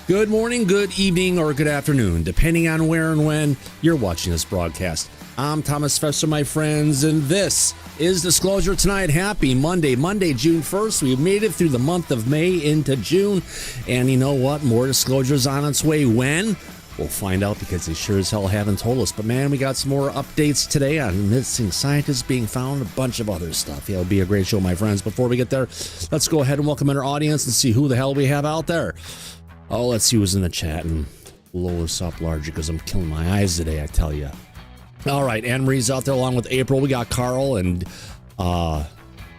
Good morning, good evening, or good afternoon, depending on where and when you're watching this broadcast. I'm Thomas Fester, my friends, and this is Disclosure Tonight. Happy Monday, June 1st. We've made it through the month of May into June, and you know what? More disclosure's on its way. When? We'll find out, because they sure as hell haven't told us. But man, we got some more updates today on missing scientists being found, a bunch of other stuff. Yeah, it'll be a great show, my friends. Before we get there, let's go ahead and welcome in our audience and see who the hell we have out there. Oh, let's see who's in the chat and blow this up larger, because I'm killing my eyes today, I tell you. All right, Anne Marie's out there along with April. We got Carl and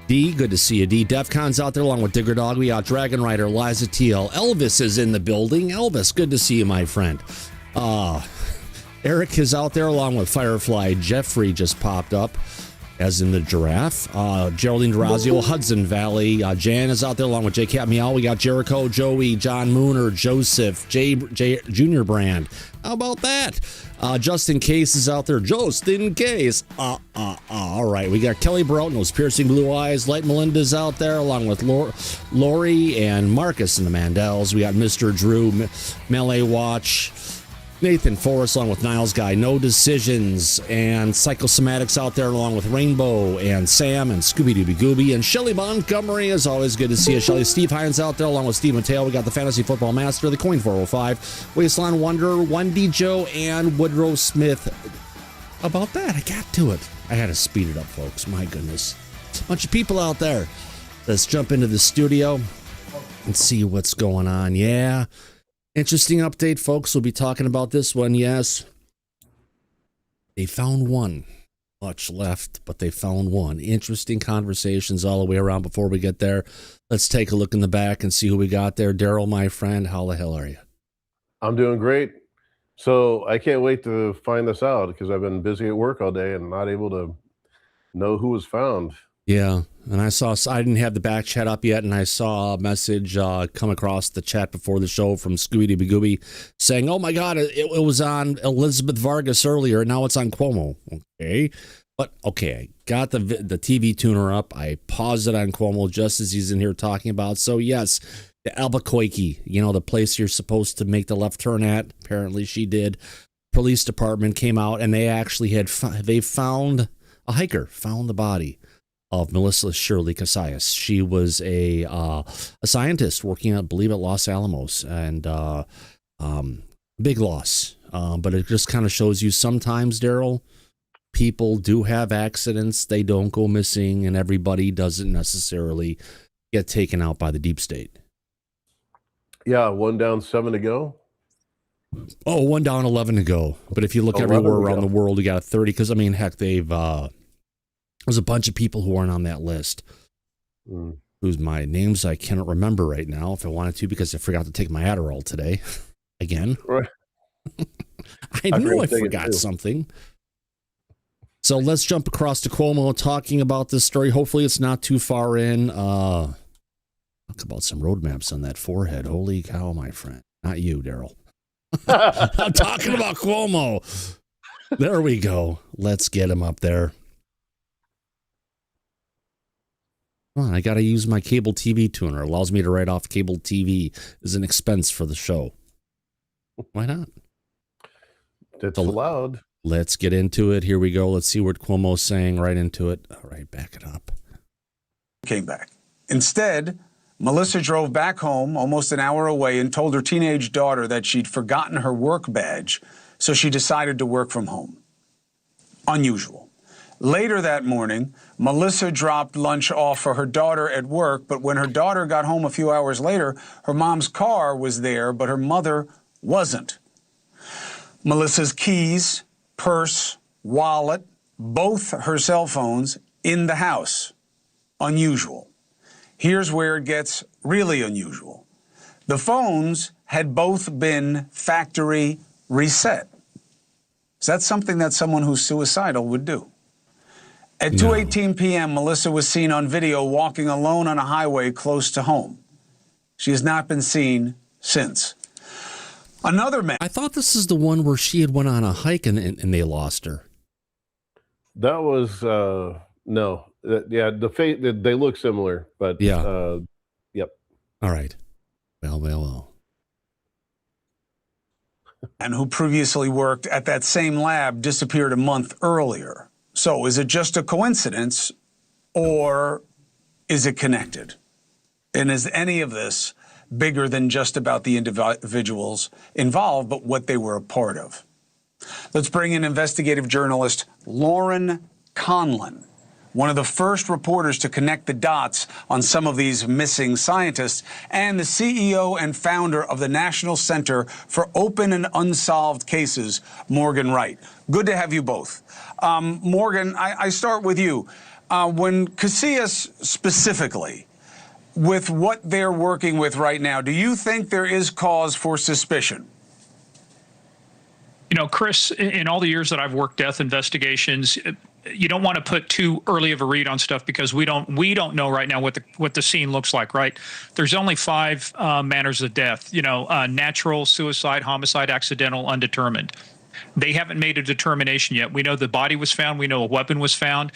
D. Good to see you, D. Defcon's out there along with Digger Dog. We got Dragon Rider, Liza TL. Elvis is in the building. Elvis, good to see you, my friend. Eric is out there along with Firefly. Jeffrey just popped up, as in the giraffe. Geraldine Durazio, Hudson Valley. Jan is out there along with J-Cat Meow. We got Jericho, Joey, John Mooner, Joseph, J Junior Brand. How about that? Justin Case is out there. Just in case. All right. We got Kelly Broughton, those piercing blue eyes. Light Melinda's out there along with Lori and Marcus and the Mandels. We got Mr. Drew, Melee Watch. Nathan Forrest along with Niles Guy, No Decisions, and Psychosomatics out there along with Rainbow and Sam and Scooby Dooby Gooby, and Shelly Montgomery is always good to see you, Shelly. Steve Hines out there along with Steve Mateo. We got the Fantasy Football Master, the Coin 405, Wasteland Wonder, Wendy Joe, and Woodrow Smith. About that, I got to it. I had to speed it up, folks. My goodness. A bunch of people out there. Let's jump into the studio and see what's going on. Yeah. Interesting update, folks. We'll be talking about this one. Yes, they found one. Much left, but they found one. Interesting conversations all the way around. Before we get there, let's take a look in the back and see who we got there. Daryl, my friend, how the hell are you? I'm doing great. So I can't wait to find this out, because I've been busy at work all day and not able to know who was found. Yeah, and I didn't have the back chat up yet, and I saw a message come across the chat before the show from Scooby Dooby Gooby saying, oh my God, it was on Elizabeth Vargas earlier, now it's on Cuomo. Okay, but okay, I got the TV tuner up, I paused it on Cuomo just as he's in here talking about. So yes, the Albuquerque, the place you're supposed to make the left turn at, apparently she did. Police department came out, and they actually they found a hiker, found the body of Melissa Shirley Casillas. She was a scientist working, I believe, at Los Alamos, and big loss. But it just kind of shows you sometimes, Daryl, people do have accidents. They don't go missing, and everybody doesn't necessarily get taken out by the deep state. Yeah, 1 down, 7 to go. Oh, 1 down, 11 to go. But if you look everywhere around the world, you got 30, because, I mean, heck, there's a bunch of people who aren't on that list. Whose my names I cannot remember right now if I wanted to, because I forgot to take my Adderall today. Again. Right. I knew I forgot something. So let's jump across to Cuomo talking about this story. Hopefully it's not too far in. Talk about some roadmaps on that forehead. Holy cow, my friend. Not you, Daryl. I'm talking about Cuomo. There we go. Let's get him up there. Come on, I got to use my cable TV tuner. It allows me to write off cable TV as an expense for the show. Why not? That's allowed. Let's get into it. Here we go. Let's see what Cuomo's saying right into it. All right, back it up. Came back. Instead, Melissa drove back home almost an hour away and told her teenage daughter that she'd forgotten her work badge, so she decided to work from home. Unusual. Later that morning, Melissa dropped lunch off for her daughter at work, but when her daughter got home a few hours later, her mom's car was there, but her mother wasn't. Melissa's keys, purse, wallet, both her cell phones in the house. Unusual. Here's where it gets really unusual. The phones had both been factory reset. Is that something that someone who's suicidal would do? At 2:18 p.m., Melissa was seen on video walking alone on a highway close to home. She has not been seen since. Another man. I thought this is the one where she had went on a hike and they lost her. That was No. Yeah, they look similar, but yeah. Yep. All right. Well. And who previously worked at that same lab disappeared a month earlier. So is it just a coincidence, or is it connected? And is any of this bigger than just about the individuals involved, but what they were a part of? Let's bring in investigative journalist Lauren Conlon, one of the first reporters to connect the dots on some of these missing scientists, and the CEO and founder of the National Center for Open and Unsolved Cases, Morgan Wright. Good to have you both. Morgan, I start with you. When Casillas specifically, with what they're working with right now, do you think there is cause for suspicion? You know, Chris, in all the years that I've worked death investigations, you don't want to put too early of a read on stuff because we don't know right now what the scene looks like, right? There's only 5 manners of death, natural, suicide, homicide, accidental, undetermined. They haven't made a determination yet. We know the body was found. We know a weapon was found.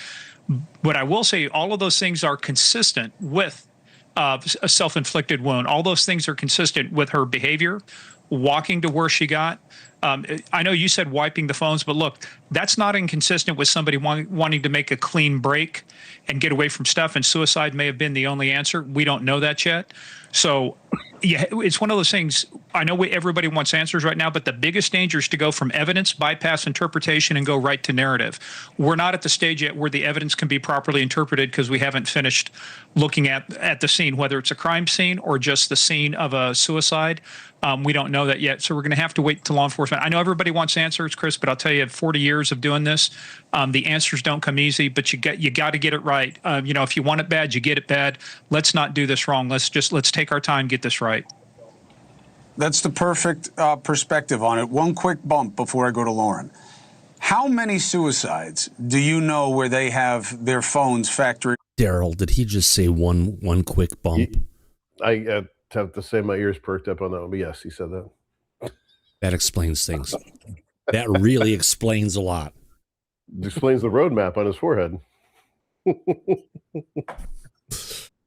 But I will say all of those things are consistent with a self-inflicted wound. All those things are consistent with her behavior, walking to where she got. I know you said wiping the phones, but look, that's not inconsistent with somebody wanting to make a clean break and get away from stuff, and suicide may have been the only answer. We don't know that yet. So, yeah, it's one of those things. I know everybody wants answers right now, but the biggest danger is to go from evidence, bypass interpretation, and go right to narrative. We're not at the stage yet where the evidence can be properly interpreted because we haven't finished looking at the scene, whether it's a crime scene or just the scene of a suicide. We don't know that yet, so we're going to have to wait to law enforcement. I know everybody wants answers, Chris, but I'll tell you, 40 years of doing this, the answers don't come easy, but you got to get it right. If you want it bad, you get it bad. Let's not do this wrong. Let's take our time, get this right. That's the perfect perspective on it. One quick bump before I go to Lauren. How many suicides do you know where they have their phones factory? Daryl, did he just say one quick bump? I have to say my ears perked up on that one, but yes, he said that. That explains things. That really explains a lot. It explains the roadmap on his forehead.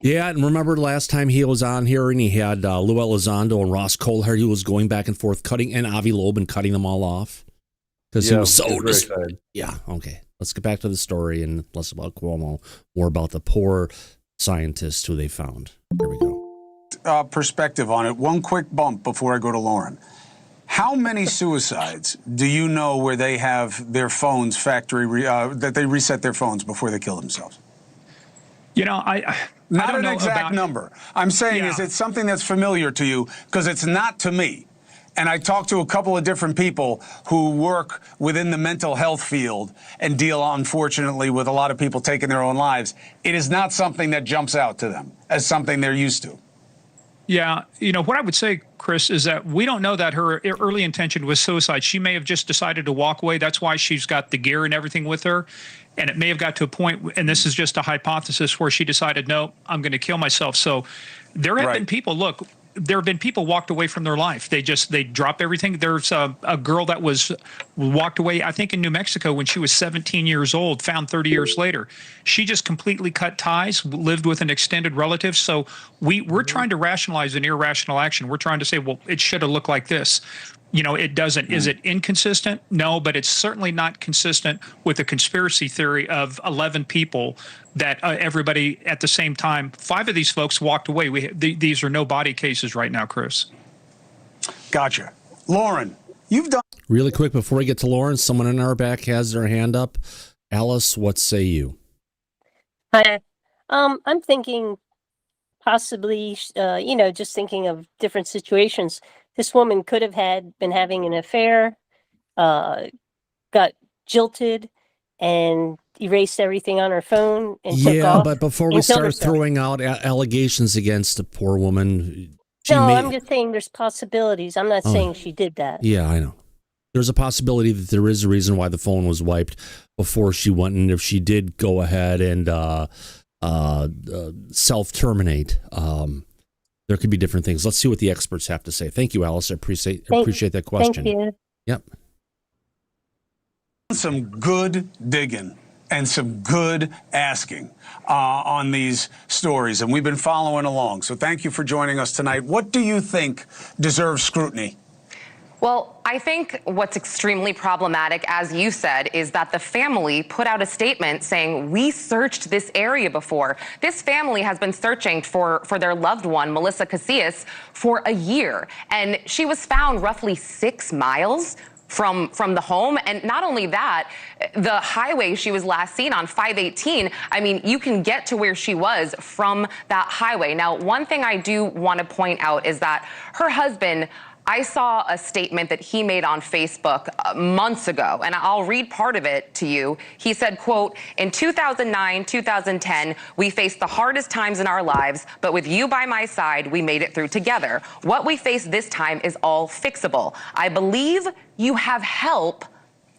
Yeah, and remember last time he was on here and he had Lou Elizondo and Ross Colhart. He was going back and forth cutting, and Avi Loeb and cutting them all off because he was so excited. Yeah, okay. Let's get back to the story and less about Cuomo, more about the poor scientist who they found. Here we go. Perspective on it. One quick bump before I go to Lauren. How many suicides do you know where they have their phones that they reset their phones before they kill themselves? I not don't an know exact number. I'm saying, is it something that's familiar to you? Because it's not to me. And I talked to a couple of different people who work within the mental health field and deal, unfortunately, with a lot of people taking their own lives. It is not something that jumps out to them as something they're used to. Yeah, what I would say, Chris, is that we don't know that her early intention was suicide. She may have just decided to walk away. That's why she's got the gear and everything with her. And it may have got to a point, and this is just a hypothesis, where she decided, no, I'm going to kill myself. So there have been people, look, there have been people walked away from their life. They drop everything. There's a girl that walked away, I think in New Mexico when she was 17 years old, found 30 years later. She just completely cut ties, lived with an extended relative. So we're trying to rationalize an irrational action. We're trying to say, well, it should have looked like this. It doesn't. Is it inconsistent? No, but it's certainly not consistent with the conspiracy theory of 11 people that everybody at the same time. 5 of these folks walked away. These are no body cases right now, Chris. Gotcha. Lauren, you've done. Really quick before we get to Lauren, someone in our back has their hand up. Alice, what say you? Hi. I'm thinking possibly, just thinking of different situations. This woman could have been having an affair, got jilted, and erased everything on her phone and took off. But before we start throwing out allegations against the poor woman, I'm just saying there's possibilities. I'm not saying she did that. Yeah, I know. There's a possibility that there is a reason why the phone was wiped before she went, and if she did go ahead and self-terminate, there could be different things. Let's see what the experts have to say. Thank you, Alice. I appreciate that question. Thank you. Yep. Some good digging and some good asking on these stories, and we've been following along. So thank you for joining us tonight. What do you think deserves scrutiny? Well, I think what's extremely problematic, as you said, is that the family put out a statement saying, we searched this area before. This family has been searching for their loved one, Melissa Casillas, for a year. And she was found roughly 6 miles from the home. And not only that, the highway she was last seen on, 518, I mean, you can get to where she was from that highway. Now, one thing I do want to point out is that her husband, I saw a statement that he made on Facebook months ago, and I'll read part of it to you. He said, quote, in 2009, 2010, we faced the hardest times in our lives, but with you by my side, we made it through together. What we face this time is all fixable. I believe you have help,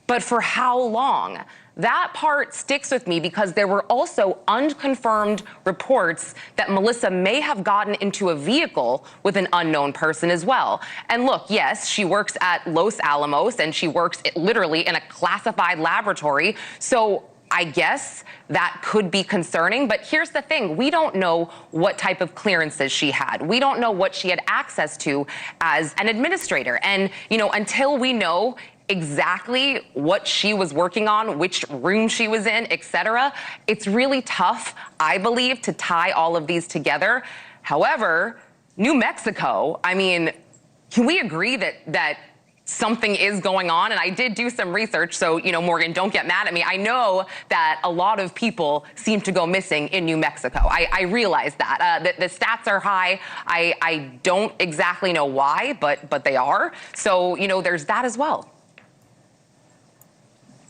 but for how long? That part sticks with me because there were also unconfirmed reports that Melissa may have gotten into a vehicle with an unknown person as well. And look, yes, she works at Los Alamos and she works literally in a classified laboratory. So I guess that could be concerning. But here's the thing. We don't know what type of clearances she had. We don't know what she had access to as an administrator. And, you know, until we know exactly what she was working on, which room she was in, etc., it's really tough, I believe, to tie all of these together. However, New Mexico, I mean, can we agree that something is going on? And I did do some research, so, you know, Morgan, don't get mad at me. I know that a lot of people seem to go missing in New Mexico. I realize that. The stats are high. I don't exactly know why, but they are. So, you know, there's that as well.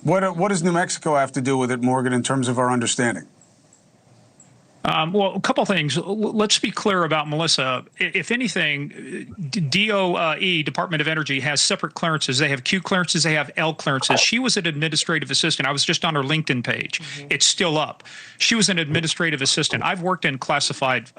What does New Mexico have to do with it, Morgan, in terms of our understanding? Well, a couple things. Let's be clear about Melissa. If anything, DOE, Department of Energy, has separate clearances. They have Q clearances. They have L clearances. She was an administrative assistant. I was just on her LinkedIn page. It's still up. She was an administrative assistant. I've worked in classified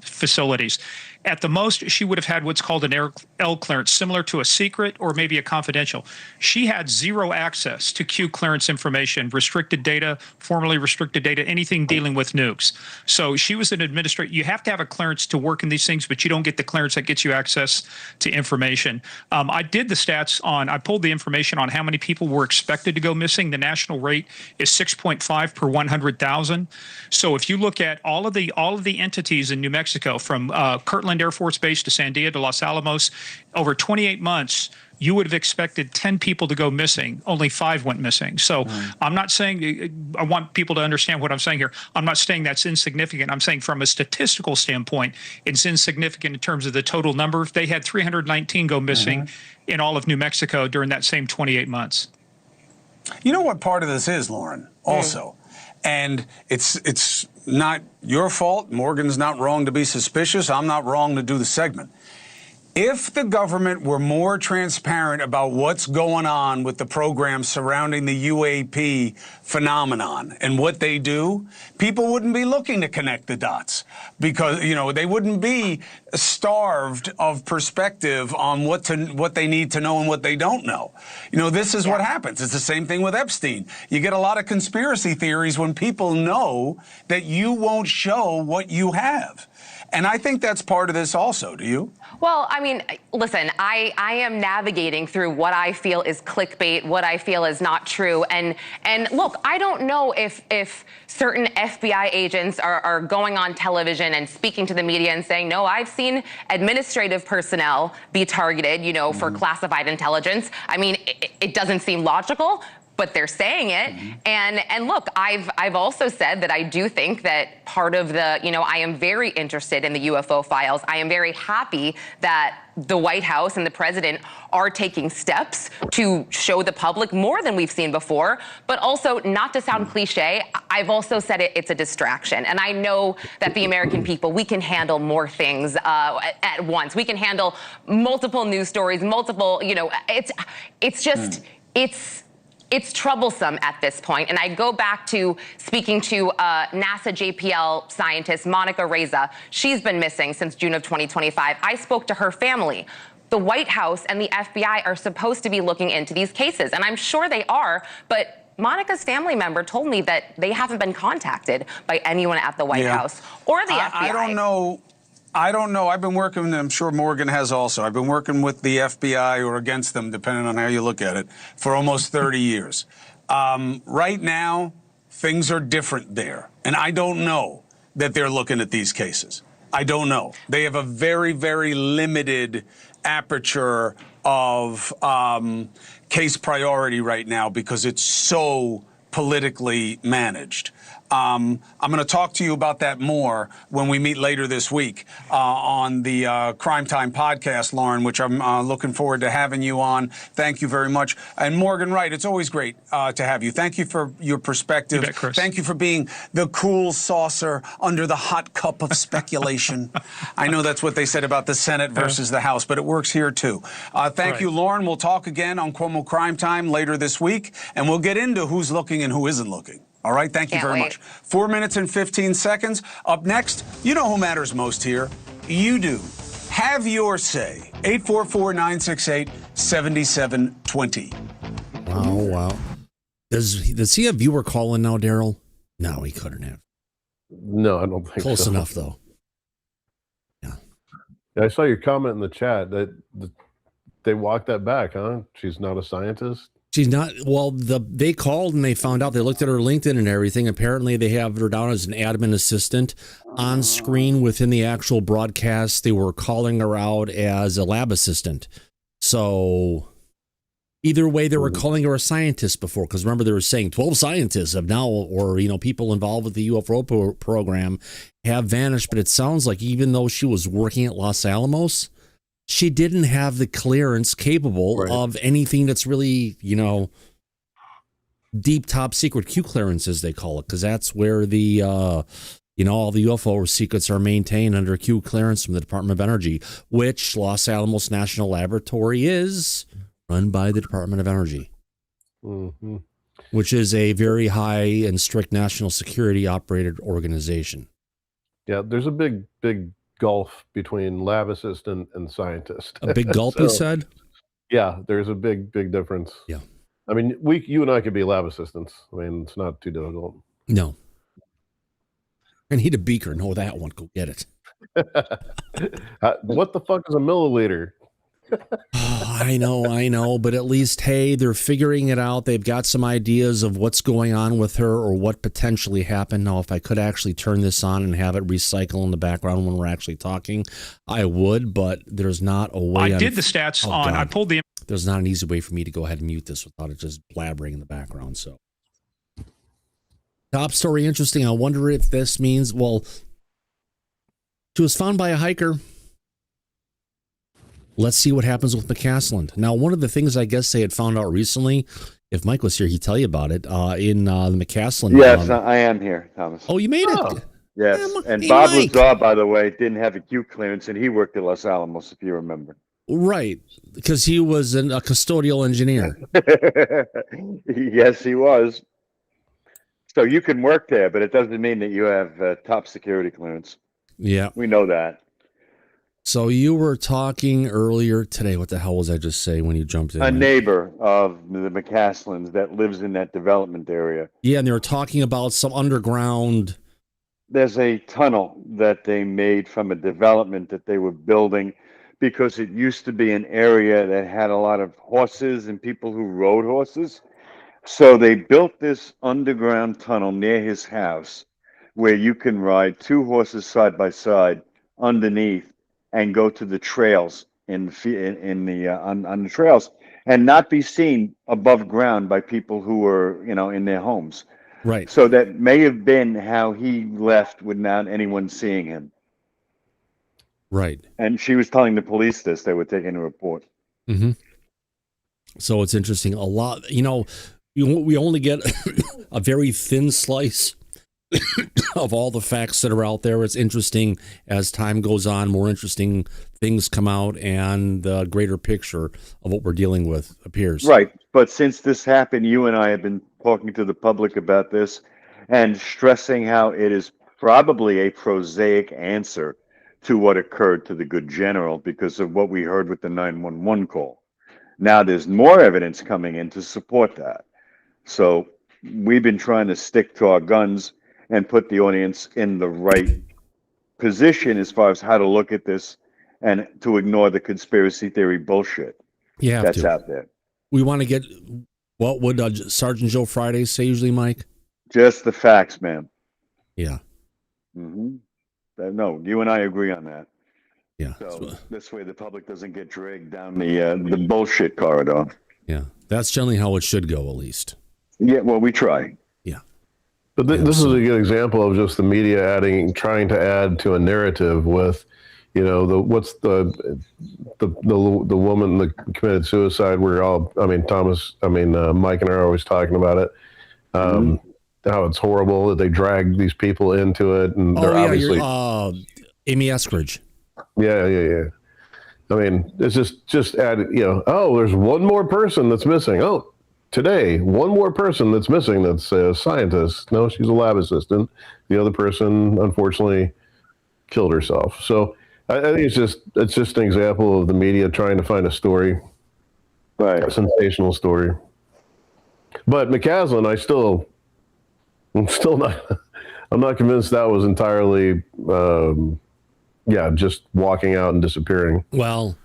facilities. At the most, she would have had what's called an L clearance, similar to a secret or maybe a confidential. She had zero access to Q clearance information, restricted data, formerly restricted data, anything dealing with nukes. So she was an administrator. You have to have a clearance to work in these things, but you don't get the clearance that gets you access to information. I did the stats on, I pulled the information on how many people were expected to go missing. The national rate is 6.5 per 100,000. So if you look at all of the entities in New Mexico, from Kirtland Air Force Base to Sandia to Los Alamos, over 28 months, you would have expected 10 people to go missing. Only 5 went missing. So I'm not saying, I want people to understand what I'm saying here. I'm not saying that's insignificant. I'm saying from a statistical standpoint, it's insignificant in terms of the total number. They had 319 go missing in all of New Mexico during that same 28 months. You know what part of this is, Lauren, also? And it's not your fault. Morgan's not wrong to be suspicious. I'm not wrong to do the segment. If the government were more transparent about what's going on with the programs surrounding the UAP phenomenon and what they do, people wouldn't be looking to connect the dots because, you know, they wouldn't be starved of perspective on what they need to know and what they don't know. You know, this is what happens. It's the same thing with Epstein. You get a lot of conspiracy theories when people know that you won't show what you have. And I think that's part of this also. Do you? Well, I mean, listen, I am navigating through what I feel is clickbait, what I feel is not true. And look, I don't know if certain FBI agents are going on television and speaking to the media and saying, no, I've seen administrative personnel be targeted, you know, for classified intelligence. I mean, it doesn't seem logical, but they're saying it. And look, I've also said that I do think that part of the, you know, I am very interested in the UFO files. I am very happy that the White House and the president are taking steps to show the public more than we've seen before, but also, not to sound cliche, I've also said it's a distraction. And I know that the American people, we can handle more things at once. We can handle multiple news stories, multiple, you know, it's just, it's troublesome at this point. And I go back to speaking to NASA JPL scientist Monica Reza. She's been missing since June of 2025. I spoke to her family. The White House and the FBI are supposed to be looking into these cases, and I'm sure they are, but Monica's family member told me that they haven't been contacted by anyone at the White House or the FBI. I don't know. I've been working, I'm sure Morgan has also. I've been working with the FBI or against them, depending on how you look at it, for almost 30 years. Right now, things are different there. And I don't know that they're looking at these cases. I don't know. They have a very, very limited aperture of case priority right now because it's so politically managed. I'm going to talk to you about that more when we meet later this week on the Crime Time podcast, Lauren, which I'm looking forward to having you on. Thank you very much. And Morgan Wright, it's always great to have you. Thank you for your perspective. You bet, Chris. Thank you for being the cool saucer under the hot cup of speculation. I know that's what they said about the Senate versus the House, but it works here too. Thank you, Lauren. We'll talk again on Cuomo Crime Time later this week, and we'll get into who's looking and who isn't looking. All right, thank you very much. 4 minutes and 15 seconds. Up next, you know who matters most here. You do. Have your say. 844-968-7720. Wow. Does he have viewer calling now, Daryl? No, he couldn't have. No, I don't think Close so. enough, though. Yeah, I saw your comment in the chat that they walked that back, huh? She's not a scientist. She's not. Well, they called and they found out. They looked at her LinkedIn and everything. Apparently, they have her down as an admin assistant on screen within the actual broadcast. They were calling her out as a lab assistant. So either way, they were calling her a scientist before. Because remember, they were saying 12 scientists have now, or people involved with the UFO program have vanished. But it sounds like even though she was working at Los Alamos, she didn't have the clearance capable of anything that's really, deep top secret Q clearance, as they call it, because that's where the, all the UFO secrets are maintained under Q clearance from the Department of Energy, which Los Alamos National Laboratory is run by the Department of Energy, which is a very high and strict national security operated organization. Yeah, there's a big gulf between lab assistant and scientist. A big gulp, you said? Yeah, there's a big difference. Yeah. I mean, you and I could be lab assistants. I mean, it's not too difficult. No. I need a beaker. No, that one. Go get it. What the fuck is a milliliter? I know, but at least, hey, they're figuring it out. They've got some ideas of what's going on with her or what potentially happened. Now, if I could actually turn this on and have it recycle in the background when we're actually talking, I would, but there's not a way. I did the stats on. God. I pulled the. There's not an easy way for me to go ahead and mute this without it just blabbering in the background. So, top story interesting. I wonder if this means, well, she was found by a hiker. Let's see what happens with McCasland. Now, one of the things I guess they had found out recently, if Mike was here, he'd tell you about it, in the McCasland. Yes, I am here, Thomas. Oh, you made it. Yes, and Hey, Bob Mike. Lazar, by the way, didn't have a Q clearance, and he worked at Los Alamos, if you remember. Right, because he was a custodial engineer. Yes, he was. So you can work there, but it doesn't mean that you have top security clearance. Yeah. We know that. So you were talking earlier today. What the hell was I just saying when you jumped in? A neighbor of the McCaslands that lives in that development area. Yeah, and they were talking about some underground. There's a tunnel that they made from a development that they were building because it used to be an area that had a lot of horses and people who rode horses. So they built this underground tunnel near his house where you can ride two horses side by side underneath and go to the trails on the trails and not be seen above ground by people who were, in their homes. Right. So that may have been how he left without anyone seeing him. Right. And she was telling the police this. They were taking a report. Mm-hmm. So it's interesting. A lot, we only get a very thin slice of all the facts that are out there. It's interesting as time goes on, more interesting things come out, and the greater picture of what we're dealing with appears. Right. But since this happened, you and I have been talking to the public about this and stressing how it is probably a prosaic answer to what occurred to the good general because of what we heard with the 911 call. Now there's more evidence coming in to support that. So we've been trying to stick to our guns and put the audience in the right position as far as how to look at this and to ignore the conspiracy theory bullshit that's out there. We want to get, what would Sergeant Joe Friday say usually, Mike? Just the facts, man. Yeah. Mm-hmm. No, you and I agree on that. Yeah. So this way the public doesn't get dragged down the bullshit corridor. Yeah. That's generally how it should go, at least. Yeah, well, we try. Yeah. But this is a good example of just the media trying to add to a narrative with, you know, the woman that committed suicide. Mike and I are always talking about it. How it's horrible that they drag these people into it, and they're obviously Amy Eskridge. Yeah. I mean, it's just added, you know, oh, there's one more person that's missing. Oh, today, one more person that's missing that's a scientist. No, she's a lab assistant. The other person, unfortunately, killed herself. So I think it's just an example of the media trying to find a story, right? A sensational story. But McCaslin, I'm not convinced that was entirely, just walking out and disappearing. Well,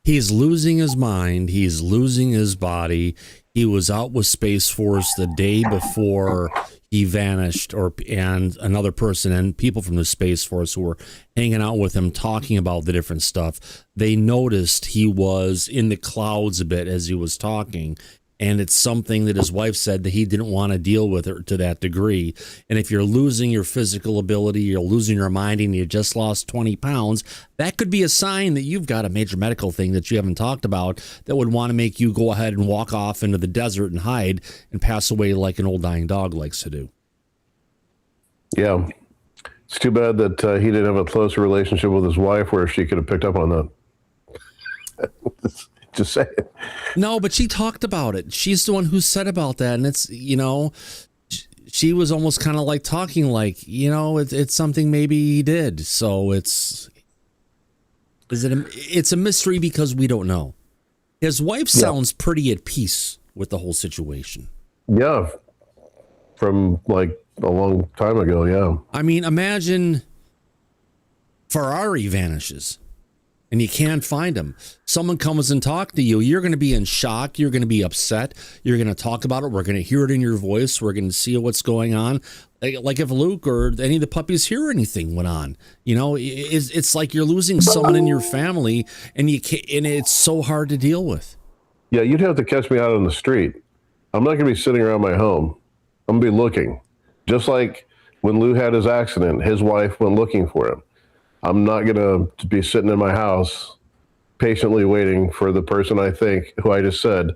he's losing his mind. He's losing his body. He was out with Space Force the day before he vanished, and another person and people from the Space Force who were hanging out with him talking about the different stuff. They noticed he was in the clouds a bit as he was talking. And it's something that his wife said that he didn't want to deal with it to that degree. And if you're losing your physical ability, you're losing your mind, and you just lost 20 pounds, that could be a sign that you've got a major medical thing that you haven't talked about that would want to make you go ahead and walk off into the desert and hide and pass away like an old dying dog likes to do. Yeah. It's too bad that he didn't have a closer relationship with his wife where she could have picked up on that. Just say it. No, but she talked about it. She's the one who said about that. And it's, you know, she was almost kind of like talking like, you know, it's something maybe he did. So it's a mystery because we don't know. His wife sounds pretty at peace with the whole situation. Yeah. From like a long time ago. Yeah. I mean, imagine Ferrari vanishes. And you can't find him. Someone comes and talks to you. You're going to be in shock. You're going to be upset. You're going to talk about it. We're going to hear it in your voice. We're going to see what's going on. Like if Luke or any of the puppies hear anything went on, you know, it's like you're losing someone in your family, and it's so hard to deal with. Yeah, you'd have to catch me out on the street. I'm not going to be sitting around my home. I'm going to be looking. Just like when Lou had his accident, his wife went looking for him. I'm not going to be sitting in my house patiently waiting for the person who I just said,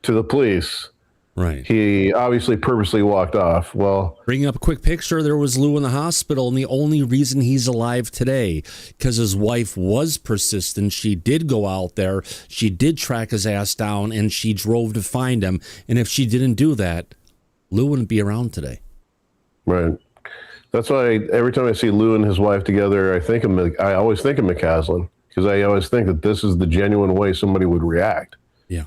to the police. Right. He obviously purposely walked off. Well, bringing up a quick picture, there was Lou in the hospital, and the only reason he's alive today, because his wife was persistent. She did go out there. She did track his ass down, and she drove to find him. And if she didn't do that, Lou wouldn't be around today. Right. That's why every time I see Lou and his wife together, I always think of McCaslin, because I always think that this is the genuine way somebody would react. Yeah.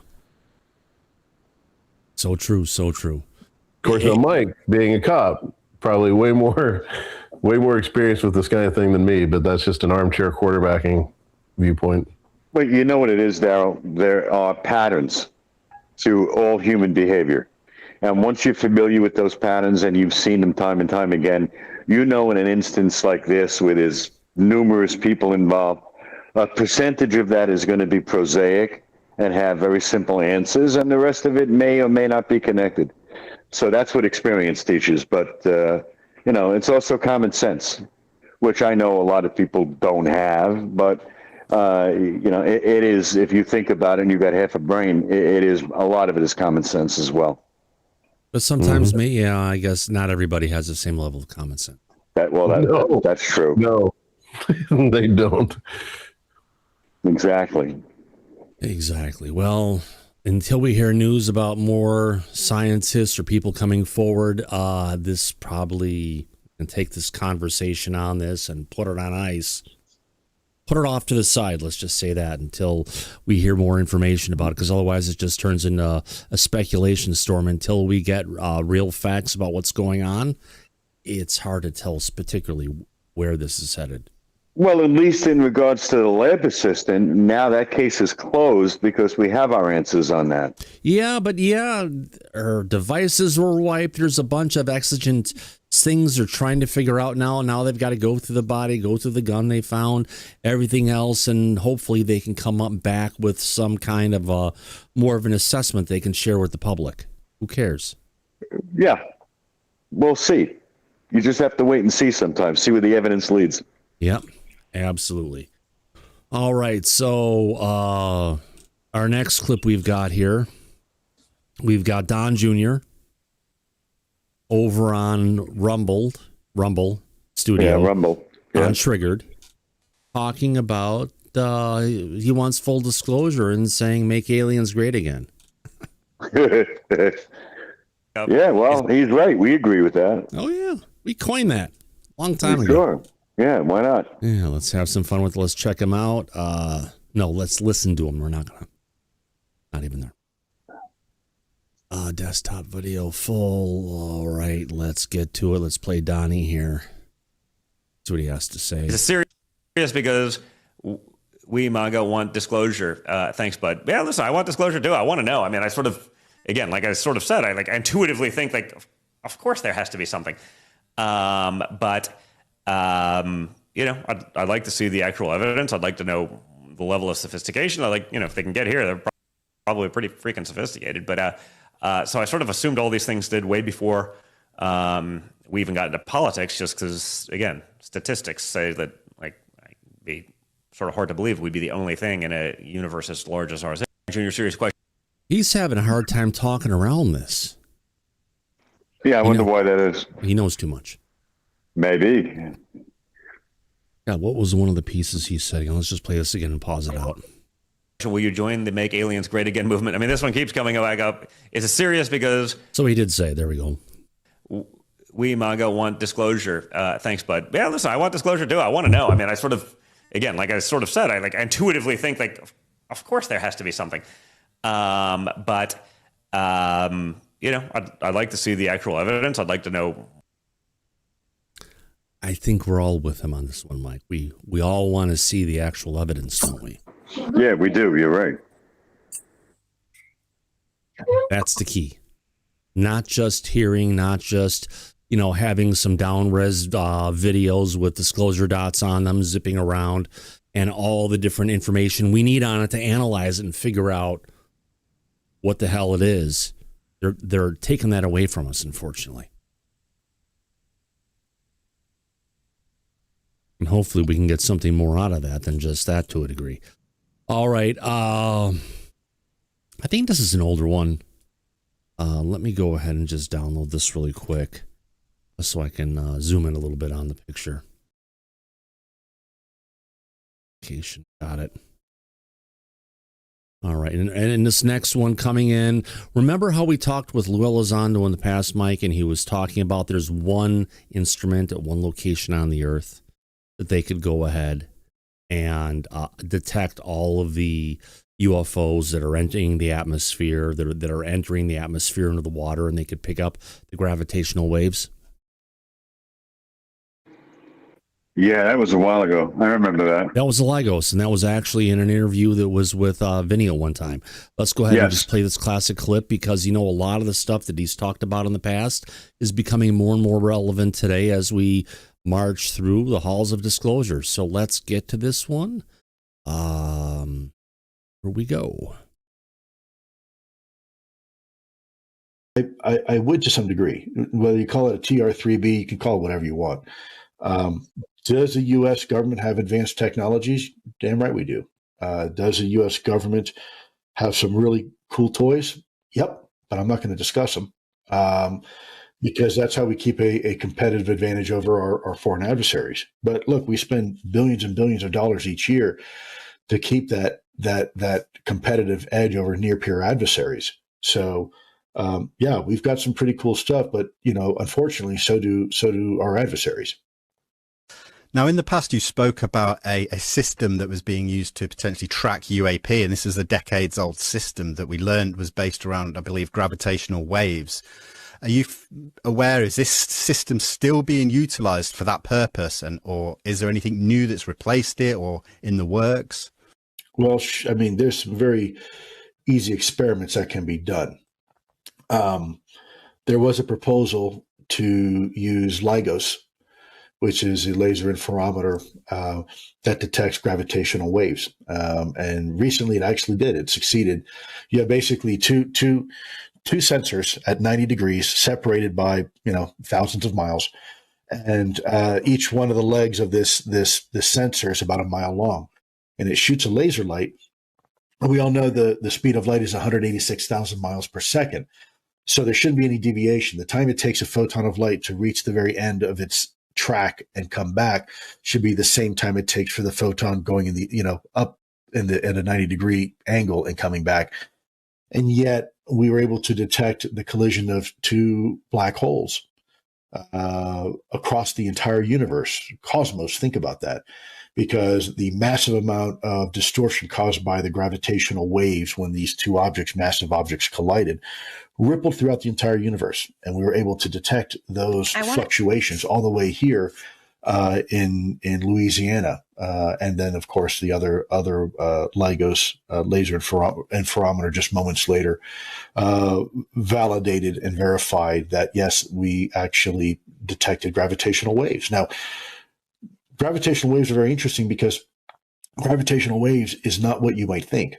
So true. So true. Of course, now Mike, being a cop, probably way more experienced with this kind of thing than me, but that's just an armchair quarterbacking viewpoint. But you know what it is, Daryl? There are patterns to all human behavior. And once you're familiar with those patterns and you've seen them time and time again, you know in an instance like this where there's numerous people involved, a percentage of that is going to be prosaic and have very simple answers, and the rest of it may or may not be connected. So that's what experience teaches. But, it's also common sense, which I know a lot of people don't have. But, it is, if you think about it and you've got half a brain, a lot of it is common sense as well. But sometimes, I guess not everybody has the same level of common sense. That's true. No, they don't. Exactly. Well, until we hear news about more scientists or people coming forward, this probably can take this conversation on this and put it on ice. put it off to the side. Let's just say that until we hear more information about it, because otherwise it just turns into a speculation storm until we get real facts about what's going on. It's hard to tell particularly where this is headed. Well, at least in regards to the lab assistant, now that case is closed because we have our answers on that. Yeah, but her devices were wiped. There's a bunch of exigent things they're trying to figure out now. Now they've got to go through the body, go through the gun they found, everything else, and hopefully they can come up back with some kind of more of an assessment they can share with the public. Who cares? Yeah, we'll see. You just have to wait and see sometimes, see where the evidence leads. Yep, absolutely. All right, so our next clip we've got here, we've got Don Jr. over on Rumble Studio. Yeah, Rumble. Yeah. On Triggered, talking about he wants full disclosure and saying make aliens great again. Yeah, well, he's right. We agree with that. Oh, yeah. We coined that a long time ago. Sure. Yeah, why not? Yeah, let's have some fun with it. Let's check him out. No, let's listen to him. We're not even there. Desktop video full. All right, let's get to it. Let's play Donnie here. That's what he has to say. It's serious because we, MAGA, want disclosure. Thanks, bud. Yeah, listen, I want disclosure too. I want to know. I mean, I sort of, again, like I sort of said, I intuitively think like, of course there has to be something. But I'd like to see the actual evidence. I'd like to know the level of sophistication. If they can get here, they're probably pretty freaking sophisticated. But so I sort of assumed all these things did way before we even got into politics, just because, again, statistics say that it'd be sort of hard to believe we'd be the only thing in a universe as large as ours. Junior, serious question. He's having a hard time talking around this. Yeah, I wonder why that is. He knows too much. Maybe. Yeah, what was one of the pieces he said? Let's just play this again and pause it out. Will you join the Make Aliens Great Again movement? I mean, this one keeps coming back up. It's serious because... So he did say, there we go. We, MAGA, want disclosure. Thanks, bud. Yeah, listen, I want disclosure too. I want to know. I mean, I sort of, again, like I sort of said, I intuitively think of course there has to be something. But I'd like to see the actual evidence. I'd like to know. I think we're all with him on this one, Mike. We all want to see the actual evidence, don't we? Yeah, we do. You're right. That's the key. Not just hearing, not just, having some down-res videos with disclosure dots on them, zipping around, and all the different information we need on it to analyze it and figure out what the hell it is. They're taking that away from us, unfortunately. And hopefully we can get something more out of that than just that to a degree. All right. I think this is an older one. Let me go ahead and just download this really quick so I can zoom in a little bit on the picture. Location. Got it. All right. And in this next one coming in, remember how we talked with Elizondo in the past, Mike, and he was talking about there's one instrument at one location on the Earth that they could go ahead and detect all of the UFOs that are entering the atmosphere, that are entering the atmosphere into the water, and they could pick up the gravitational waves. Yeah, that was a while ago. I remember that. That was the Lagos, and that was actually in an interview that was with Vinny at one time. Let's go ahead and just play this classic clip because, a lot of the stuff that he's talked about in the past is becoming more and more relevant today as we march through the halls of disclosure. So let's get to this one. Here we go. I would to some degree. Whether you call it a TR-3B, you can call it whatever you want. Does the U.S. government have advanced technologies? Damn right we do. Does the U.S. government have some really cool toys? Yep, but I'm not going to discuss them because that's how we keep a competitive advantage over our foreign adversaries. But look, we spend billions and billions of dollars each year to keep that competitive edge over near peer adversaries. So we've got some pretty cool stuff, but unfortunately, so do our adversaries. Now, in the past, you spoke about a system that was being used to potentially track UAP, and this is a decades-old system that we learned was based around, I believe, gravitational waves. Are you aware, is this system still being utilized for that purpose, or is there anything new that's replaced it or in the works? Well, I mean, there's some very easy experiments that can be done. There was a proposal to use LIGOS, which is a laser interferometer that detects gravitational waves. And recently it actually did. It succeeded. You have basically two sensors at 90 degrees separated by, thousands of miles. And each one of the legs of this sensor is about a mile long. And it shoots a laser light. And we all know the speed of light is 186,000 miles per second. So there shouldn't be any deviation. The time it takes a photon of light to reach the very end of its track and come back should be the same time it takes for the photon going in the, up in at a 90-degree angle and coming back. And yet we were able to detect the collision of two black holes across the entire universe. Cosmos, think about that. Because the massive amount of distortion caused by the gravitational waves when these two massive objects collided, rippled throughout the entire universe. And we were able to detect those fluctuations all the way here in Louisiana. And then, of course, the other LIGOS laser interferometer just moments later validated and verified that, yes, we actually detected gravitational waves. Now, gravitational waves are very interesting because gravitational waves is not what you might think.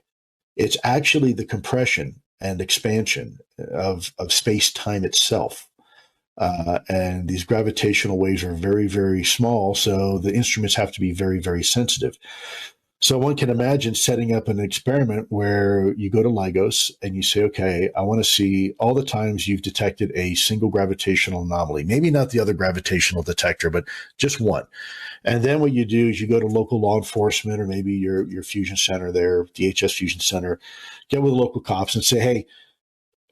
It's actually the compression and expansion of space-time itself. And these gravitational waves are very, very small, so the instruments have to be very, very sensitive. So one can imagine setting up an experiment where you go to LIGOS and you say, okay, I want to see all the times you've detected a single gravitational anomaly, maybe not the other gravitational detector, but just one. And then what you do is you go to local law enforcement or maybe your fusion center there, DHS Fusion Center, get with the local cops and say, hey,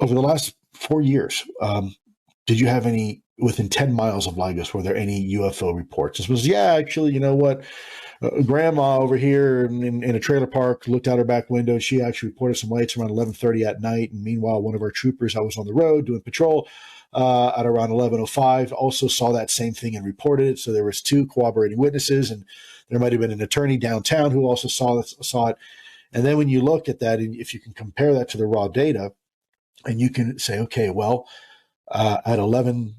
over the last 4 years, did you have any, within 10 miles of LIGOS, were there any UFO reports? This was, yeah, actually, you know what? Grandma over here in a trailer park looked out her back window. She actually reported some lights around 11:30 at night. And meanwhile, one of our troopers, I was on the road doing patrol at around 11:05, also saw that same thing and reported it. So there was two corroborating witnesses, and there might have been an attorney downtown who also saw it. And then when you look at that, and if you can compare that to the raw data, and you can say, okay, well, at 11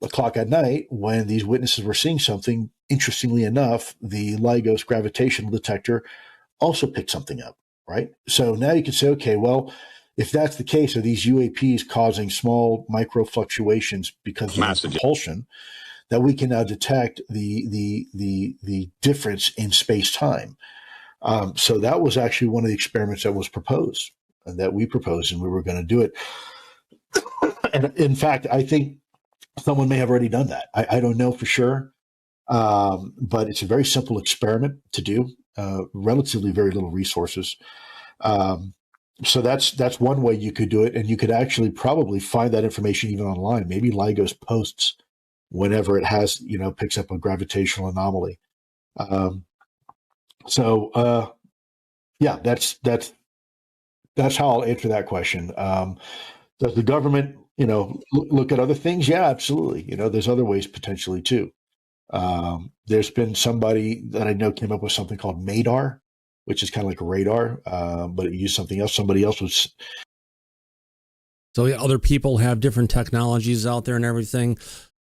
o'clock at night, when these witnesses were seeing something, interestingly enough, the LIGOS gravitational detector also picked something up, right? So now you can say, okay, well, if that's the case, are these UAPs causing small micro fluctuations because of propulsion that we can now detect the difference in space-time? So that was actually one of the experiments that was proposed and that we proposed, and we were going to do it. And in fact, I think someone may have already done that. I don't know for sure, but it's a very simple experiment to do, relatively very little resources. So that's one way you could do it, and you could actually probably find that information even online. Maybe LIGOS posts whenever it has, picks up a gravitational anomaly. Yeah, that's how I'll answer that question. Does the government, look at other things? Yeah, absolutely. There's other ways potentially too. There's been somebody that I know came up with something called MADAR, which is kind of like a radar, but it used something else. Somebody else was. So yeah, other people have different technologies out there and everything.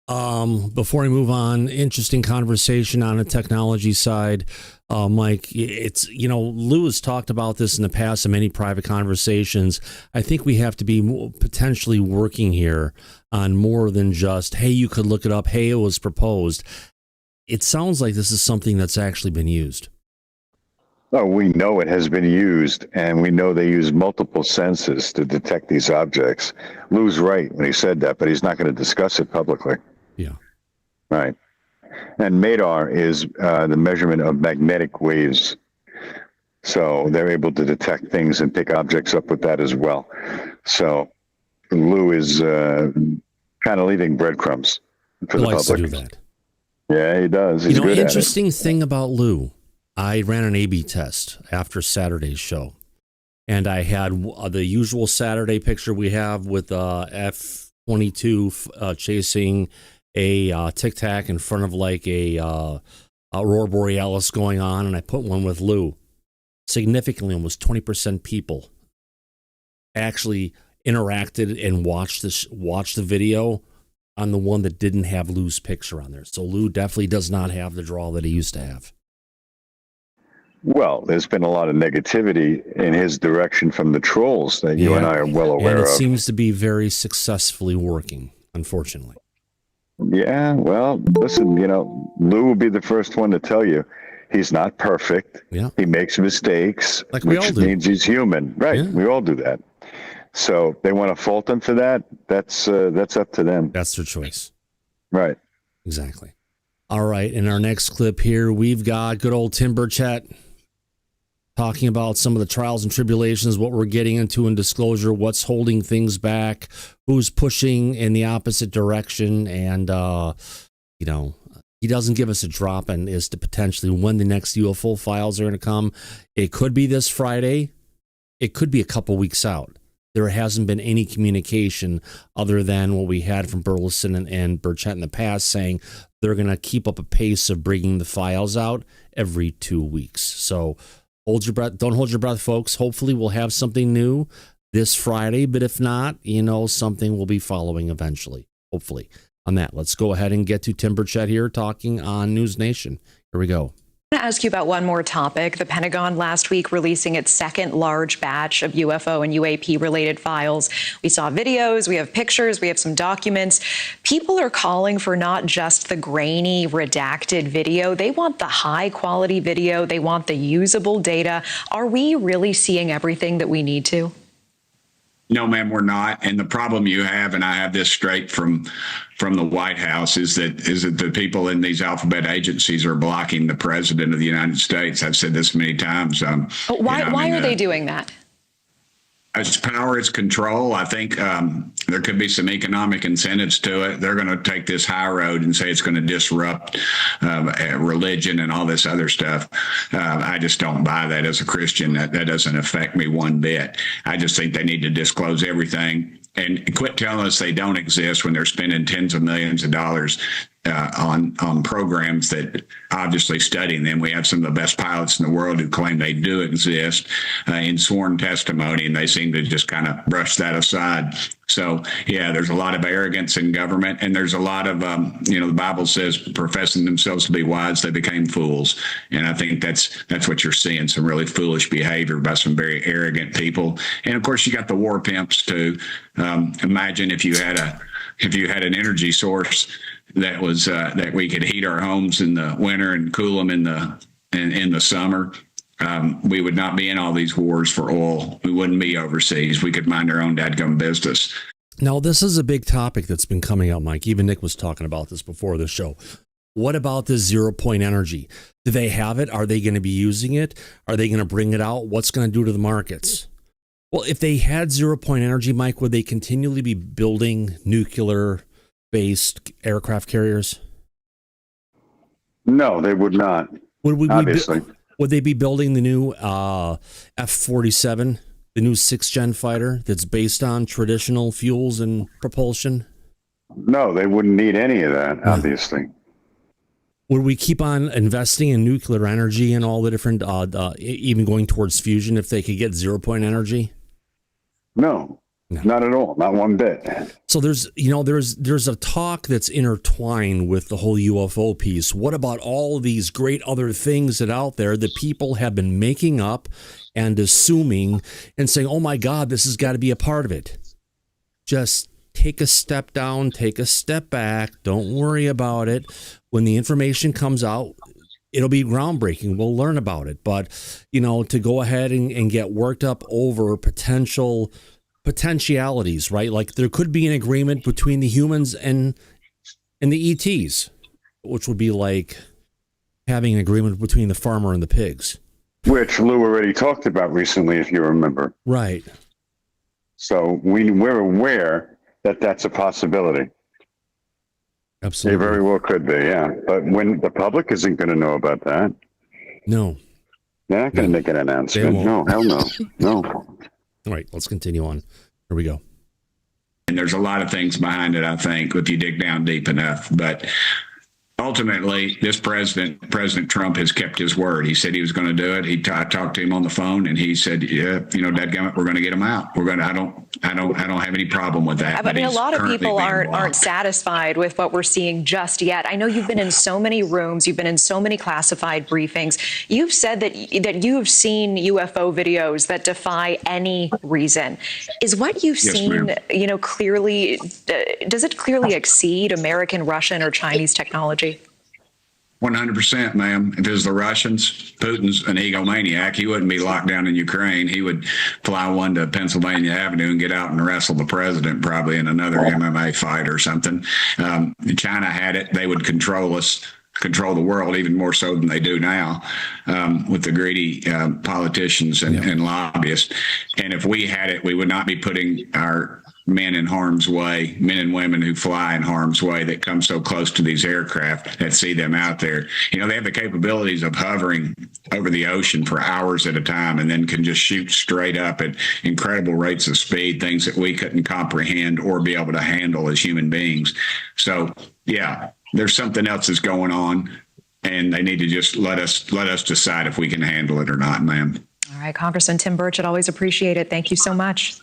Before we move on, interesting conversation on the technology side. Mike, it's, Lou has talked about this in the past in many private conversations. I think we have to be potentially working here on more than just, hey, you could look it up. Hey, it was proposed. It sounds like this is something that's actually been used. Oh, we know it has been used, and we know they use multiple senses to detect these objects. Lou's right when he said that, but he's not going to discuss it publicly. Yeah. Right. And MADAR is the measurement of magnetic waves. So they're able to detect things and pick objects up with that as well. So Lou is kind of leaving breadcrumbs for the likes public. To do that. Yeah, he does. He's good at it. Interesting thing about Lou, I ran an A/B test after Saturday's show, and I had the usual Saturday picture we have with F-22 chasing a Tic Tac in front of like a Aurora Borealis going on, and I put one with Lou. Significantly, almost 20% people actually interacted and watched the video on the one that didn't have Lou's picture on there. So Lou definitely does not have the draw that he used to have. Well, there's been a lot of negativity in his direction from the trolls that you and I are well aware of. And it of. seems to be very successfully working, unfortunately. Yeah, well, listen, Lou will be the first one to tell you he's not perfect. Yeah. He makes mistakes, like we which all do. means he's human. Right. Yeah. We all do that. So they want to fault him for that. That's up to them. That's their choice. Right. Exactly. All right. In our next clip here, we've got good old Tim Burchett talking about some of the trials and tribulations, what we're getting into in Disclosure, what's holding things back, who's pushing in the opposite direction. And, he doesn't give us a drop on as to potentially when the next UFO files are going to come. It could be this Friday. It could be a couple weeks out. There hasn't been any communication other than what we had from Burleson and Burchett in the past saying they're going to keep up a pace of bringing the files out every 2 weeks. So hold your breath. Don't hold your breath, folks. Hopefully we'll have something new this Friday, but if not, something will be following eventually, hopefully. On that, let's go ahead and get to Tim Burchett here talking on News Nation. Here we go. I want to ask you about one more topic. The Pentagon last week releasing its second large batch of UFO and UAP related files. We saw videos, we have pictures, we have some documents. People are calling for not just the grainy, redacted video. They want the high quality video. They want the usable data. Are we really seeing everything that we need to? No, ma'am, we're not. And the problem you have, and I have this straight from the White House, is that the people in these alphabet agencies are blocking the president of the United States. I've said this many times. Why are they doing that? As power is control, I think there could be some economic incentives to it. They're going to take this high road and say it's going to disrupt religion and all this other stuff. I just don't buy that as a Christian. That doesn't affect me one bit. I just think they need to disclose everything and quit telling us they don't exist when they're spending tens of millions of dollars on programs that obviously studying them. We have some of the best pilots in the world who claim they do exist in sworn testimony, and they seem to just kind of brush that aside. So, yeah, there's a lot of arrogance in government, and there's a lot of, the Bible says, professing themselves to be wise, they became fools. And I think that's what you're seeing, some really foolish behavior by some very arrogant people. And, of course, you got the war pimps, too. Imagine if you had an energy source that was that we could heat our homes in the winter and cool them in the summer. We would not be in all these wars for oil. We wouldn't be overseas. We could mind our own dadgum business. Now, this is a big topic that's been coming up, Mike. Even Nick was talking about this before the show. What about this 0 point energy? Do they have it? Are they going to be using it? Are they going to bring it out? What's going to do to the markets? Well, if they had 0 point energy, Mike, would they continually be building nuclear-based aircraft carriers? No, they would not. Obviously. Would they be building the new F-47, the new 6th-gen fighter that's based on traditional fuels and propulsion? No, they wouldn't need any of that, obviously. Would we keep on investing in nuclear energy and all the different, even going towards fusion if they could get 0 point energy? No, not at all. Not one bit. So there's a talk that's intertwined with the whole UFO piece. What about all these great other things that out there that people have been making up and assuming and saying, oh my God, this has got to be a part of it. Just take a step down, take a step back. Don't worry about it. When the information comes out, it'll be groundbreaking. We'll learn about it. But, to go ahead and get worked up over potentialities, right? Like there could be an agreement between the humans and the ETs, which would be like having an agreement between the farmer and the pigs. Which Lou already talked about recently, if you remember. Right. So we're aware that that's a possibility. Absolutely. They very well could be, yeah. But when the public isn't going to know about that. No. They're not going to make an announcement. No, hell no. No. All right, let's continue on. Here we go. And there's a lot of things behind it, I think, if you dig down deep enough. But ultimately, this President Trump, has kept his word. He said he was going to do it. I talked to him on the phone, and he said, "Yeah, dadgummit, we're going to get him out. We're going to. I don't have any problem with that." But a lot of people aren't satisfied with what we're seeing just yet. I know you've been in so many rooms, you've been in so many classified briefings. You've said that you have seen UFO videos that defy any reason. Is what you've seen, clearly? Does it clearly exceed American, Russian, or Chinese technology? 100%, ma'am. If it was the Russians, Putin's an egomaniac. He wouldn't be locked down in Ukraine. He would fly one to Pennsylvania Avenue and get out and wrestle the president, probably in another MMA fight or something. China had it. They would control the world even more so than they do now, with the greedy politicians and lobbyists. And if we had it, we would not be putting our men in harm's way, men and women who fly in harm's way, that come so close to these aircraft, that see them out there. They have the capabilities of hovering over the ocean for hours at a time, and then can just shoot straight up at incredible rates of speed, things that we couldn't comprehend or be able to handle as human beings. So, yeah, there's something else that's going on, and they need to just let us decide if we can handle it or not, ma'am. All right, Congressman Tim Burchett, always appreciate it. Thank you so much.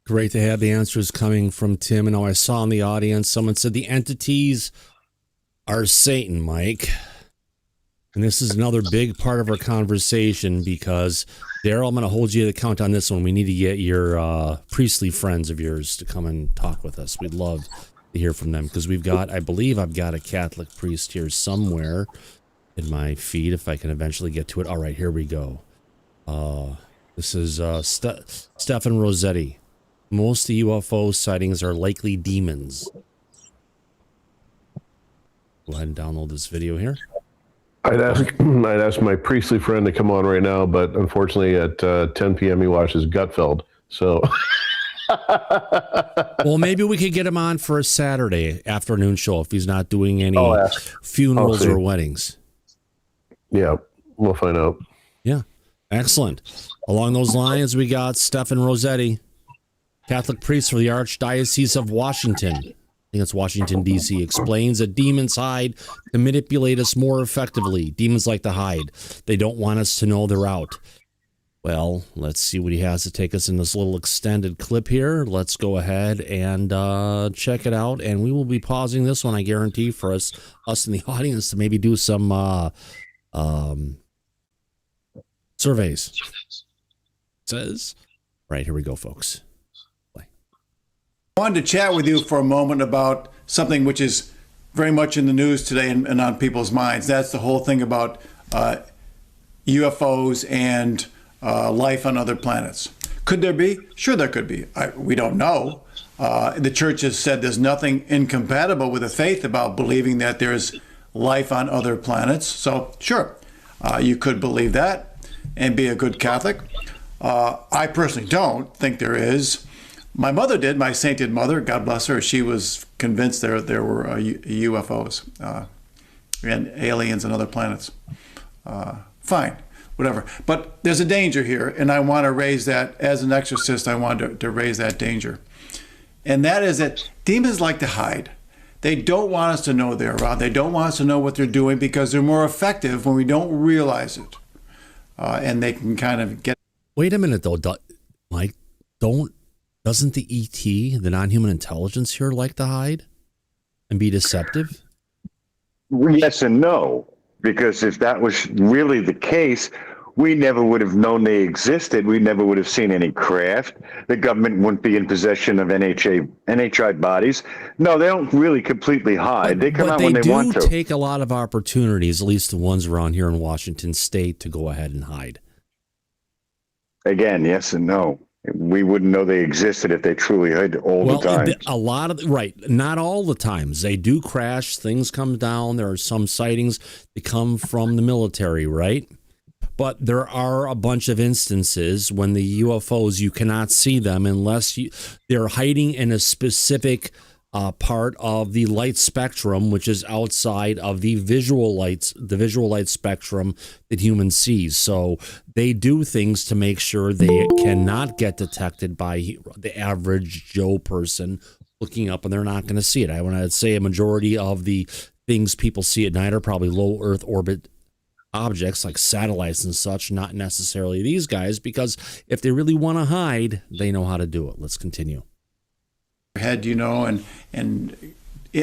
Great to have the answers coming from Tim. And now I saw in the audience, someone said the entities are Satan, Mike. And this is another big part of our conversation, because Daryl, I'm going to hold you to account on this one. We need to get your priestly friends of yours to come and talk with us. We'd love to hear from them, because I believe I've got a Catholic priest here somewhere in my feed, if I can eventually get to it. All right, here we go. This is Stefan Rossetti. Most of the UFO sightings are likely demons. Go ahead and download this video here. I'd ask my priestly friend to come on right now, but unfortunately at 10 p.m. he watches Gutfeld. So, well, maybe we could get him on for a Saturday afternoon show if he's not doing any funerals or weddings. Yeah, we'll find out. Yeah, excellent. Along those lines, we got Stefan Rossetti, Catholic priest for the Archdiocese of Washington. I think it's Washington, D.C. Explains that demons hide to manipulate us more effectively. Demons like to hide. They don't want us to know they're out. Well, let's see what he has to take us in this little extended clip here. Let's go ahead and check it out. And we will be pausing this one, I guarantee, for us in the audience to maybe do some surveys. It says, right, here we go, folks. I wanted to chat with you for a moment about something which is very much in the news today and on people's minds. That's the whole thing about UFOs and life on other planets. Could there be? Sure, there could be. We don't know. The church has said there's nothing incompatible with the faith about believing that there's life on other planets. So, sure, you could believe that and be a good Catholic. I personally don't think there is. My mother did, my sainted mother, God bless her. She was convinced there were UFOs and aliens and other planets. Fine, whatever. But there's a danger here, and I want to raise that, as an exorcist, I want to raise that danger. And that is that demons like to hide. They don't want us to know they're around. They don't want us to know what they're doing, because they're more effective when we don't realize it. And they can kind of get... Wait a minute, though, Mike. Doesn't the ET, the non-human intelligence here, like to hide and be deceptive? Yes and no, because if that was really the case, we never would have known they existed. We never would have seen any craft. The government wouldn't be in possession of NHI bodies. No, they don't really completely hide. They come out when they want to. But they do take a lot of opportunities, at least the ones around here in Washington State, to go ahead and hide. Again, yes and no. We wouldn't know they existed if they truly hid all the time. A lot of, right, not all the times. They do crash, things come down. There are some sightings that come from the military, right? But there are a bunch of instances when the UFOs, you cannot see them unless they're hiding in a specific part of the light spectrum, which is outside of the visual light spectrum that humans sees. So they do things to make sure they cannot get detected by the average Joe person looking up, and they're not going to see it. I want to say a majority of the things people see at night are probably low Earth orbit objects like satellites and such, not necessarily these guys, because if they really want to hide, they know how to do it. Let's continue. Head, and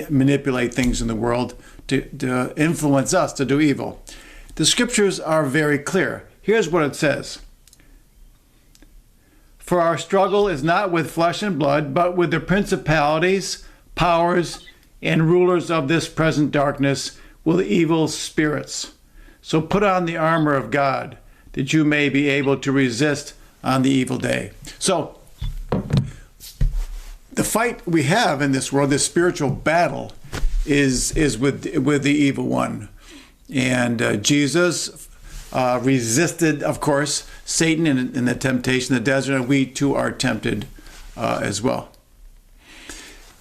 manipulate things in the world to influence us to do evil. The scriptures are very clear. Here's what it says. For our struggle is not with flesh and blood, but with the principalities, powers, and rulers of this present darkness, with evil spirits. So put on the armor of God, that you may be able to resist on the evil day. So the fight we have in this world, this spiritual battle, is with the evil one. And Jesus resisted, of course, Satan in the temptation in the desert, and we too are tempted as well.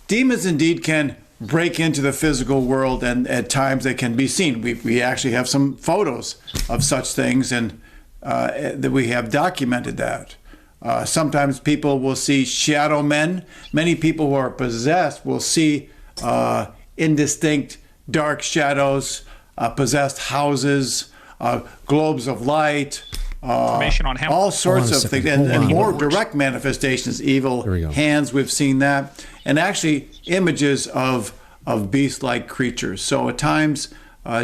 Demons indeed can break into the physical world, and at times they can be seen. We actually have some photos of such things, and that we have documented that. Sometimes people will see shadow men. Many people who are possessed will see indistinct dark shadows, possessed houses, globes of light, Information on him. all sorts of things, and more direct manifestations, evil hands, we've seen that, and actually images of beast-like creatures. So at times,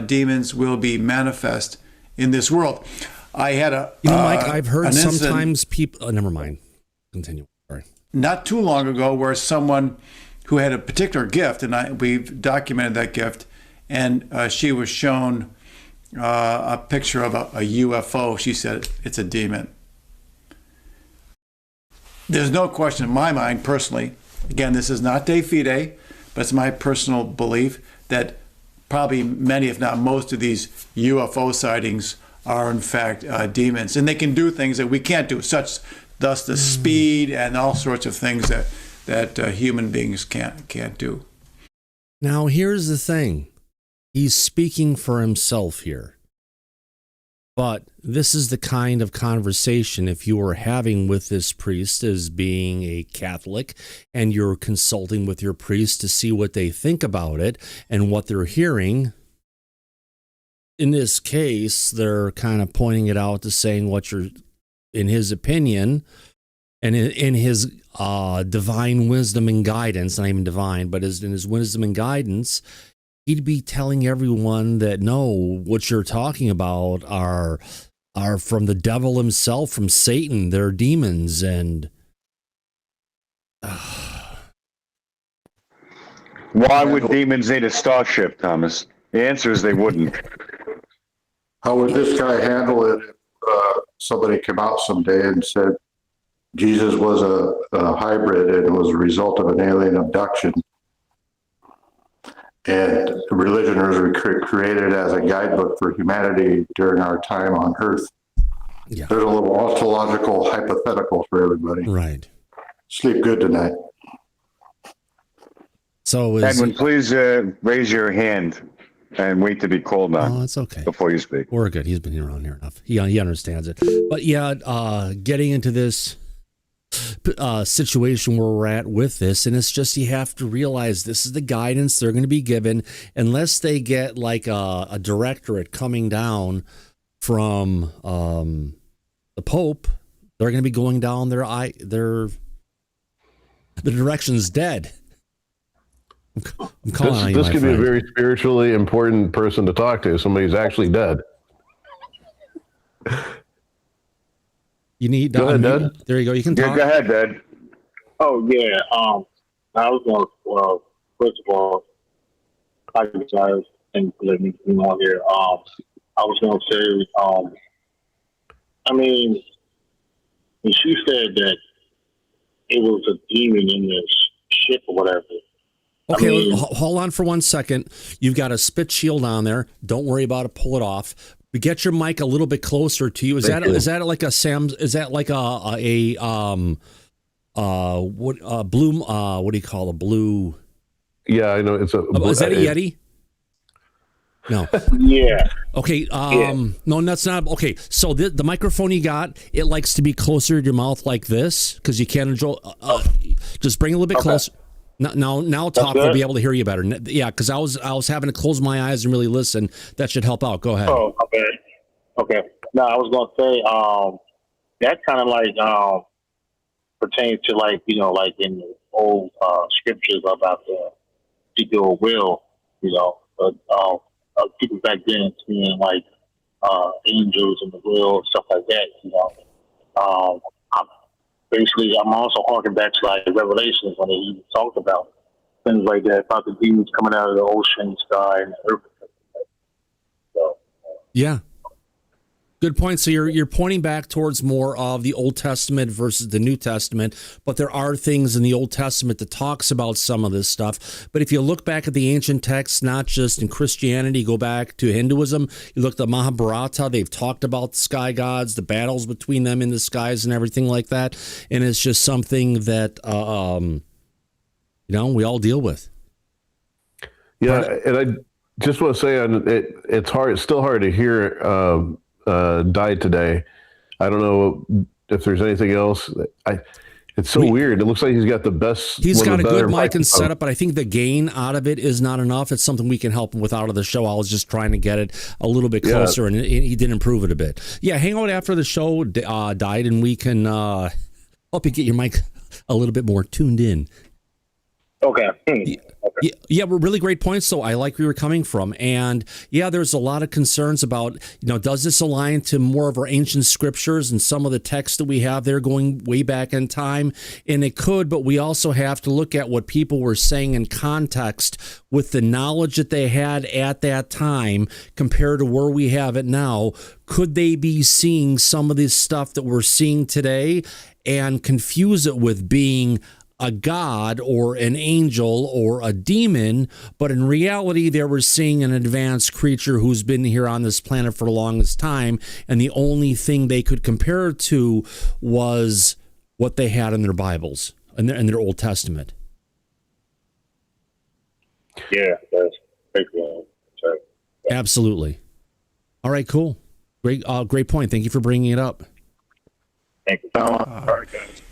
demons will be manifest in this world. I had Mike, I've heard sometimes people. Never mind. Continue. Sorry. Not too long ago, where someone who had a particular gift, and we've documented that gift, and she was shown a picture of a UFO. She said it's a demon. There's no question in my mind, personally. Again, this is not de fide, but it's my personal belief that probably many, if not most, of these UFO sightings are in fact demons, and they can do things that we can't do, thus the speed and all sorts of things that human beings can't do. Now, here's the thing. He's speaking for himself here. But this is the kind of conversation, if you were having with this priest as being a Catholic, and you're consulting with your priest to see what they think about it and what they're hearing. In this case, they're kind of pointing it out to saying what you're, in his opinion, and in his divine wisdom and guidance, not even divine, but in his wisdom and guidance, he'd be telling everyone that, no, what you're talking about are from the devil himself, from Satan. They're demons. And why would demons need a starship, Thomas? The answer is they wouldn't. How would this guy handle it if somebody came out someday and said Jesus was a hybrid and it was a result of an alien abduction, and religion was created as a guidebook for humanity during our time on Earth? Yeah. There's a little ontological hypothetical for everybody. Right. Sleep good tonight. So Edwin, please raise your hand and wait to be called on. Oh, it's okay. Before you speak. We're good. He's been around here enough. He understands it. But yeah, getting into this situation where we're at with this, and it's just, you have to realize this is the guidance they're going to be given, unless they get like a directorate coming down from the Pope. They're going to be going down the direction's dead. I'm calling on you, this my could friend. be a very spiritually important person to talk to. Somebody who's actually dead. You need. Go ahead, Dad. There you go. You can talk. Yeah, go ahead, Dad. Oh yeah. I was going. Well, first of all, I guys and let me come on here. I was going to say. I mean, when she said that it was a demon in this ship or whatever. Okay, I mean, hold on for 1 second. You've got a spit shield on there. Don't worry about it. Pull it off. Get your mic a little bit closer to you. Is that like a Sam's? Is that like a blue? What do you call a blue? Yeah, I know it's a. Is that a Yeti? No. Yeah. Okay. No, that's not. Okay. So the microphone you got, it likes to be closer to your mouth like this because you can't enjoy. Just bring it a little bit closer. Now talk. We'll be able to hear you better. Yeah, because I was having to close my eyes and really listen. That should help out. Go ahead. Oh, okay. No, I was gonna say that kind of like pertains to like like in the old scriptures about the particular will, but people back then seeing like angels in the will and stuff like that. I'm also harking back to like Revelations when they even talked about things like that, about the demons coming out of the ocean, sky, and the earth. So, yeah. Good point. So you're pointing back towards more of the Old Testament versus the New Testament, but there are things in the Old Testament that talks about some of this stuff. But if you look back at the ancient texts, not just in Christianity, go back to Hinduism, you look at the Mahabharata, they've talked about the sky gods, the battles between them in the skies and everything like that. And it's just something that, we all deal with. Yeah. And I just want to say it's hard. It's still hard to hear, died today. I don't know if there's anything else. It's so weird. It looks like he's got the best. He's got a good mic and setup, but I think the gain out of it is not enough. It's something we can help him with out of the show. I was just trying to get it a little bit closer, and he did improve it a bit. Yeah, hang out after the show died, and we can help you get your mic a little bit more tuned in. Okay. Yeah, really great points. So I like where you're coming from. And yeah, there's a lot of concerns about, does this align to more of our ancient scriptures and some of the texts that we have there going way back in time? And it could, but we also have to look at what people were saying in context with the knowledge that they had at that time compared to where we have it now. Could they be seeing some of this stuff that we're seeing today and confuse it with being a god or an angel or a demon, but in reality they were seeing an advanced creature who's been here on this planet for the longest time, and the only thing they could compare it to was what they had in their Bibles and their Old Testament. Yeah, that's basically absolutely. All right, cool. Great point. Thank you for bringing it up. Thank you. All right, guys.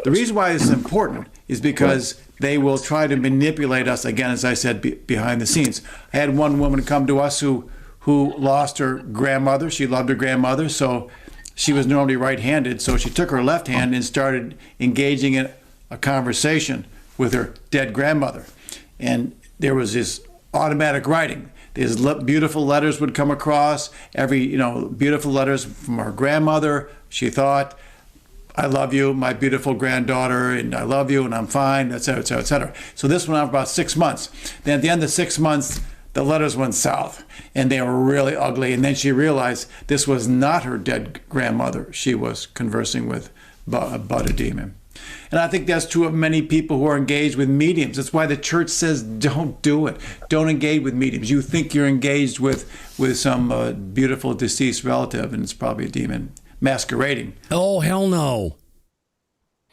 The reason why this is important is because they will try to manipulate us, again, as I said, behind the scenes. I had one woman come to us who lost her grandmother. She loved her grandmother, so she was normally right-handed. So she took her left hand and started engaging in a conversation with her dead grandmother. And there was this automatic writing. These beautiful letters would come across, beautiful letters from her grandmother. She thought, I love you, my beautiful granddaughter, and I love you, and I'm fine, et cetera, et cetera, et cetera. So this went on for about 6 months. Then at the end of 6 months, the letters went south, and they were really ugly. And then she realized this was not her dead grandmother. She was conversing with but a demon. And I think that's true of many people who are engaged with mediums. That's why the church says don't do it. Don't engage with mediums. You think you're engaged with some beautiful deceased relative, and it's probably a demon masquerading. Oh, hell no.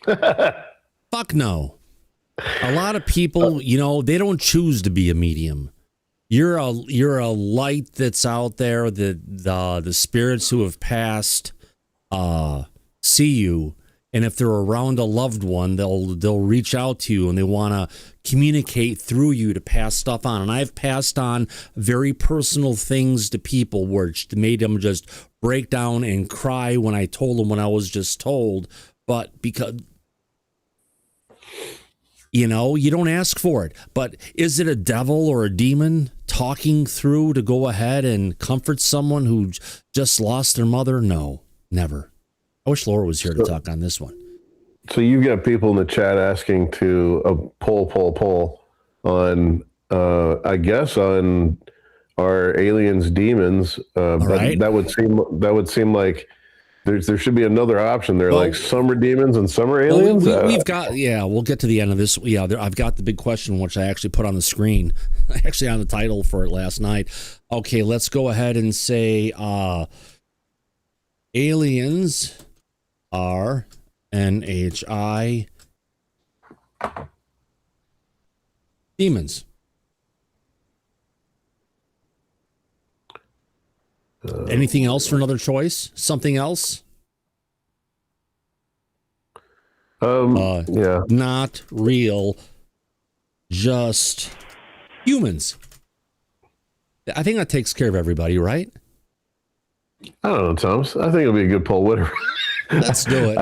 Fuck no. A lot of people, they don't choose to be a medium. You're a light that's out there that the spirits who have passed see you, and if they're around a loved one, they'll reach out to you and they want to communicate through you to pass stuff on. And I've passed on very personal things to people which made them just break down and cry when I told them when I was just told. But because you don't ask for it. But is it a devil or a demon talking through to go ahead and comfort someone who just lost their mother? No, never. I wish Laura was here to talk on this one. So you've got people in the chat asking to poll on, I guess, on our aliens, demons. But right. that would seem like there should be another option there, like some are demons and some are aliens. We've got, we'll get to the end of this. Yeah, I've got the big question, which I actually put on the screen, actually on the title for it last night. Okay, let's go ahead and say aliens are NHI Demons. Anything else for another choice? Something else? Yeah. Not real, just humans. I think that takes care of everybody, right? I don't know, Thomas. I think it'll be a good poll winner. Let's do it.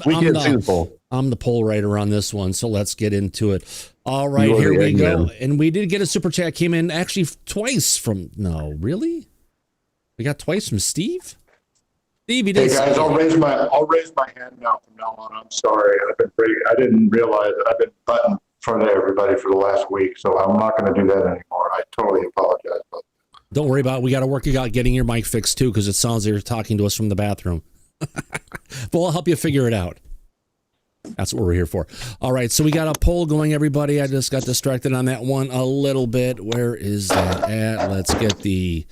We can't see the poll. I'm the poll writer on this one, so let's get into it. All right, You are here the we go. Eggman. And we did get a super chat. Came in actually twice from. No, really? We got twice from Steve. Steve, you Hey did. guys, I'll raise my hand now from now on. I'm sorry. I didn't realize that I've been butting in front of everybody for the last week, so I'm not going to do that anymore. I totally apologize. Don't worry about it. We got to work out getting your mic fixed too, because it sounds like you're talking to us from the bathroom. But we'll help you figure it out. That's what we're here for. All right, so we got a poll going, everybody. I just got distracted on that one a little bit. Where is that at? Let's get the...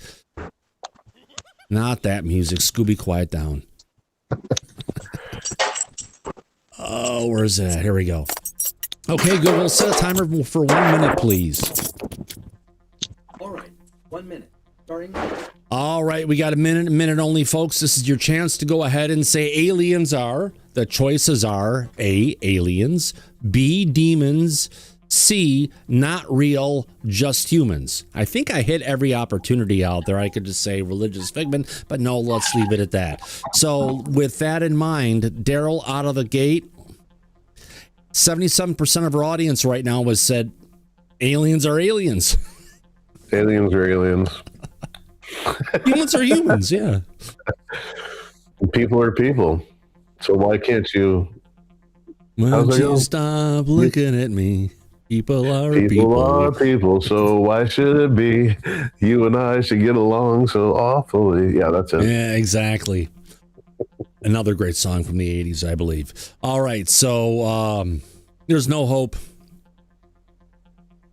Not that music. Scooby, quiet down. Oh, where's that? Here we go. Okay, good. We'll set a timer for 1 minute, please. All right, 1 minute. Starting. All right, we got a minute only, folks. This is your chance to go ahead and say aliens are. The choices are A, aliens, B, demons, C, not real, just humans. I think I hit every opportunity out there. I could just say religious figment, but no, let's leave it at that. So with that in mind, Daryl out of the gate, 77% of our audience right now was said aliens are aliens. Aliens are aliens. Humans are humans, yeah. People are people. So why can't you? Won't you stop looking at me? People are people. People are people, so why should it be? You and I should get along so awfully. Yeah, that's it. Yeah, exactly. Another great song from the 80s, I believe. All right, so there's no hope.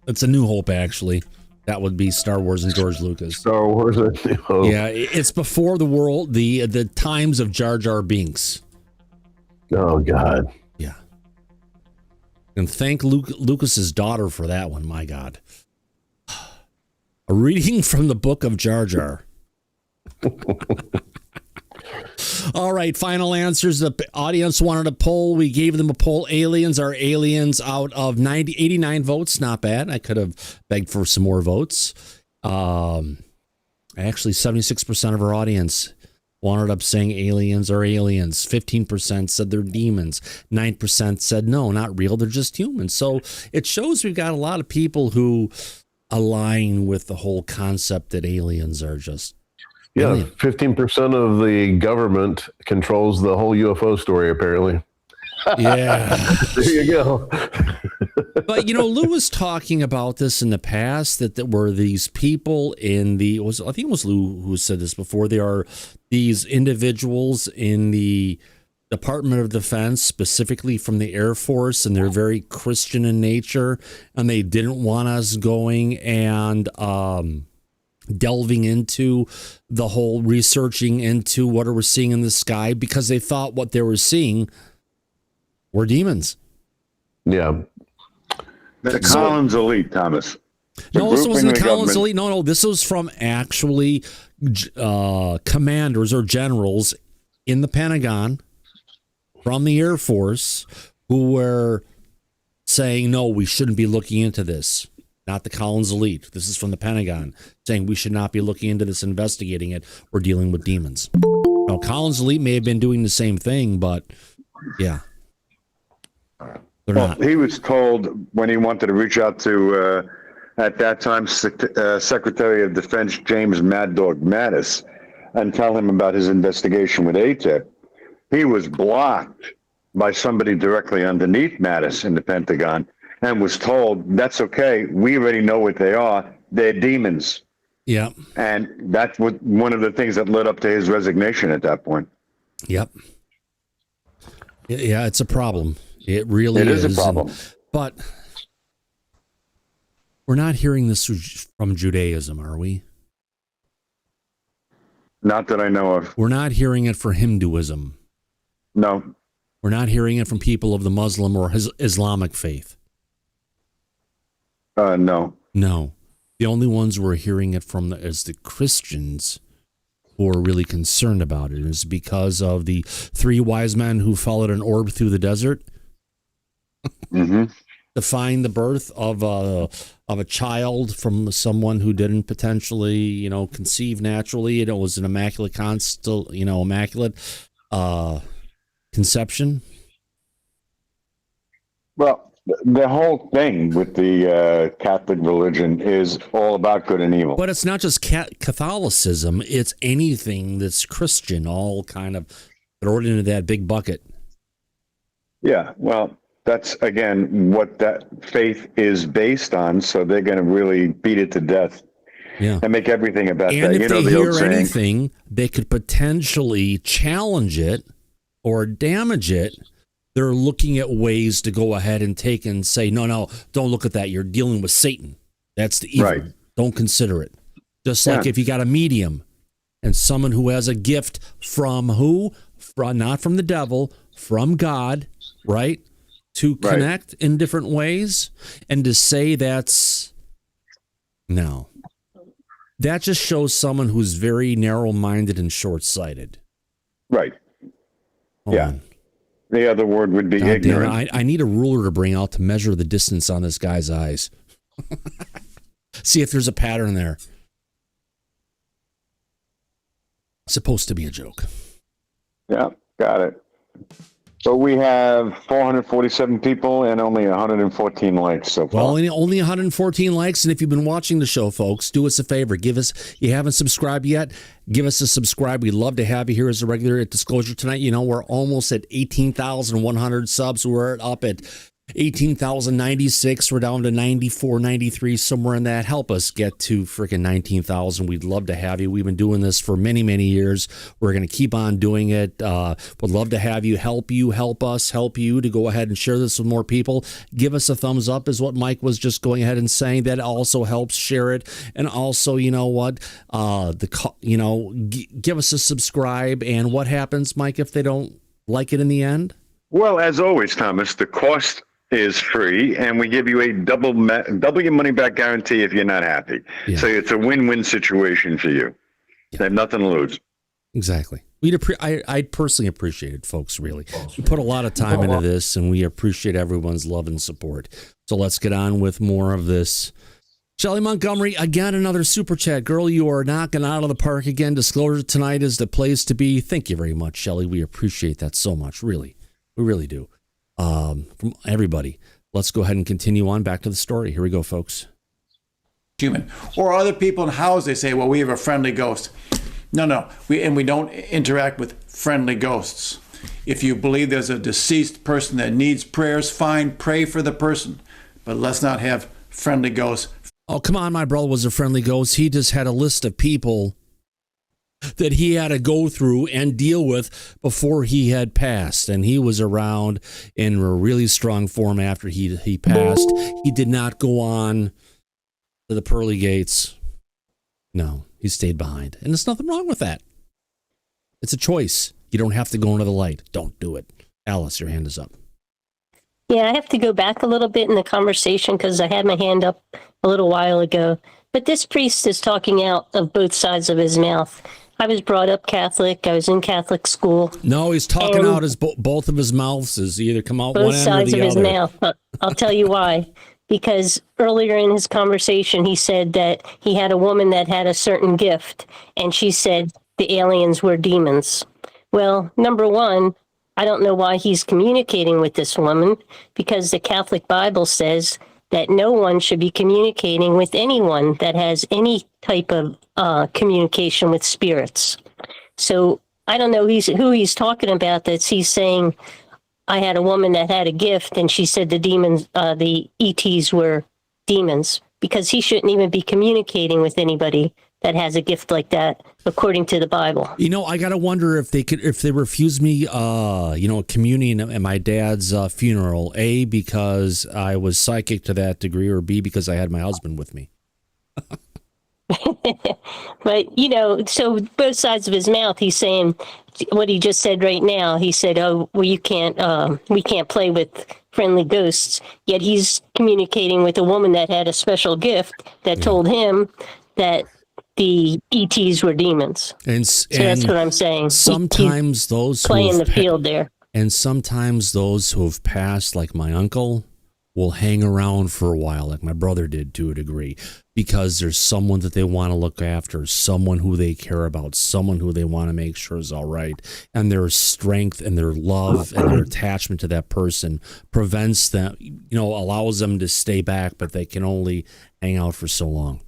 It's a new hope, actually. That would be Star Wars and George Lucas. Star Wars and New Hope. Yeah, it's before the world, the times of Jar Jar Binks. Oh, God. Yeah. And thank Lucas's daughter for that one, my God. A reading from the book of Jar Jar. All right, final answers. The audience wanted a poll. We gave them a poll. Aliens are aliens out of 89 votes. Not bad. I could have begged for some more votes. Actually, 76% of our audience wanted up saying aliens are aliens. 15% said they're demons. 9% said no, not real. They're just humans. So it shows we've got a lot of people who align with the whole concept that aliens are just. Yeah, 15% of the government controls the whole UFO story, apparently. Yeah. There you go. But, you know, Lou was talking about this in the past, that there were these people in I think it was Lou who said this before. There are these individuals in the Department of Defense, specifically from the Air Force, and they're very Christian in nature, and they didn't want us going and delving into the whole researching into what we're seeing in the sky, because they thought what they were seeing were demons. Yeah. The Collins elite, Thomas. No, this wasn't the Collins elite. No, this was from actually commanders or generals in the Pentagon from the Air Force who were saying, no, we shouldn't be looking into this. Not the Collins elite. This is from the Pentagon saying we should not be looking into this, investigating it. We're dealing with demons. Now, Collins elite may have been doing the same thing, but yeah. Well, he was told when he wanted to reach out to, at that time, Secretary of Defense James Mad Dog Mattis and tell him about his investigation with ATIP. He was blocked by somebody directly underneath Mattis in the Pentagon and was told, that's okay. We already know what they are. They're demons. Yeah. And that's one of the things that led up to his resignation at that point. Yep. Yeah, it's a problem. It really is. It is a problem. But we're not hearing this from Judaism, are we? Not that I know of. We're not hearing it for Hinduism. No. We're not hearing it from people of the Muslim or Islamic faith. No. No. The only ones we're hearing it from is the Christians who are really concerned about it. Is because of the 3 wise men who followed an orb through the desert to find the birth of a child from someone who didn't potentially, conceive naturally. It was an immaculate conception. Well, the whole thing with the Catholic religion is all about good and evil. But it's not just Catholicism. It's anything that's Christian, all kind of thrown into that big bucket. Yeah, well, that's, again, what that faith is based on. So they're going to really beat it to death and make everything about and that. If they hear anything, they could potentially challenge it or damage it. They're looking at ways to go ahead and take and say, no, don't look at that. You're dealing with Satan. That's the evil. Right. Don't consider it. Just like if you got a medium and someone who has a gift from who? Not from the devil, from God, right? To connect in different ways. And to say that's... No. That just shows someone who's very narrow-minded and short-sighted. Right. The other word would be ignorant. I need a ruler to bring out to measure the distance on this guy's eyes. See if there's a pattern there. It's supposed to be a joke. Yeah, got it. So we have 447 people and only 114 likes so far. Well, only 114 likes. And if you've been watching the show, folks, do us a favor. You haven't subscribed yet, give us a subscribe. We'd love to have you here as a regular at Disclosure tonight. We're almost at 18,100 subs. We're up at 18,096. We're down to 94, 93, somewhere in that. Help us get to freaking 19,000. We'd love to have you. We've been doing this for many, many years. We're going to keep on doing it. Would love to have you, help us, help you to go ahead and share this with more people. Give us a thumbs up is what Mike was just going ahead and saying. That also helps. Share it. And also, you know what? Give us a subscribe. And what happens, Mike, if they don't like it in the end? Well, as always, Thomas, the cost is free, and we give you a double your money back guarantee if you're not happy. Yeah. So it's a win-win situation for you. Yeah. They have nothing to lose. Exactly. I personally appreciate it, folks, really. We put a lot of time into this, and we appreciate everyone's love and support. So let's get on with more of this. Shelly Montgomery, again, another super chat. Girl, you are knocking out of the park again. Disclosure tonight is the place to be. Thank you very much, Shelly. We appreciate that so much, really. We really do. From everybody. Let's go ahead and continue on back to the story. Here we go, folks. Human. Or other people in houses, they say, well, we have a friendly ghost. No. We don't interact with friendly ghosts. If you believe there's a deceased person that needs prayers, fine, pray for the person. But let's not have friendly ghosts. Oh, come on, my brother was a friendly ghost. He just had a list of people that he had to go through and deal with before he had passed. And he was around in a really strong form after he passed. He did not go on to the pearly gates. No, he stayed behind. And there's nothing wrong with that. It's a choice. You don't have to go into the light. Don't do it. Alice, your hand is up. Yeah, I have to go back a little bit in the conversation because I had my hand up a little while ago. But this priest is talking out of both sides of his mouth. I was brought up Catholic. I was in Catholic school. No, he's talking out his both of his mouths. Is either come out one end or the other. Both sides of his mouth. I'll tell you why. Because earlier in his conversation, he said that he had a woman that had a certain gift, and she said the aliens were demons. Well, number one, I don't know why he's communicating with this woman, because the Catholic Bible says that no one should be communicating with anyone that has any type of communication with spirits. So I don't know who he's talking about. He's saying, I had a woman that had a gift, and she said the demons, the ETs were demons, because he shouldn't even be communicating with anybody that has a gift like that, according to the Bible. I gotta wonder if they refuse me, communion at my dad's funeral. A, because I was psychic to that degree, or B, because I had my husband with me. But, so both sides of his mouth, he's saying what he just said right now. He said, "Oh, well, we can't play with friendly ghosts." Yet he's communicating with a woman that had a special gift that told him that the ETs were demons. And that's what I'm saying. Sometimes those playing the field there. And sometimes those who have passed, like my uncle, will hang around for a while, like my brother did to a degree, because there's someone that they want to look after, someone who they care about, someone who they want to make sure is all right. And their strength and their love and their attachment to that person prevents them, allows them to stay back, but they can only hang out for so long.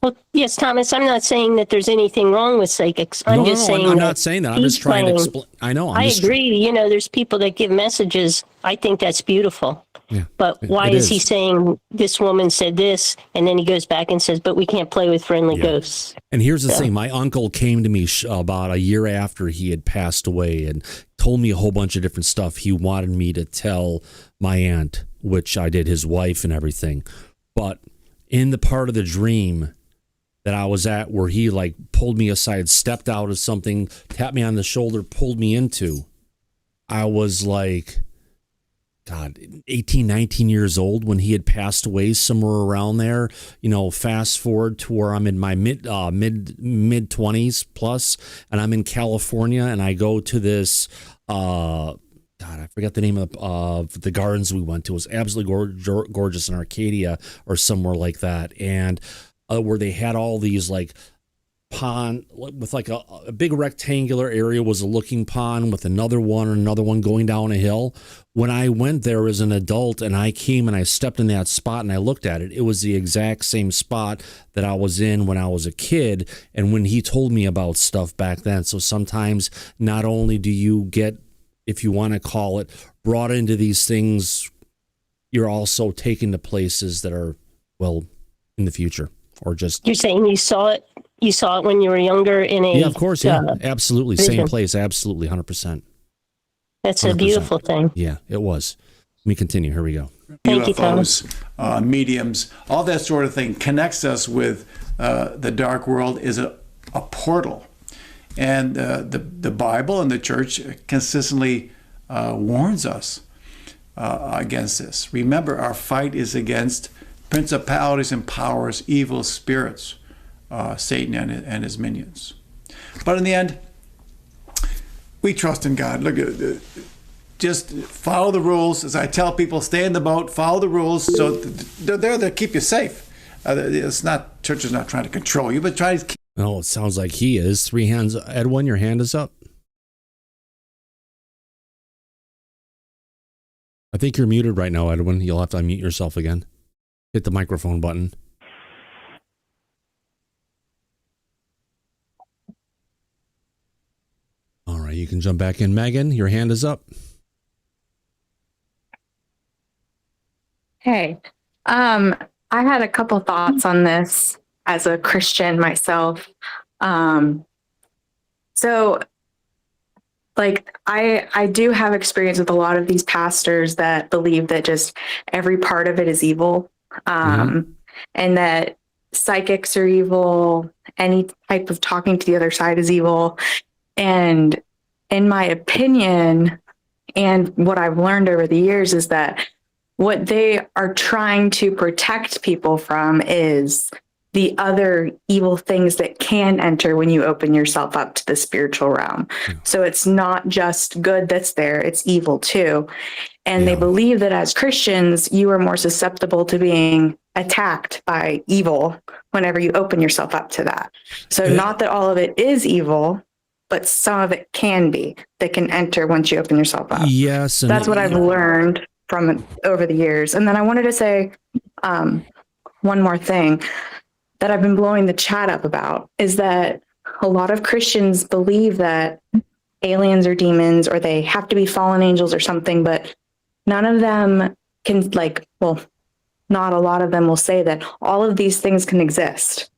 Well, yes, Thomas, I'm not saying that there's anything wrong with psychics. I'm not saying that. I'm just trying to explain. I know. I agree. There's people that give messages. I think that's beautiful. Yeah, but why is he saying this woman said this, and then he goes back and says, but we can't play with friendly ghosts? And here's the thing. My uncle came to me about a year after he had passed away and told me a whole bunch of different stuff he wanted me to tell my aunt, which I did, his wife and everything. But in the part of the dream that I was at where he pulled me aside, stepped out of something, tapped me on the shoulder, pulled me into, I was like, God, 18, 19 years old when he had passed away, somewhere around there. Fast forward to where I'm in my mid 20s plus, and I'm in California, and I go to this, God, I forgot the name of the gardens we went to. It was absolutely gorgeous in Arcadia or somewhere like that. And where they had all these pond with a big rectangular area was a looking pond with another one going down a hill. When I went there as an adult and I came and I stepped in that spot and I looked at it, it was the exact same spot that I was in when I was a kid and when he told me about stuff back then. So sometimes not only do you get, if you want to call it, brought into these things, you're also taken to places that are, in the future. Or just you're saying you saw it when you were younger in a of course, absolutely vision. Same place, absolutely 100%. That's 100%. A beautiful thing. Yeah, it was. Let me continue. Here we go. Thank you, Thomas. Mediums, all that sort of thing connects us with the dark world. Is a portal, and the Bible and the church consistently warns us against this. Remember, our fight is against principalities and powers, evil spirits, Satan and his minions. But in the end, we trust in God. Look, just follow the rules. As I tell people, stay in the boat, follow the rules. So they're there to keep you safe. Church is not trying to control you, but try to keep. Oh, it sounds like he is. 3 hands. Edwin, your hand is up. I think you're muted right now, Edwin. You'll have to unmute yourself again. Hit the microphone button. All right, you can jump back in. Megan, your hand is up. Hey, I had a couple thoughts on this as a Christian myself. So I do have experience with a lot of these pastors that believe that just every part of it is evil. And that psychics are evil, any type of talking to the other side is evil. And in my opinion, and what I've learned over the years is that what they are trying to protect people from is the other evil things that can enter when you open yourself up to the spiritual realm. So it's not just good that's there, it's evil too. And they believe that as Christians, you are more susceptible to being attacked by evil whenever you open yourself up to that. So not that all of it is evil, but some of it can be that can enter once you open yourself up. Yes. And that's what I've learned from it over the years. And then I wanted to say one more thing that I've been blowing the chat up about is that a lot of Christians believe that aliens are demons or they have to be fallen angels or something, but none of them can not a lot of them will say that all of these things can exist.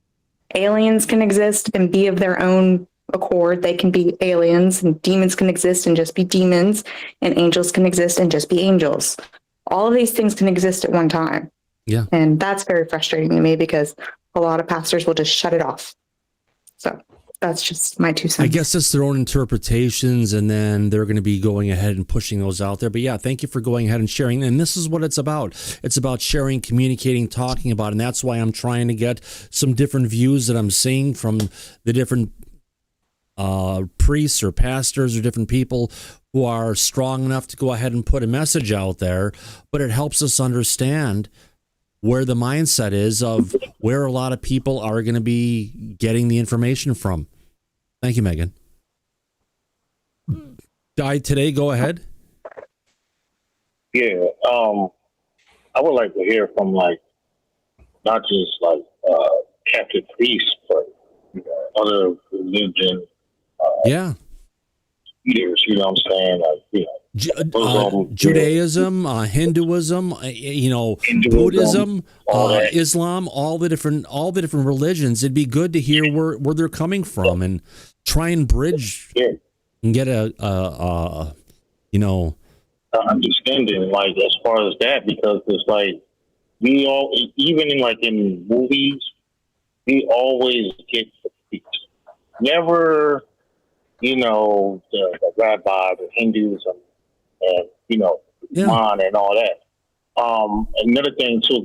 Aliens can exist and be of their own accord. They can be aliens, and demons can exist and just be demons, and angels can exist and just be angels. All of these things can exist at one time. Yeah. And that's very frustrating to me because a lot of pastors will just shut it off. So that's just my 2 cents. I guess it's their own interpretations, and then they're going to be going ahead and pushing those out there. But yeah, thank you for going ahead and sharing. And this is what it's about. It's about sharing, communicating, talking about, and that's why I'm trying to get some different views that I'm seeing from the different priests or pastors or different people who are strong enough to go ahead and put a message out there. But it helps us understand where the mindset is of where a lot of people are going to be getting the information from. Thank you, Megan. Died today, go ahead. Yeah, I would like to hear from not just Catholic priests, but other religion leaders. You know what I'm saying? Judaism, Hinduism, Buddhism, Islam, all the different religions. It'd be good to hear where they're coming from and try and bridge and get understanding, as far as that, because it's we all, even in movies, we always get the priests. Never, the rabbi, the Hindus, and Islam and all that. Another thing too,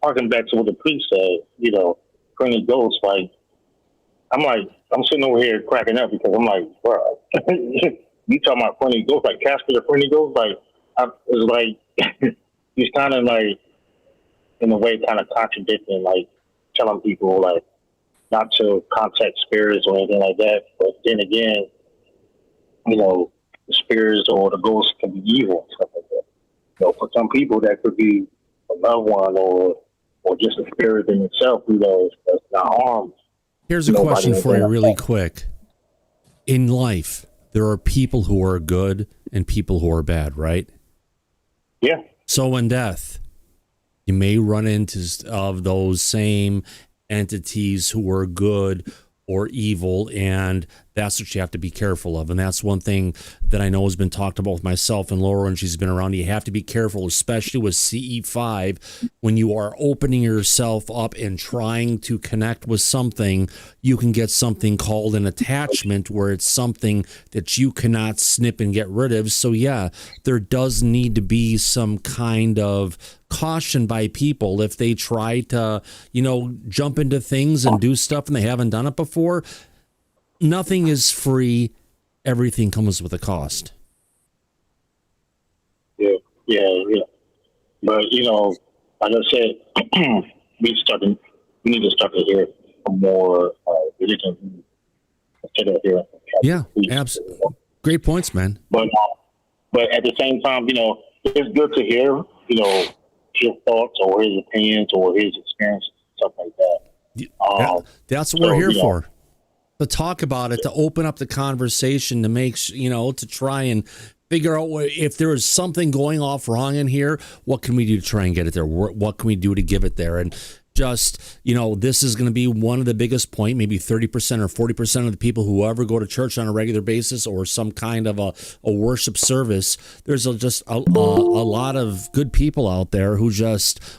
harking back to what the priest said, friendly ghosts. I'm sitting over here cracking up because I'm like, bro, you talking about friendly ghosts, Casper the friendly ghost? It's he's kind of in a way, kind of contradicting, telling people not to contact spirits or anything like that. But then again, the spirits or the ghosts can be evil and stuff like that. For some people, that could be a loved one or just a spirit in itself, that's not harmed. Here's a question for you really quick. In life, there are people who are good and people who are bad, right? Yeah. So in death, you may run into of those same entities who are good or evil, and that's what you have to be careful of. And that's one thing that I know has been talked about with myself and Laura, and she's been around. You have to be careful, especially with CE5, when you are opening yourself up and trying to connect with something. You can get something called an attachment, where it's something that you cannot snip and get rid of. So yeah, there does need to be some kind of caution by people if they try to, jump into things and do stuff and they haven't done it before. Nothing is free. Everything comes with a cost. Yeah. But, like I said, we need to start to hear more religion instead of hearing. Yeah, absolutely. Great points, man. But at the same time, it's good to hear, his thoughts or his opinions or his experience, stuff like that. That's what we're here for. To talk about it, to open up the conversation, to make, to try and figure out if there is something going off wrong in here, what can we do to try and get it there? What can we do to give it there? And just, this is going to be one of the biggest point, maybe 30% or 40% of the people who ever go to church on a regular basis or some kind of a worship service. There's just a lot of good people out there who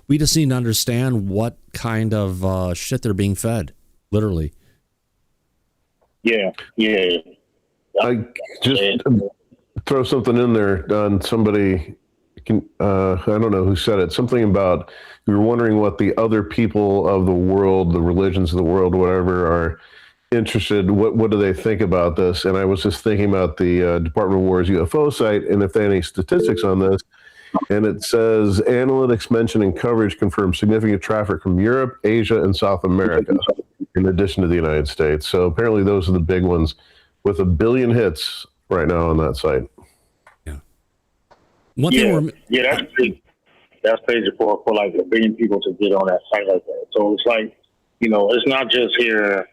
we just need to understand what kind of shit they're being fed, literally. Yeah. I just throw something in there on somebody. I don't know who said it. Something about you were wondering what the other people of the world, the religions of the world, whatever, are interested. What do they think about this? And I was just thinking about the Department of War's UFO site, and if they have any statistics on this. And it says analytics mentioning coverage confirms significant traffic from Europe, Asia, and South America, in addition to the United States. So apparently those are the big ones, with 1 billion hits right now on that site. That's crazy. That's crazy for 1 billion people to get on that site like that. So it's it's not just here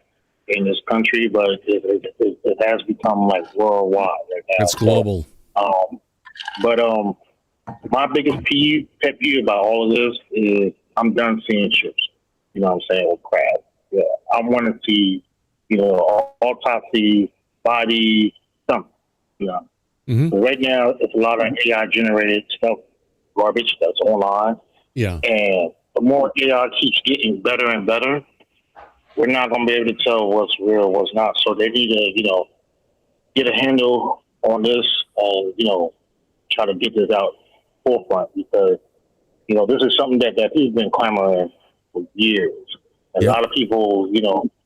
in this country, but it has become worldwide right now. It's global. My biggest pet peeve about all of this is I'm done seeing ships. You know what I'm saying? Or crab. Yeah, I want to see, autopsy, body, something. Mm-hmm. But right now, it's a lot of AI generated stuff, garbage that's online. Yeah. And the more AI keeps getting better and better, we're not going to be able to tell what's real, what's not. So they need to, get a handle on this and, try to get this out forefront because, this is something that people have been clamoring for years. And a lot of people,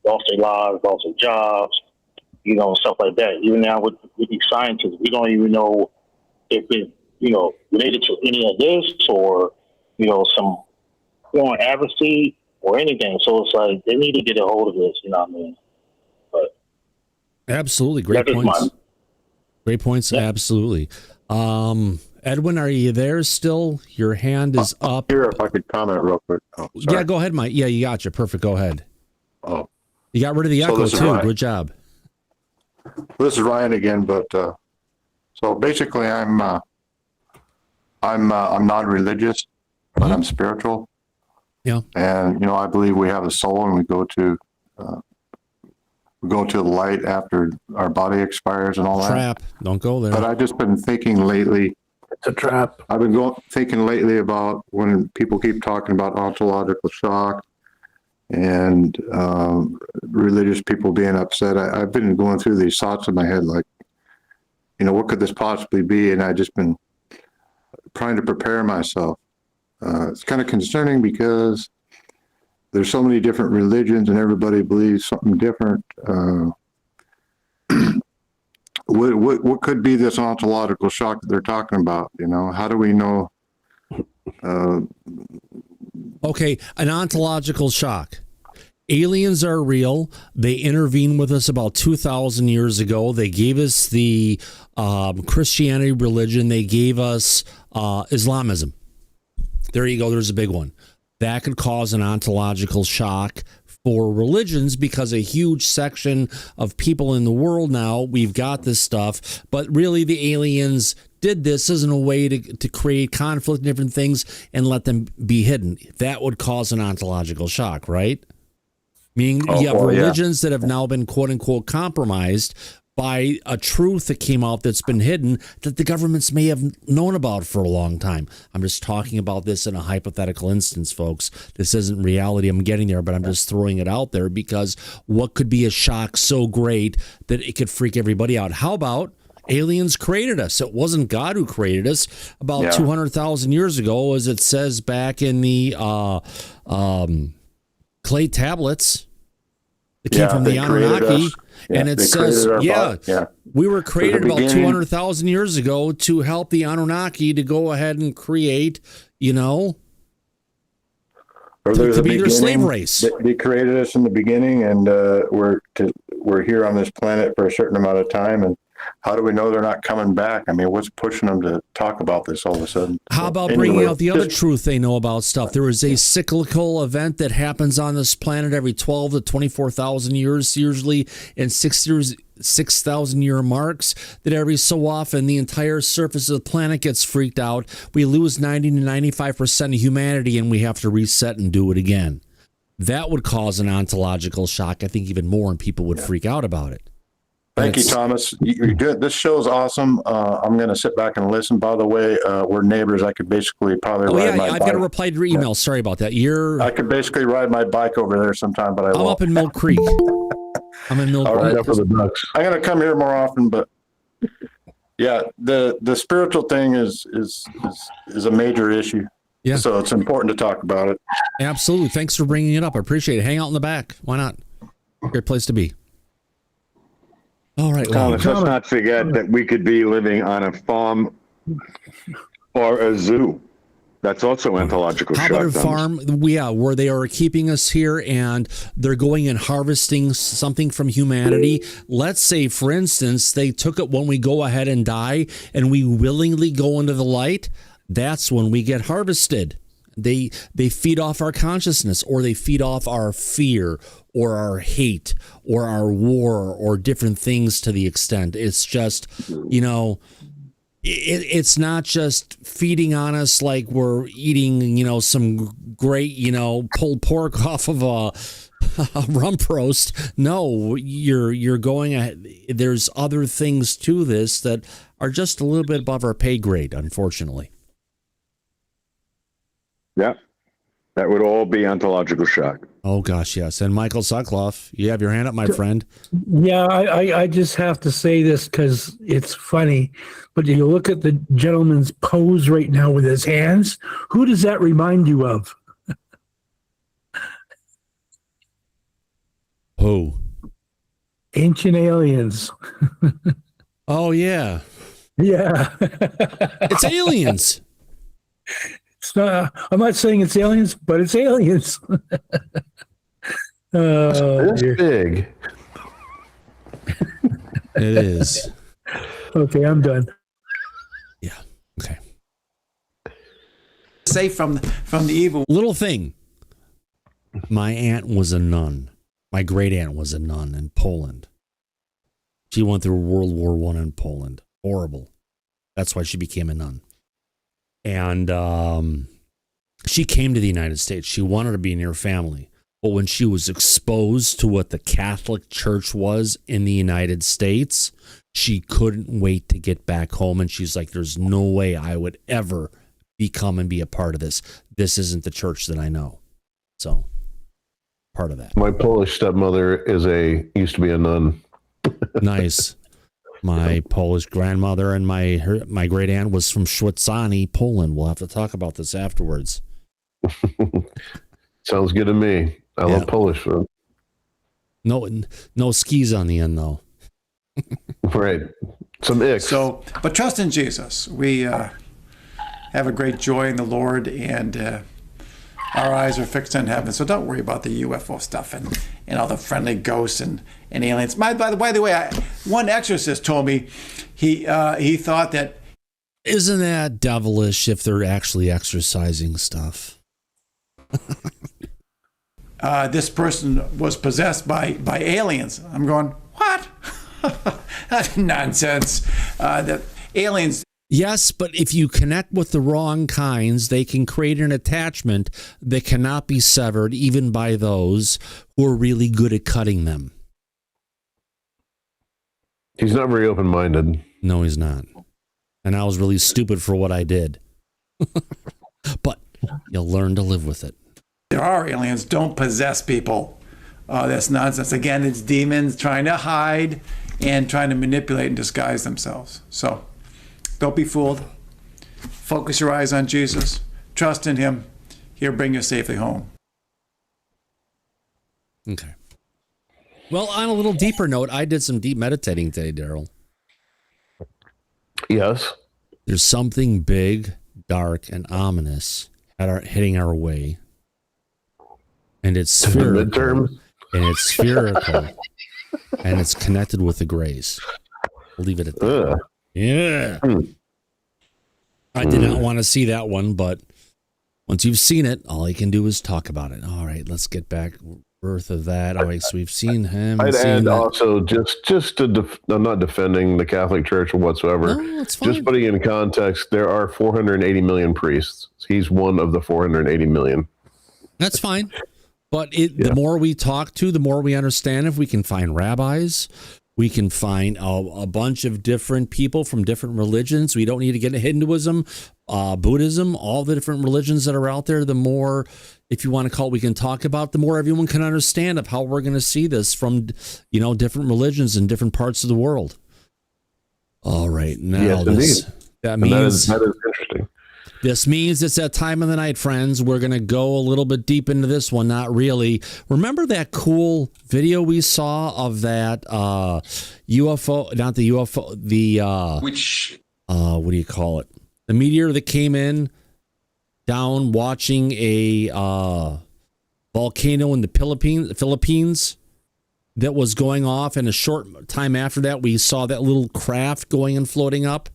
lost their lives, lost their jobs, stuff like that. Even now with these scientists, we don't even know if it's, related to any of this or, some foreign advocacy or anything. So it's like they need to get a hold of this, you know what I mean? But absolutely. Great points. Great points. Yeah. Absolutely. Edwin, are you there still? Your hand is up. Here, if I could comment real quick. Oh, yeah, go ahead, Mike. Yeah, you got you. Perfect. Go ahead. Oh, you got rid of the echo too. Ryan. Good job. This is Ryan again, but so basically, I'm non-religious, but I'm spiritual. Yeah, and I believe we have a soul, and we go to the light after our body expires and all that. Trap. Don't go there. But I've just been thinking lately. It's a trap. I've been thinking lately about when people keep talking about ontological shock and religious people being upset. I've been going through these thoughts in my head, like, what could this possibly be? And I've just been trying to prepare myself. It's kind of concerning because there's so many different religions and everybody believes something different. What could be this ontological shock that they're talking about? How do we know? Okay, an ontological shock. Aliens are real. They intervened with us about 2,000 years ago. They gave us the Christianity religion. They gave us Islamism. There you go. There's a big one. That could cause an ontological shock for religions because a huge section of people in the world now, we've got this stuff, but really the aliens did this as a way to create conflict and different things and let them be hidden. That would cause an ontological shock, right? Meaning you have religions that have now been quote unquote compromised by a truth that came out that's been hidden that the governments may have known about for a long time. I'm just talking about this in a hypothetical instance, folks. This isn't reality. I'm getting there, but I'm just throwing it out there because what could be a shock so great that it could freak everybody out? How about aliens created us? It wasn't God who created us. About 200,000 years ago, as it says back in the clay tablets, it came from the Anunnaki. And it says, we were created about 200,000 years ago to help the Anunnaki to go ahead and create, to be their slave race. They created us in the beginning, and we're here on this planet for a certain amount of time. And how do we know they're not coming back? I mean, what's pushing them to talk about this all of a sudden? How about bringing out the other truth they know about stuff? There is a cyclical event that happens on this planet every 12 to 24,000 years, usually in 6,000 year marks, that every so often the entire surface of the planet gets freaked out. We lose 90 to 95% of humanity and we have to reset and do it again. That would cause an ontological shock, I think, even more, and people would freak out about it. Thank you, Thomas. You're good. This show's awesome. I'm going to sit back and listen. By the way, we're neighbors. I could basically probably ride my bike. I've got to reply to your email. Yeah. Sorry about that. I could basically ride my bike over there sometime, but I'm up in Mill Creek. I'm in Mill Creek. Right, for the ducks. I'm going to come here more often, but yeah, the spiritual thing is a major issue. Yeah. So it's important to talk about it. Absolutely. Thanks for bringing it up. I appreciate it. Hang out in the back. Why not? Great place to be. All right, Thomas, let's not forget that we could be living on a farm or a zoo. That's also ontological shock. How about a farm? Yeah, where they are keeping us here and they're going and harvesting something from humanity. Let's say, for instance, they took it when we go ahead and die and we willingly go into the light. That's when we get harvested. They feed off our consciousness, or they feed off our fear or our hate or our war or different things to the extent. It's just, it's not just feeding on us like we're eating, some great, pulled pork off of a rump roast. No, you're going ahead. There's other things to this that are just a little bit above our pay grade, unfortunately. Yeah, that would all be ontological shock. Oh, gosh, yes. And Michael Sutcliffe, you have your hand up, my friend. Yeah, I just have to say this because it's funny. But you look at the gentleman's pose right now with his hands. Who does that remind you of? Who? Ancient aliens. Oh, yeah. Yeah. It's aliens. It's not, I'm not saying it's aliens, but it's aliens. It's big. It is. Okay, I'm done. Yeah. Okay. Safe from the evil. Little thing. My aunt was a nun. My great aunt was a nun in Poland. She went through World War I in Poland. Horrible. That's why she became a nun. And she came to the United States. She wanted to be near family. But when she was exposed to what the Catholic Church was in the United States, she couldn't wait to get back home. And she's like, there's no way I would ever become and be a part of this. This isn't the church that I know. So, part of that. My Polish stepmother used to be a nun. Nice. My Polish grandmother and my great aunt was from Szwedzany, Poland. We'll have to talk about this afterwards. Sounds good to me. I love Polish food. No skis on the end, though. Right. Some icks. So, but trust in Jesus. We have a great joy in the Lord, and our eyes are fixed on heaven. So don't worry about the UFO stuff and all the friendly ghosts and aliens. By the way, one exorcist told me he thought that. Isn't that devilish if they're actually exercising stuff? This person was possessed by aliens. I'm going, what? That's nonsense. The aliens. Yes, but if you connect with the wrong kinds, they can create an attachment that cannot be severed even by those who are really good at cutting them. He's not very open-minded. No, he's not. And I was really stupid for what I did. But you'll learn to live with it. There are aliens. Don't possess people. That's nonsense. Again, it's demons trying to hide and trying to manipulate and disguise themselves. So don't be fooled. Focus your eyes on Jesus. Trust in him. He'll bring you safely home. Okay. Well, on a little deeper note, I did some deep meditating today, Daryl. Yes. There's something big, dark, and ominous hitting our way. And it's spherical. And it's spherical. And it's connected with the grays. I'll leave it at that. Yeah. I did not want to see that one, but once you've seen it, all you can do is talk about it. All right, let's get back birth of that. All right, so we've seen him. I'd add also just to I'm not defending the Catholic Church or whatsoever. No, it's fine. Just putting in context, there are 480 million priests. He's one of the 480 million. That's fine. But the more we talk to, the more we understand. If we can find rabbis, we can find a bunch of different people from different religions. We don't need to get into Hinduism, Buddhism, all the different religions that are out there. The more, if you want to call it, we can talk about, the more everyone can understand of how we're going to see this from, different religions in different parts of the world. All right. Now that means that is interesting. This means it's that time of the night, friends. We're going to go a little bit deep into this one. Not really. Remember that cool video we saw of that UFO, not the UFO, what do you call it? The meteor that came in down watching a volcano in the Philippines that was going off. And a short time after that, we saw that little craft going and floating up.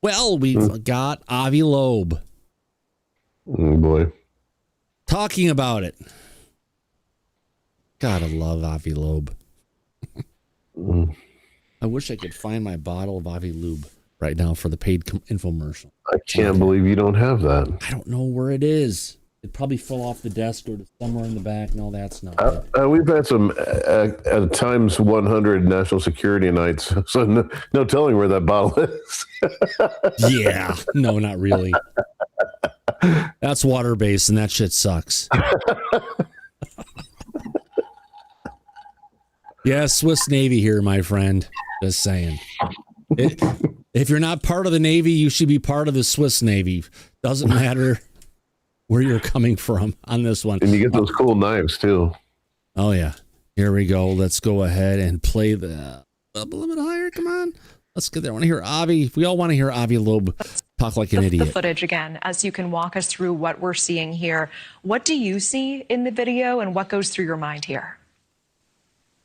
Well, we've got Avi Loeb. Oh boy. Talking about it. Gotta love Avi Loeb. I wish I could find my bottle of Avi Lube right now for the paid infomercial. I can't believe you don't have that. I don't know where it is. It probably fell off the desk or somewhere in the back. No, that's not We've had some at times 100 national security nights, so no telling where that bottle is. Yeah, no, not really. That's water-based, and that shit sucks. Yeah, Swiss Navy here, my friend. Just saying. If you're not part of the Navy, you should be part of the Swiss Navy. Doesn't matter where you're coming from on this one. And you get those cool knives, too. Oh, yeah. Here we go. Let's go ahead and play the up a little bit higher. Come on. Let's get there. I want to hear Avi. We all want to hear Avi Loeb talk like an idiot. The footage again, as you can walk us through what we're seeing here. What do you see in the video and what goes through your mind here?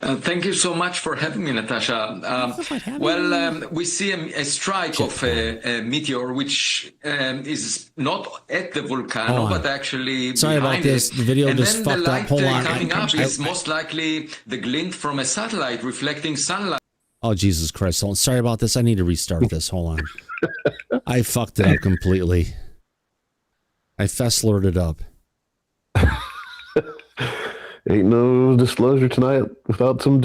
Thank you so much for having me, Natasha. We see a strike of a meteor, which is not at the volcano, but actually Sorry behind about this. it. The video and just then fucked up. Hold on. Coming up is most likely the glint from a satellite reflecting sunlight. Oh, Jesus Christ. Hold on. Sorry about this. I need to restart this. Hold on. I fucked it up completely. I fesslered it up. Ain't no disclosure tonight without some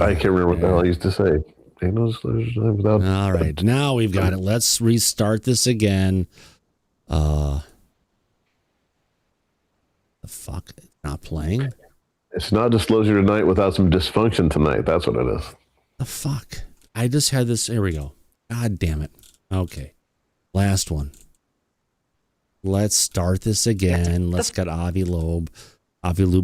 I can't remember what the hell I used to say. Ain't no disclosure tonight without. All right. Now we've got it. Let's restart this again. The fuck? It's not playing? It's not disclosure tonight without some dysfunction tonight. That's what it is. The fuck? I just had this. Here we go. God damn it. Okay. Last one. Let's start this again. Let's get Avi Loeb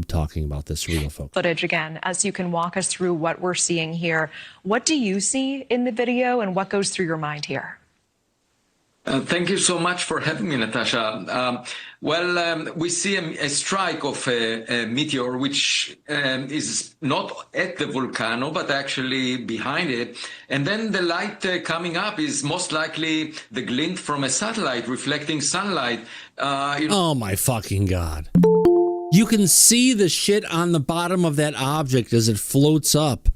talking about this real, folks. Footage again, as you can walk us through what we're seeing here. What do you see in the video and what goes through your mind here? Thank you so much for having me, Natasha. We see a strike of a meteor, which is not at the volcano, but actually behind it. And then the light coming up is most likely the glint from a satellite reflecting sunlight. Oh, my fucking God. You can see the shit on the bottom of that object as it floats up.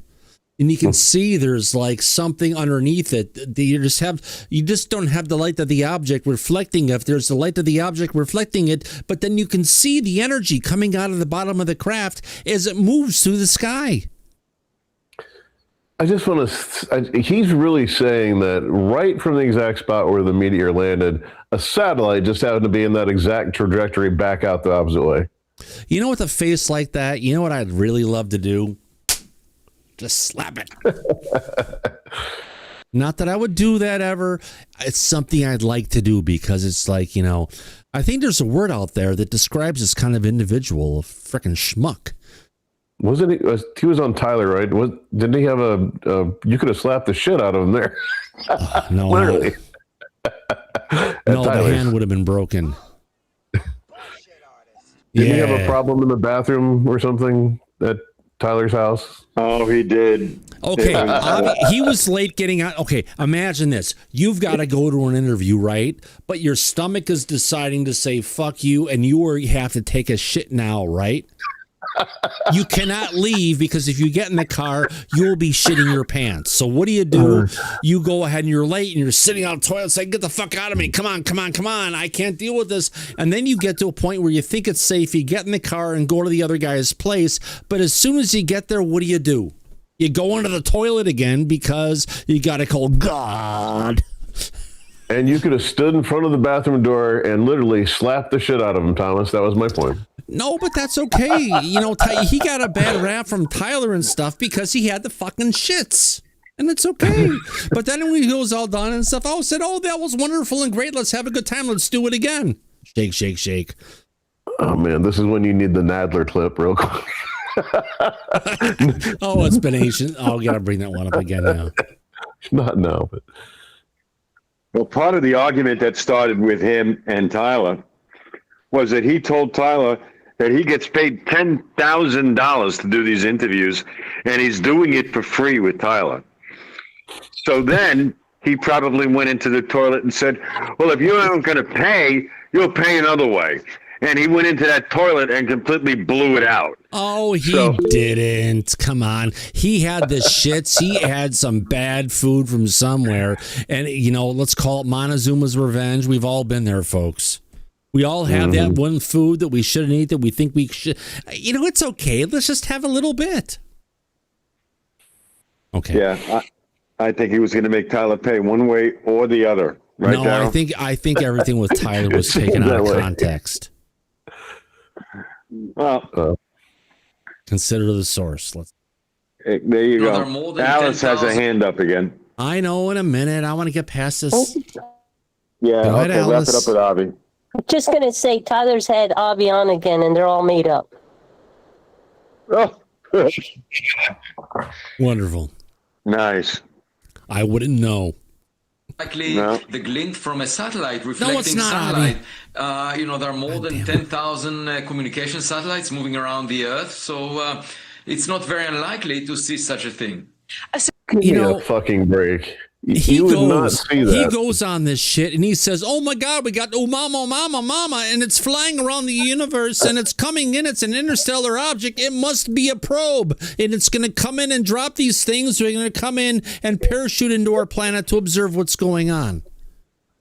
And you can see there's like something underneath it. You just don't have the light of the object reflecting. If there's the light of the object reflecting it, but then you can see the energy coming out of the bottom of the craft as it moves through the sky. I just want to. He's really saying that right from the exact spot where the meteor landed, a satellite just happened to be in that exact trajectory back out the opposite way. You know, with a face like that, you know what I'd really love to do? Just slap it. Not that I would do that ever. It's something I'd like to do because it's like, you know, I think there's a word out there that describes this kind of individual, a freaking schmuck. Wasn't he was on Tyler, right? Didn't he have you could have slapped the shit out of him there. No, literally. No, the hand would have been broken. Didn't he have a problem in the bathroom or something at Tyler's house? Oh, he did. Okay, he was late getting out. Okay, imagine this. You've got to go to an interview, right? But your stomach is deciding to say, fuck you, and you have to take a shit now, right? You cannot leave because if you get in the car, you'll be shitting your pants. So what do? You go ahead and you're late and you're sitting on the toilet saying, get the fuck out of me. Come on. I can't deal with this. And then you get to a point where you think it's safe. You get in the car and go to the other guy's place. But as soon as you get there, what do? You go into the toilet again because you got to call God. And you could have stood in front of the bathroom door and literally slapped the shit out of him, Thomas. That was my point. No, but that's okay. You know, he got a bad rap from Tyler and stuff because he had the fucking shits. And it's okay. But then when he was all done and stuff, I said, oh, that was wonderful and great. Let's have a good time. Let's do it again. Shake, shake, shake. Oh, man, this is when you need the Nadler clip real quick. Oh, it's been ancient. Oh, got to bring that one up again now. Not now, but. Well, part of the argument that started with him and Tyler was that he told Tyler that he gets paid $10,000 to do these interviews, and he's doing it for free with Tyler. So then he probably went into the toilet and said, well, if you aren't going to pay, you'll pay another way. And he went into that toilet and completely blew it out. Oh, he didn't. Come on. He had the shits. He had some bad food from somewhere. And, you know, let's call it Montezuma's revenge. We've all been there, folks. We all have that one food that we shouldn't eat that we think we should. You know, it's okay. Let's just have a little bit. Okay. Yeah, I think he was going to make Tyler pay one way or the other. Right, no, Darryl? I think everything with Tyler was taken out of context. Well, consider the source. Let's There you there are go. more than Alice has a 10,000 hand up again. I know. In a minute, I want to get past this. Yeah, Go ahead, okay, wrap Alice. it up with Avi. Just going to say Tyler's had Avi on again, and they're all made up. Oh. Wonderful. Nice. I wouldn't know. Likely the glint from a satellite it's reflecting not, sunlight. There are more than 10,000 communication satellites moving around the Earth, so it's not very unlikely to see such a thing. Give me a fucking break. You would not see that. He goes on this shit and he says, "Oh my God, we got mama, and it's flying around the universe and it's coming in. It's an interstellar object. It must be a probe, and it's going to come in and drop these things. They're going to come in and parachute into our planet to observe what's going on."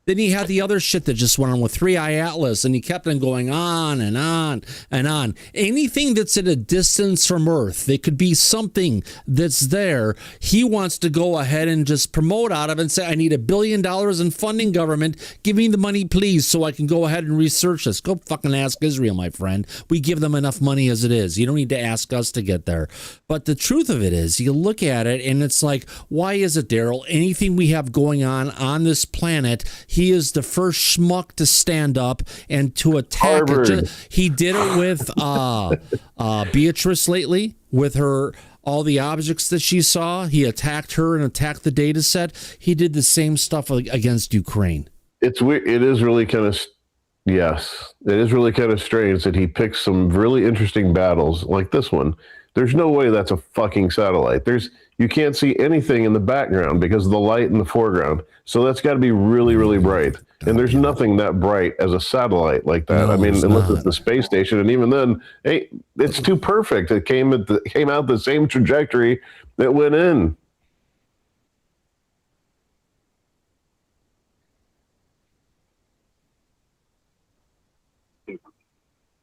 Then he had the other shit that just went on with 3i Atlas, and he kept on going on and on and on. Anything that's at a distance from Earth, they could be something that's there. He wants to go ahead and just promote out of it and say, "I need $1 billion in funding, government. Give me the money, please, so I can go ahead and research this." Go fucking ask Israel, my friend. We give them enough money as it is. You don't need to ask us to get there. But the truth of it is, you look at it, and it's like, why is it, Daryl? Anything we have going on this planet, he is the first schmuck to stand up and to attack it. He did it with Beatrice lately, with her, all the objects that she saw. He attacked her and attacked the data set. He did the same stuff against Ukraine. It's weird. It is really kind of, yes, it is really kind of strange that he picks some really interesting battles like this one. There's no way that's a fucking satellite. You can't see anything in the background because of the light in the foreground. So that's got to be really, really bright. And there's nothing that bright as a satellite like that. No, unless it's the space station. And even then, hey, it's too perfect. It came out the same trajectory that went in.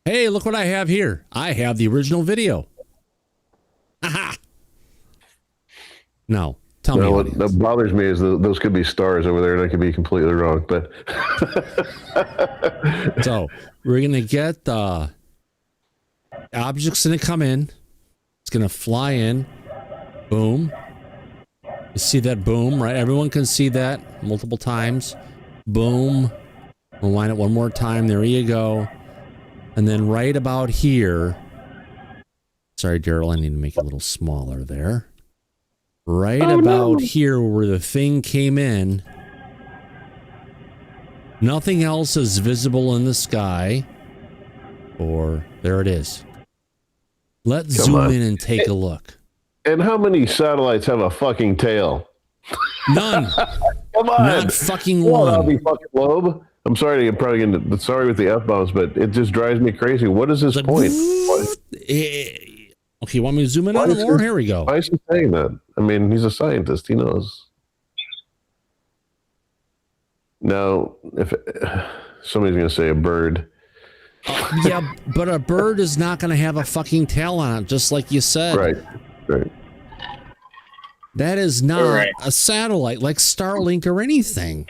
Hey, look what I have here. I have the original video. Aha! No, tell me. What bothers me is those could be stars over there, and I could be completely wrong. But so we're gonna get objects gonna come in. It's gonna fly in. Boom. You see that boom, right? Everyone can see that multiple times. Boom. We'll line it one more time. There you go. And then right about here. Sorry, Daryl, I need to make it a little smaller there. Right about here where the thing came in. Nothing else is visible in the sky. Or there it is. Let's zoom in and take a look. And how many satellites have a fucking tail? None. Come on. Not fucking one. I'll be fucking lobe. I'm sorry, I'm probably going to, sorry with the F-bombs, but it just drives me crazy. What is his point? Okay, you want me to zoom in on him more? Here we go. Why is he saying that? I mean, he's a scientist. He knows. Now, if somebody's going to say a bird. Yeah, but a bird is not going to have a fucking tail on it, just like you said. Right. That is not a satellite like Starlink or anything.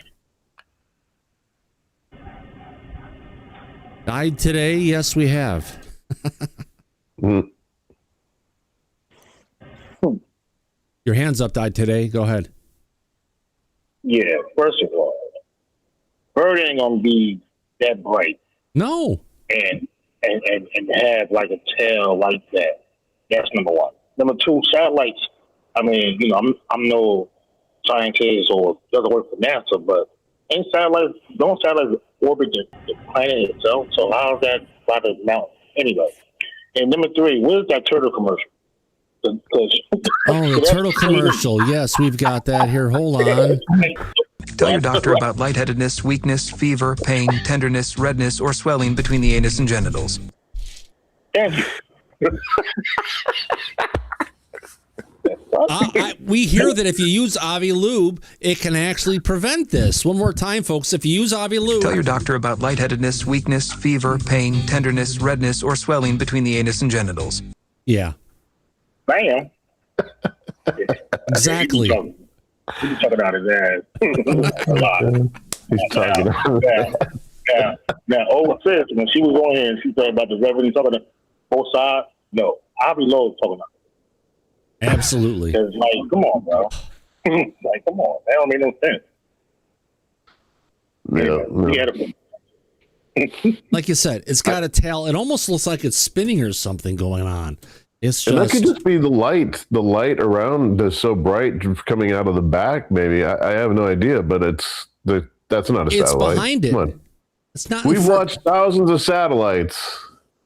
Died today? Yes, we have. Your hands up. Died today. Go ahead. Yeah, first of all, bird ain't gonna be that bright. No. And have like a tail like that. That's number one. Number two, satellites. I mean, I'm no scientist or doesn't work for NASA, but don't satellites orbit the planet itself? So how is that by the mountain? Anyway. And number three, where's that turtle commercial? The turtle commercial. Yes, we've got that here. Hold on. Tell your doctor about lightheadedness, weakness, fever, pain, tenderness, redness, or swelling between the anus and genitals. Thank you. We hear that if you use Avi Lube, it can actually prevent this. One more time, folks. If you use Avi Lube... Tell your doctor about lightheadedness, weakness, fever, pain, tenderness, redness, or swelling between the anus and genitals. Yeah. Bam. Exactly. He's talking about his ass. A lot. He's talking Now, Ola says when she was on here and she said about the reverend talking to both sides, no, Avi Lowe was talking about it. Absolutely. Because, like, come on, bro. Like, come on. That don't make no sense. Like you said, it's got a tail. It almost looks like it's spinning or something going on. It's And that just could just be the light. The light around is so bright coming out of the back. Maybe I have no idea, but that's not a it's satellite. behind it. Come on. It's not. We've watched thousands of satellites.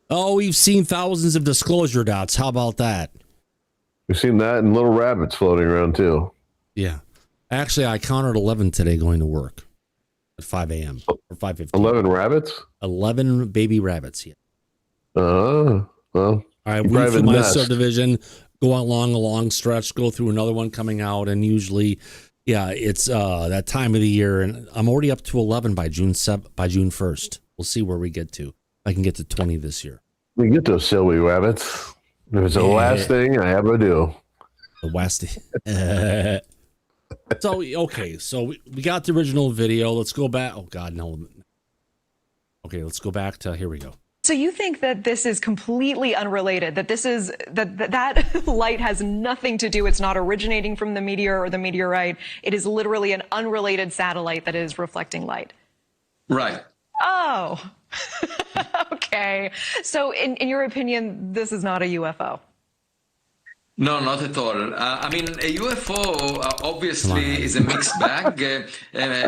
Oh, we've seen thousands of disclosure dots. How about that? We've seen that and little rabbits floating around too. Yeah. Actually, I counted 11 today going to work at 5 a.m. or 5:15. 11 rabbits? 11 baby rabbits, yeah. Well. All right, we through my subdivision, go along a long stretch, go through another one coming out, and usually, yeah, it's that time of the year, and I'm already up to 11 by June 1st. We'll see where we get to. I can get to 20 this year. We get those silly rabbits. It's the last thing I ever do. The last thing. So, okay, so we got the original video. Let's go back. Oh, God, no. Okay, let's go back to, here we go. So you think that this is completely unrelated, that this is that light has nothing to do, it's not originating from the meteor or the meteorite, it is literally an unrelated satellite that is reflecting light? Right. Oh, okay. So in your opinion, this is not a UFO? No, not at all. I mean, a UFO obviously is a mixed bag.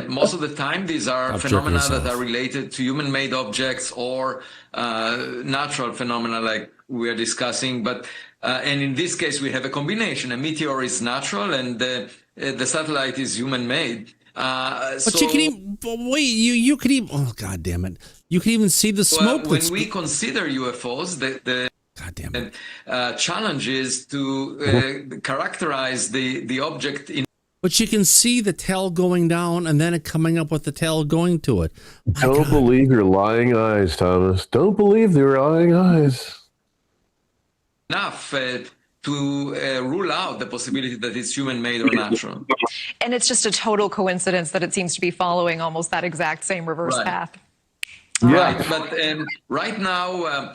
Most of the time, these are phenomena that are related to human-made objects or natural phenomena like we are discussing. But and in this case, we have a combination. A meteor is natural, and the satellite is human-made. But you can even wait. You could even. Oh, God damn it! You can even see the smoke. When we consider UFOs, the challenge is to characterize the object in. But you can see the tail going down and then it coming up with the tail going to it. Don't believe your lying eyes, Thomas. Don't believe their lying eyes. Enough to rule out the possibility that it's human-made or natural. And it's just a total coincidence that it seems to be following almost that exact same reverse path. Right, but right now,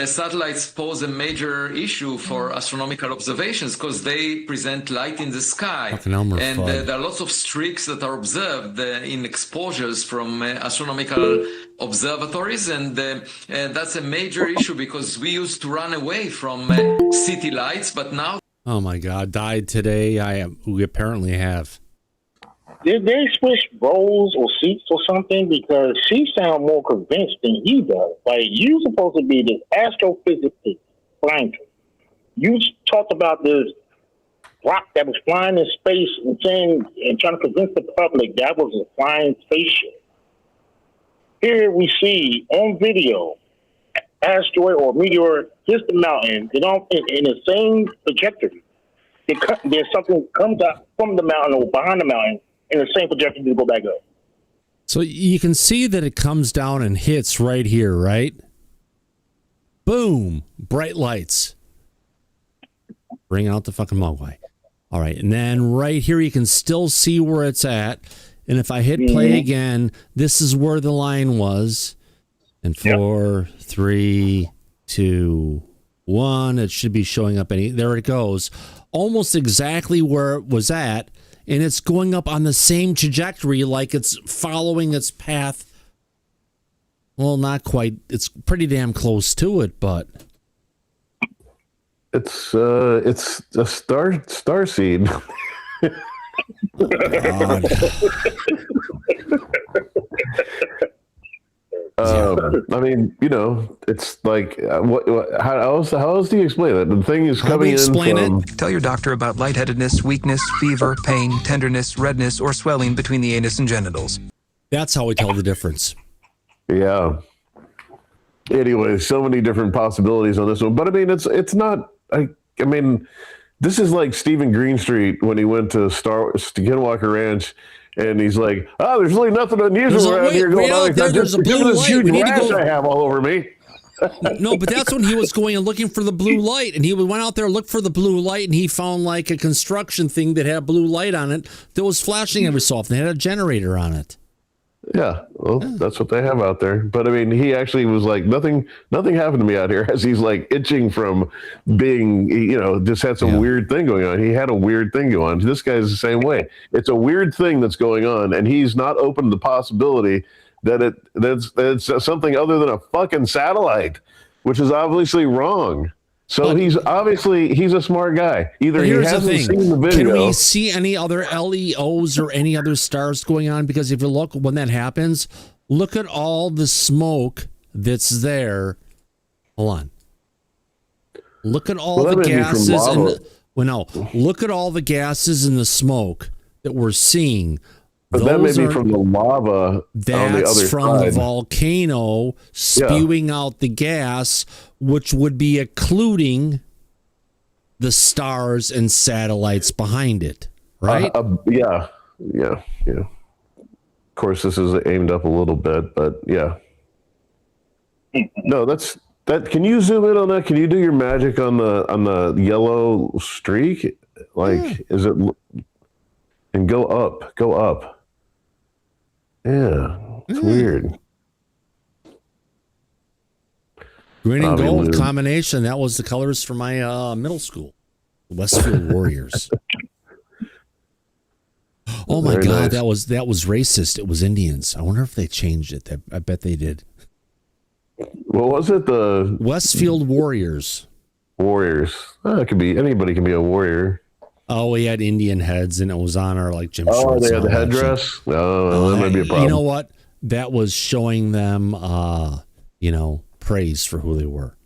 satellites pose a major issue for astronomical observations because they present light in the sky. And there are lots of streaks that are observed in exposures from astronomical observatories. And that's a major issue because we used to run away from city lights, but now... Oh, my God. Died today. We apparently have. Did they switch roles or seats or something? Because she sounds more convinced than he does. Like, you supposed to be this astrophysicist, Frank. You talked about this rock that was flying in space and saying and trying to convince the public that was a flying spaceship. Here we see on video, asteroid or meteor hits the mountain, in the same trajectory. There's something comes out from the mountain or behind the mountain, in the same trajectory to go back up. So you can see that it comes down and hits right here, right? Boom! Bright lights. Bring out the fucking Mogwai. All right, and then right here you can still see where it's at. And if I hit play again, this is where the line was. And 4, 3, 2, 1. It should be showing up. There it goes. Almost exactly where it was at. And it's going up on the same trajectory like it's following its path. Well, not quite. It's pretty damn close to it, but it's a star seed. God. I mean, it's like, how else do you explain it? The thing is coming in from... Tell your doctor about lightheadedness, weakness, fever, pain, tenderness, redness, or swelling between the anus and genitals. That's how we tell the difference. Yeah. Anyway, so many different possibilities on this one. But I mean, it's not... I mean, this is like Stephen Greenstreet when he went to Skinwalker Ranch. And he's like, there's really nothing unusual around here going on. There's a blue light. We need to go. I have all over me. No, but that's when he was going and looking for the blue light. And he went out there, looked for the blue light, and he found like a construction thing that had blue light on it that was flashing every so often. It had a generator on it. Yeah. well, that's what they have out there. But I mean, he actually was like, nothing happened to me out here, as he's like itching from being, just had some weird thing going on. He had a weird thing going on. This guy's the same way. It's a weird thing that's going on, and he's not open to the possibility that it's something other than a fucking satellite, which is obviously wrong. So he's a smart guy. Either he hasn't seen the video. Can we see any other LEOs or any other stars going on? Because if you look, when that happens, look at all the smoke that's there. Hold on. Look at all the gases. Look at all the gases and the smoke that we're seeing. But that may be from the lava. That's from the volcano spewing out the gas, which would be occluding the stars and satellites behind it, right? Yeah. Of course, this is aimed up a little bit, but yeah. No, that. Can you zoom in on that? Can you do your magic on the yellow streak? Is it? And go up. Yeah, it's weird. Green and gold combination. That was the colors for my middle school, Westfield Warriors. Oh my God, nice. that was racist. It was Indians. I wonder if they changed it. I bet they did. What was it? The Westfield Warriors. Warriors. It could be anybody. Can be a warrior. Oh, we had Indian heads, and it was on our gym shorts. Oh, they had the headdress. Oh, that might be a problem. You know what? That was showing them, praise for who they were.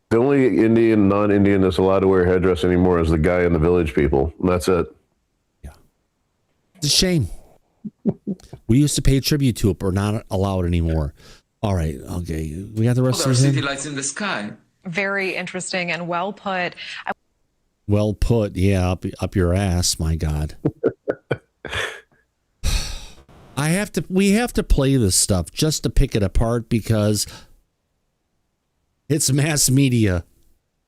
The only Indian, non-Indian that's allowed to wear a headdress anymore is the guy in the Village People. And that's it. Yeah, it's a shame. We used to pay tribute to it, but we're not allowed anymore. All right, okay. We got the rest of the city lights in the sky. Very interesting and well put. Well put, yeah, up your ass, my God. We have to play this stuff just to pick it apart because it's mass media.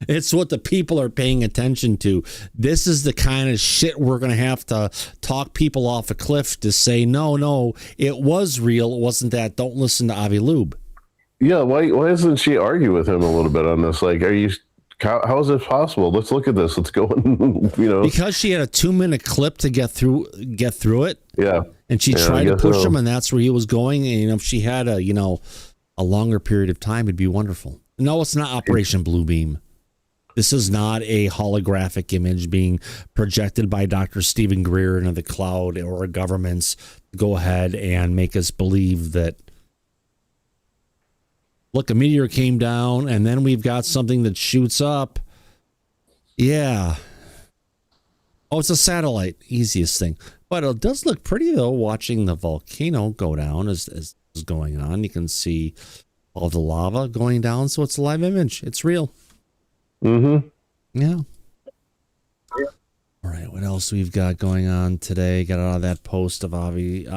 It's what the people are paying attention to. This is the kind of shit we're going to have to talk people off a cliff to say, no, it was real. It wasn't that. Don't listen to Avi Lube. Yeah, why doesn't she argue with him a little bit on this? How is this possible? Let's look at this. Let's go. Because she had a 2-minute clip to get through it. Yeah, and she tried to push him, and that's where he was going. And if she had a longer period of time, it'd be wonderful. No, it's not Operation Bluebeam. This is not a holographic image being projected by Dr. Stephen Greer into the cloud or governments to go ahead and make us believe that. Look, a meteor came down, and then we've got something that shoots up. Yeah. Oh, it's a satellite. Easiest thing. But it does look pretty, though, watching the volcano go down as is going on. You can see all the lava going down, so it's a live image. It's real. Mm-hmm. Yeah. All right, what else we've got going on today? Got out of that post of Avi.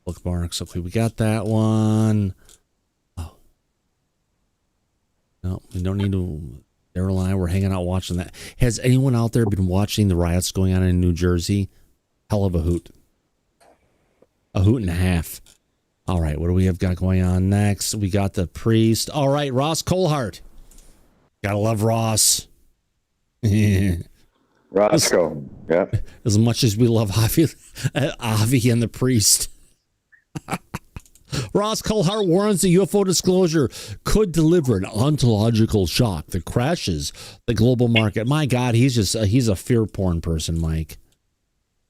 Bookmarks. Okay, we got that one. Oh. No, we don't need to. Daryl and I were hanging out watching that. Has anyone out there been watching the riots going on in New Jersey? Hell of a hoot. A hoot and a half. All right, what do we have got going on next? We got the priest. All right, Ross Colhart. Gotta love Ross. Roscoe, yeah. As much as we love Avi and the priest. Ross Colhart warns the UFO disclosure could deliver an ontological shock that crashes the global market. My God, he's a fear porn person, Mike.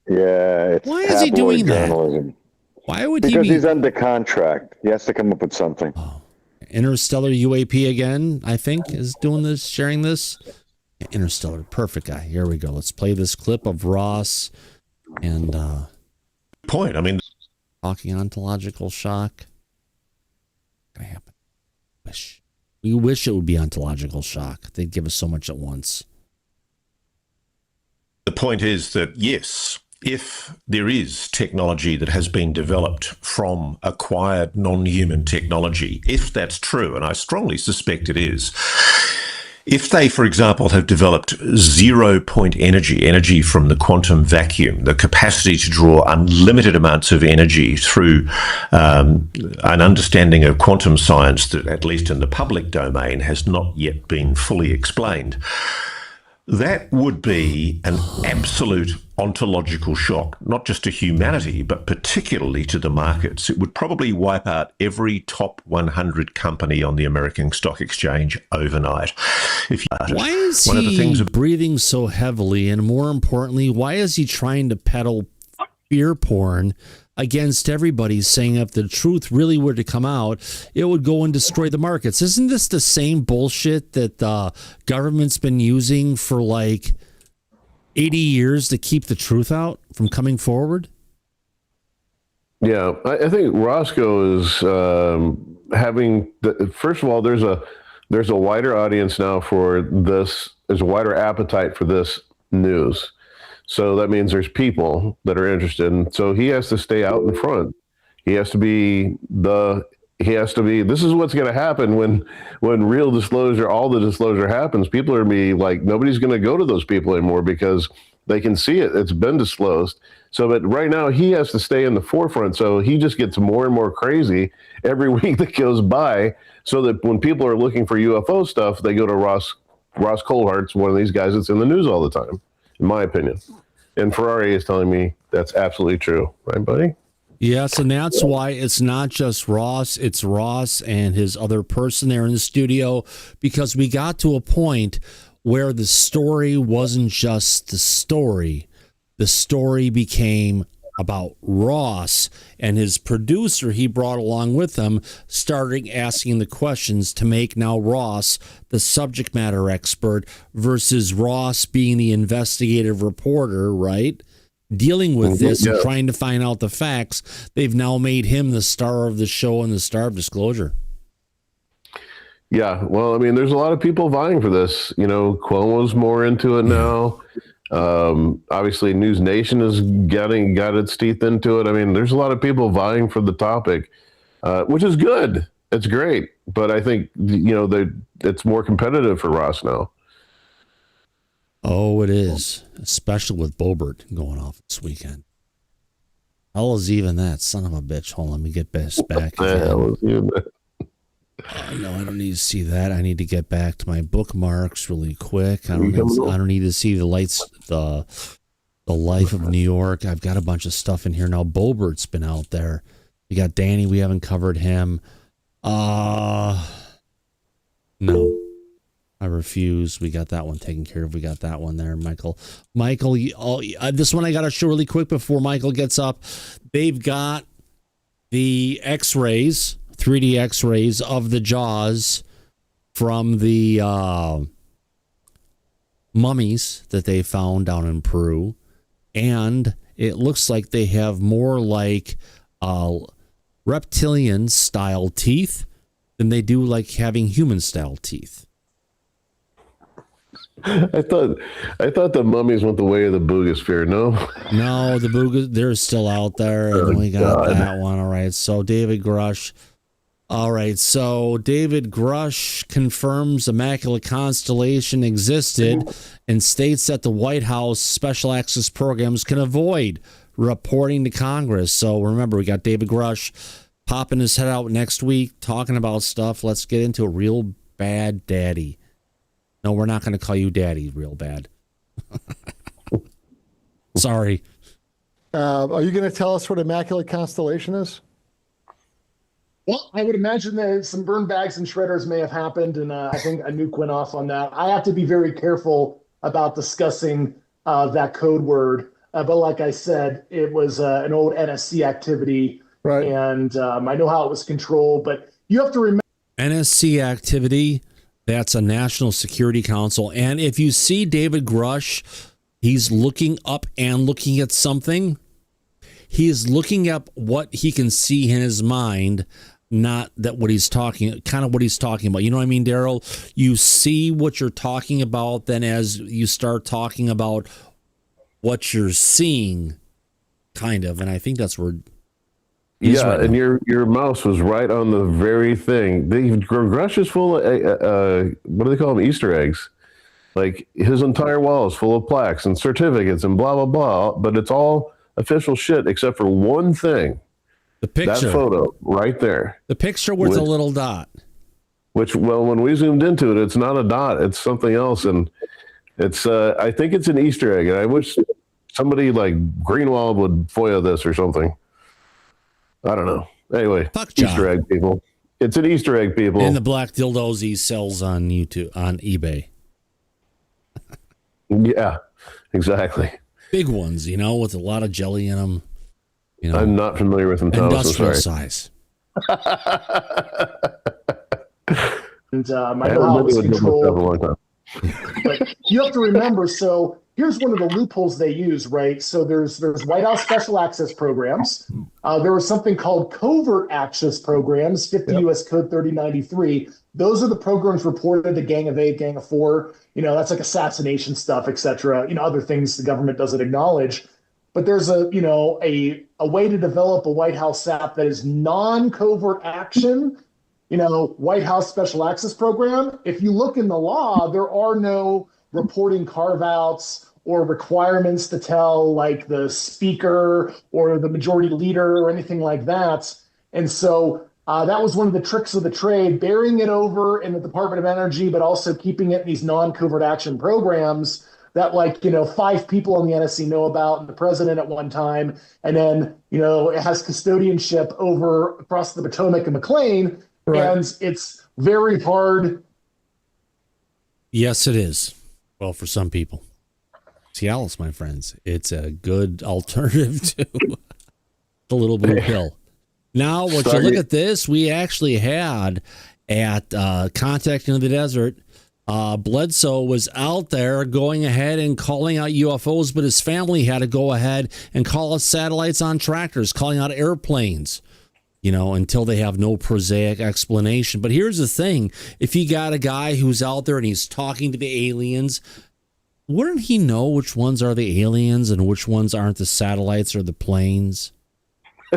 Yeah. Why is he doing journalism. that? Why would because he be? He's under contract. He has to come up with something. Oh. Interstellar UAP again, I think, is doing this, sharing this. Yeah, Interstellar, perfect guy. Here we go. Let's play this clip of Ross and point. I mean, talking ontological shock. Gonna happen. We wish it would be ontological shock. They'd give us so much at once. The point is that, yes, if there is technology that has been developed from acquired non-human technology, if that's true, and I strongly suspect it is, If they, for example, have developed 0-point energy from the quantum vacuum, the capacity to draw unlimited amounts of energy through an understanding of quantum science that, at least in the public domain, has not yet been fully explained, that would be an absolute ontological shock, not just to humanity, but particularly to the markets. It would probably wipe out every top 100 company on the American Stock Exchange overnight. Why is he breathing so heavily? And more importantly, why is he trying to peddle fear porn against everybody, saying if the truth really were to come out, it would go and destroy the markets? Isn't this the same bullshit that the government's been using for like 80 years to keep the truth out from coming forward? Yeah, I think Roscoe is having first of all, there's a wider audience now for this. There's a wider appetite for this news. So that means there's people that are interested. And so he has to stay out in front. He has to be this is what's going to happen when real disclosure, all the disclosure happens. People are going to be like, nobody's going to go to those people anymore because they can see it. It's been disclosed. So, but right now he has to stay in the forefront. So he just gets more and more crazy every week that goes by, so that when people are looking for UFO stuff, they go to Ross Coulhart's, one of these guys that's in the news all the time, in my opinion. And Ferrari is telling me that's absolutely true. Right, buddy? Yes, and that's why it's not just Ross, it's Ross and his other person there in the studio, because we got to a point where the story wasn't just the story. The story became about Ross and his producer he brought along with him, starting asking the questions to make now Ross the subject matter expert versus Ross being the investigative reporter, right? Dealing with this and trying to find out the facts. They've now made him the star of the show and the star of Disclosure. Yeah, well, I mean, there's a lot of people vying for this. You know, Cuomo's more into it now. Obviously, News Nation has got its teeth into it. I mean, there's a lot of people vying for the topic, which is good. It's great. But I think, it's more competitive for Ross now. Oh, it is, especially with Bobert going off this weekend. Hell is even that, son of a bitch. Hold on, let me get back. Hell is even that. No, I don't need to see that. I need to get back to my bookmarks really quick. I don't need to see the lights, the life of New York. I've got a bunch of stuff in here now. Bobert's been out there. We got Danny. We haven't covered him. No. I refuse. We got that one taken care of. We got that one there, Michael. This one I got to show really quick before Michael gets up. They've got the X-rays, 3D X-rays of the jaws from the mummies that they found down in Peru. And it looks like they have more like reptilian-style teeth than they do like having human-style teeth. I thought the mummies went the way of the Boogosphere. No, the Boogas, they're still out there, and we got that one. All right, so David Grush. All right, so David Grush confirms Immaculate Constellation existed and states that the White House special access programs can avoid reporting to Congress. So remember, we got David Grush popping his head out next week, talking about stuff. Let's get into a real bad daddy. No, we're not going to call you daddy real bad. Sorry. Are you going to tell us what Immaculate Constellation is? Well, I would imagine that some burn bags and shredders may have happened, and I think a nuke went off on that. I have to be very careful about discussing that code word. But like I said, it was an old NSC activity, right? And I know how it was controlled, but you have to remember NSC activity. That's a National Security Council. And if you see David Grush, he's looking up and looking at something. He is looking up what he can see in his mind, not that what he's talking about. You know what I mean, Daryl? You see what you're talking about, then as you start talking about what you're seeing, kind of. And I think that's where Yeah, and your mouse was right on the very thing. Grush is full of what do they call them? Easter eggs. Like his entire wall is full of plaques and certificates and blah blah blah. But it's all official shit except for one thing. The picture. That photo right there. The picture with the little dot. Which, well, when we zoomed into it, it's not a dot. It's something else, and it's. I think it's an Easter egg, and I wish somebody like Greenwald would FOIA this or something. I don't know. Anyway, Easter egg people. It's an Easter egg, people. And the black dildos he sells on YouTube, on eBay. Yeah, exactly. Big ones, with a lot of jelly in them. I'm not familiar with them, Thomas. Industrial size. And my know-how was controlled. But you have to remember, so here's one of the loopholes they use, right? So there's White House special access programs. There was something called covert access programs, 50 U.S. Code 3093. Those are the programs reported to Gang of 8, Gang of 4. That's like assassination stuff, et cetera. Other things the government doesn't acknowledge. But there's a way to develop a White House app that is non-covert action, White House Special Access Program. If you look in the law, there are no reporting carve-outs or requirements to tell like the speaker or the majority leader or anything like that. And so that was one of the tricks of the trade, burying it over in the Department of Energy, but also keeping it in these non-covert action programs that 5 people in the NSC know about, and the president at one time, and then, it has custodianship over across the Potomac and McLean, and it's very hard. Yes, it is. Well, for some people. Cialis, my friends, it's a good alternative to the little blue pill. Now, you look at this, we actually had at Contact in the Desert, Bledsoe was out there going ahead and calling out UFOs, but his family had to go ahead and call out satellites on tractors, calling out airplanes, until they have no prosaic explanation. But here's the thing. If you got a guy who's out there and he's talking to the aliens, wouldn't he know which ones are the aliens and which ones aren't the satellites or the planes?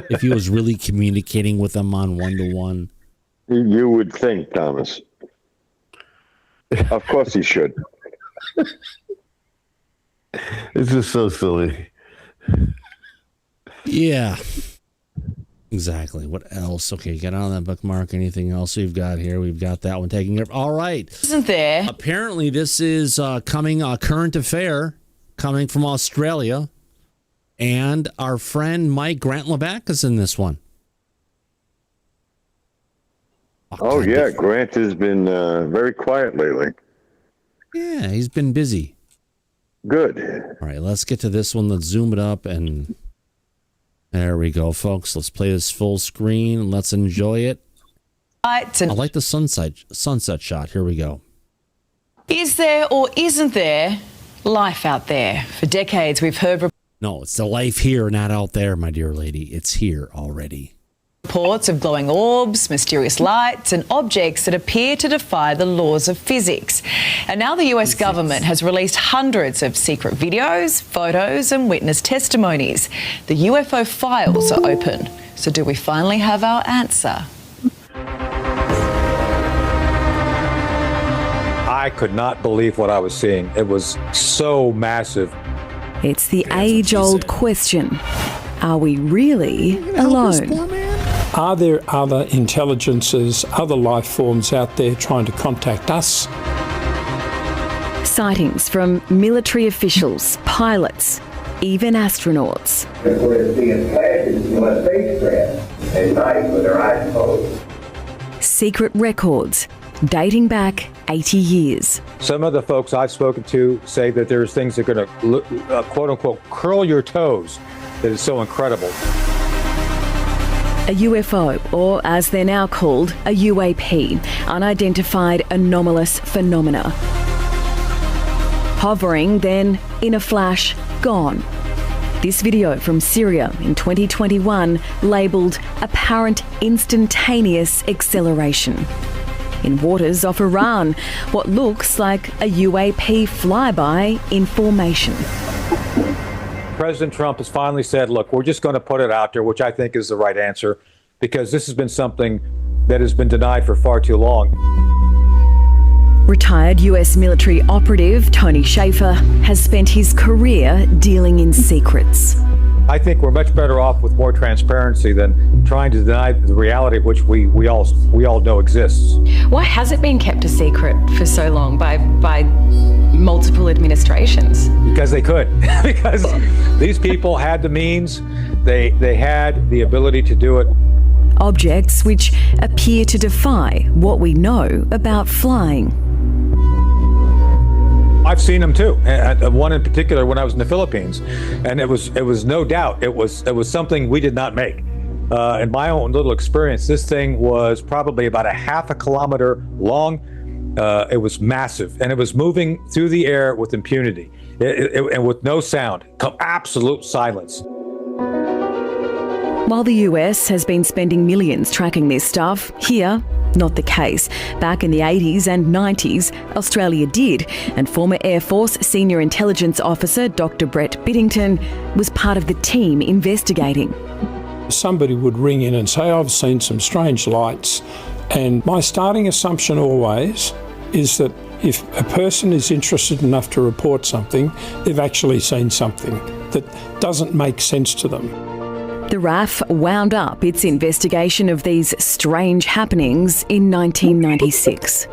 If he was really communicating with them on one-to-one. You would think, Thomas. Of course he should. It's just so silly. Yeah. Exactly. What else? Okay, get on that bookmark. Anything else we've got here? We've got that one taking up. All right. Isn't there? Apparently, this is coming current affair coming from Australia. And our friend Mike Grant LeBac is in this one. Oh, yeah. Grant has been very quiet lately. Yeah, he's been busy. Good. All right, let's get to this one. Let's zoom it up. And there we go, folks. Let's play this full screen and let's enjoy it. I like the sunset shot. Here we go. Is there or isn't there life out there? For decades, we've heard... No, it's the life here, not out there, my dear lady. It's here already. Reports of glowing orbs, mysterious lights, and objects that appear to defy the laws of physics. And now the US government has released hundreds of secret videos, photos, and witness testimonies. The UFO files are open. So do we finally have our answer? I could not believe what I was seeing. It was so massive. It's the age-old question. Are we really alone? Are there other intelligences, other life forms out there trying to contact us? Sightings from military officials, pilots, even astronauts. We're seeing flashes from a spacecraft at night with our eyes closed. Secret records dating back 80 years. Some of the folks I've spoken to say that there's things that are going to, quote unquote, curl your toes. That is so incredible. A UFO, or as they're now called, a UAP, unidentified anomalous phenomena. Hovering, then in a flash, gone. This video from Syria in 2021 labelled apparent instantaneous acceleration. In waters off Iran, what looks like a UAP flyby in formation. President Trump has finally said, look, we're just going to put it out there, which I think is the right answer, because this has been something that has been denied for far too long. Retired US military operative Tony Shaffer has spent his career dealing in secrets. I think we're much better off with more transparency than trying to deny the reality which we all know exists. Why has it been kept a secret for so long by multiple administrations? Because they could. Because these people had the means, they had the ability to do it. Objects which appear to defy what we know about flying. I've seen them too. One in particular when I was in the Philippines, and it was no doubt it was something we did not make. In my own little experience, this thing was probably about a half a kilometer long. It was massive, and it was moving through the air with impunity and with no sound, absolute silence. While the US has been spending millions tracking this stuff, here, not the case. Back in the 80s and 90s, Australia did, and former Air Force Senior Intelligence Officer Dr. Brett Biddington was part of the team investigating. Somebody would ring in and say, I've seen some strange lights, and my starting assumption always is that if a person is interested enough to report something, they've actually seen something that doesn't make sense to them. The RAF wound up its investigation of these strange happenings in 1996.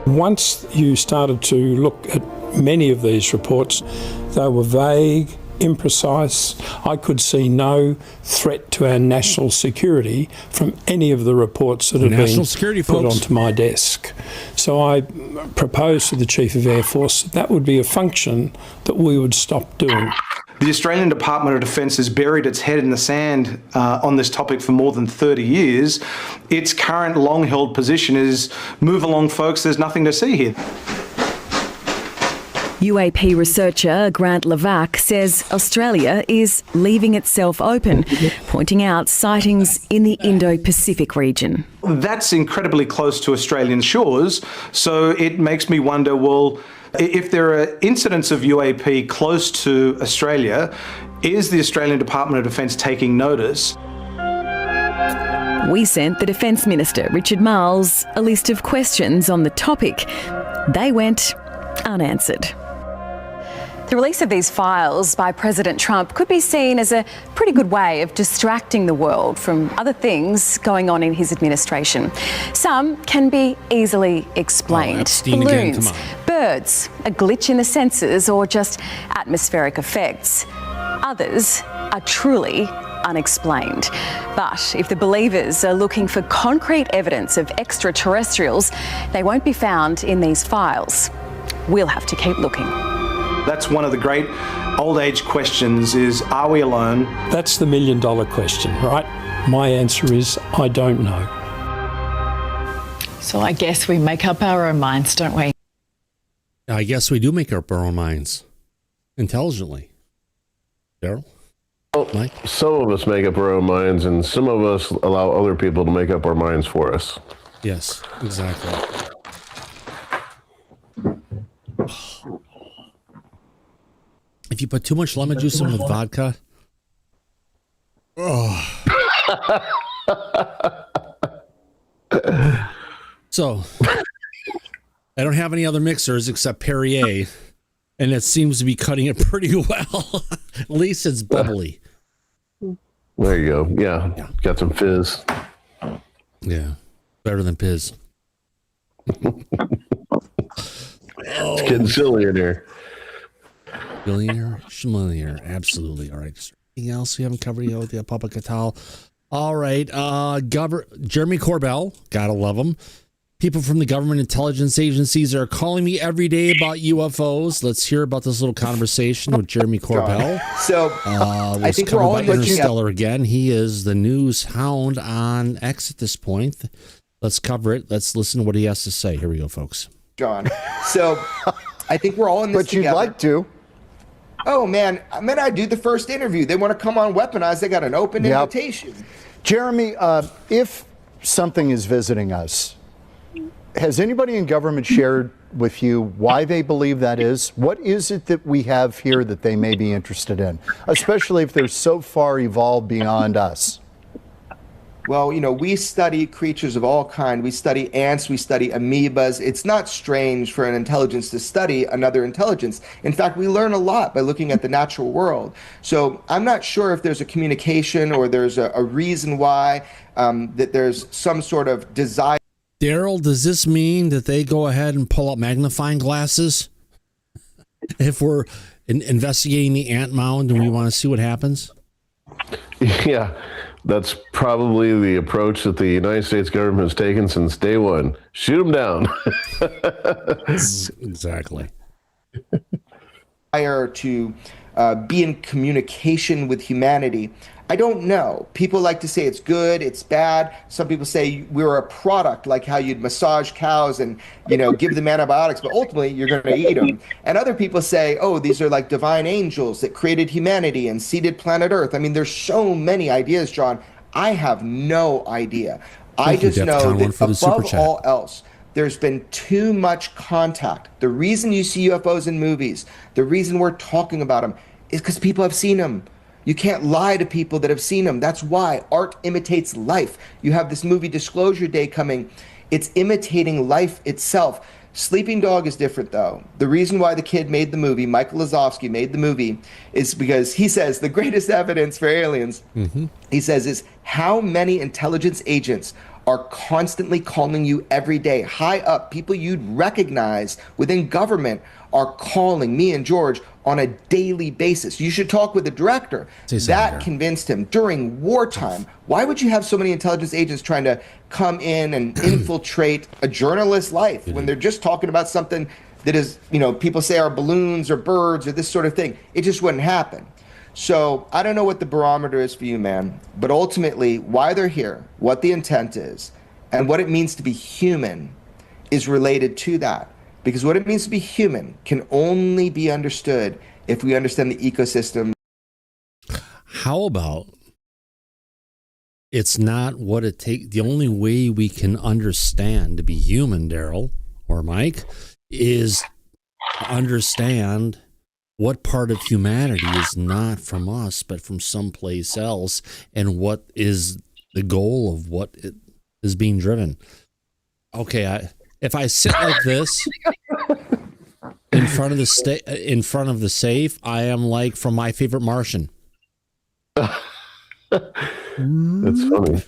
Once you started to look at many of these reports, they were vague, imprecise. I could see no threat to our national security from any of the reports that have been put onto my desk. So I proposed to the Chief of Air Force that would be a function that we would stop doing. The Australian Department of Defence has buried its head in the sand on this topic for more than 30 years. Its current long-held position is, move along, folks, there's nothing to see here. UAP researcher Grant Levac says Australia is leaving itself open, pointing out sightings in the Indo-Pacific region. That's incredibly close to Australian shores, so it makes me wonder, well, if there are incidents of UAP close to Australia, is the Australian Department of Defence taking notice? We sent the Defence Minister, Richard Marles, a list of questions on the topic. They went unanswered. The release of these files by President Trump could be seen as a pretty good way of distracting the world from other things going on in his administration. Some can be easily explained. Balloons, birds, a glitch in the sensors, or just atmospheric effects. Others are truly unexplained. But if the believers are looking for concrete evidence of extraterrestrials, they won't be found in these files. We'll have to keep looking. That's one of the great old age questions is, are we alone? That's the million-dollar question, right? My answer is, I don't know. So I guess we make up our own minds, don't we? I guess we do make up our own minds. Intelligently. Daryl? Well, Mike? Some of us make up our own minds, and some of us allow other people to make up our minds for us. Yes, exactly. If you put too much lemon juice in with vodka, So, I don't have any other mixers except Perrier, and it seems to be cutting it pretty well. At least it's bubbly. There you go. Yeah. Got some fizz. Yeah. Better than Piz. It's getting silly in here. Billionaire, schmillionaire, absolutely. All right. Anything else we haven't covered yet with the public atal? All right. Jeremy Corbell, gotta love him. People from the government intelligence agencies are calling me every day about UFOs. Let's hear about this little conversation with Jeremy Corbell. So I think we're all Interstellar again. He is the news hound on X at this point. Let's cover it. Let's listen to what he has to say. Here we go, folks. John. So I think we're all in this together. But you'd like to. Oh, man. I do the first interview. They want to come on Weaponized. They got an open invitation. Jeremy, if something is visiting us, has anybody in government shared with you why they believe that is? What is it that we have here that they may be interested in, especially if they're so far evolved beyond us? Well, we study creatures of all kinds. We study ants, we study amoebas. It's not strange for an intelligence to study another intelligence. In fact, we learn a lot by looking at the natural world. So I'm not sure if there's a communication or there's a reason why that there's some sort of desire. Daryl, does this mean that they go ahead and pull out magnifying glasses if we're investigating the ant mound and we want to see what happens? Yeah. That's probably the approach that the United States government has taken since day one. Shoot them down. Exactly. To be in communication with humanity. I don't know. People like to say it's good, it's bad. Some people say we're a product, like how you'd massage cows and, give them antibiotics, but ultimately you're going to eat them. And other people say, oh, these are like divine angels that created humanity and seeded planet Earth. I mean, there's so many ideas, John. I have no idea. I just know that above all else, there's been too much contact. The reason you see UFOs in movies, the reason we're talking about them, is because people have seen them. You can't lie to people that have seen them. That's why art imitates life. You have this movie Disclosure Day coming. It's imitating life itself. Sleeping Dog is different, though. The reason why the kid made the movie, Michael Lazowski made the movie, is because he says the greatest evidence for aliens, he says, is how many intelligence agents are constantly calling you every day. High up, people you'd recognize within government are calling me and George on a daily basis. You should talk with the director. That convinced him during wartime. Why would you have so many intelligence agents trying to come in and infiltrate a journalist's life when they're just talking about something that is, people say are balloons or birds or this sort of thing? It just wouldn't happen. So I don't know what the barometer is for you, man, but ultimately why they're here, what the intent is, and what it means to be human is related to that. Because what it means to be human can only be understood if we understand the ecosystem. How about it's not what it takes? The only way we can understand to be human, Daryl or Mike, is to understand what part of humanity is not from us, but from someplace else, and what is the goal of what it is being driven. Okay, if I sit like this in front of the safe, I am like from My Favorite Martian. That's funny.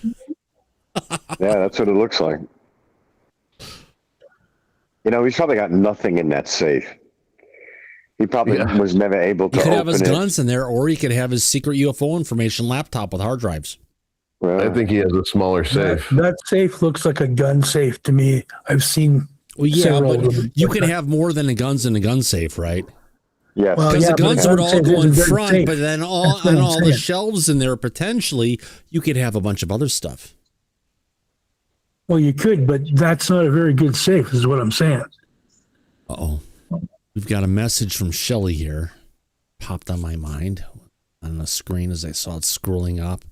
Yeah, that's what it looks like. He's probably got nothing in that safe. He probably was never able to open it. He could have his guns in there, or he could have his secret UFO information laptop with hard drives. I think he has a smaller safe. That safe looks like a gun safe to me. I've seen several. But you can have more than the guns in a gun safe, right? Yeah, because the guns would all go in front, but then on all the shelves in there, potentially, you could have a bunch of other stuff. Well, you could, but that's not a very good safe, is what I'm saying. Uh-oh. We've got a message from Shelley here. Popped on my mind on the screen as I saw it scrolling up.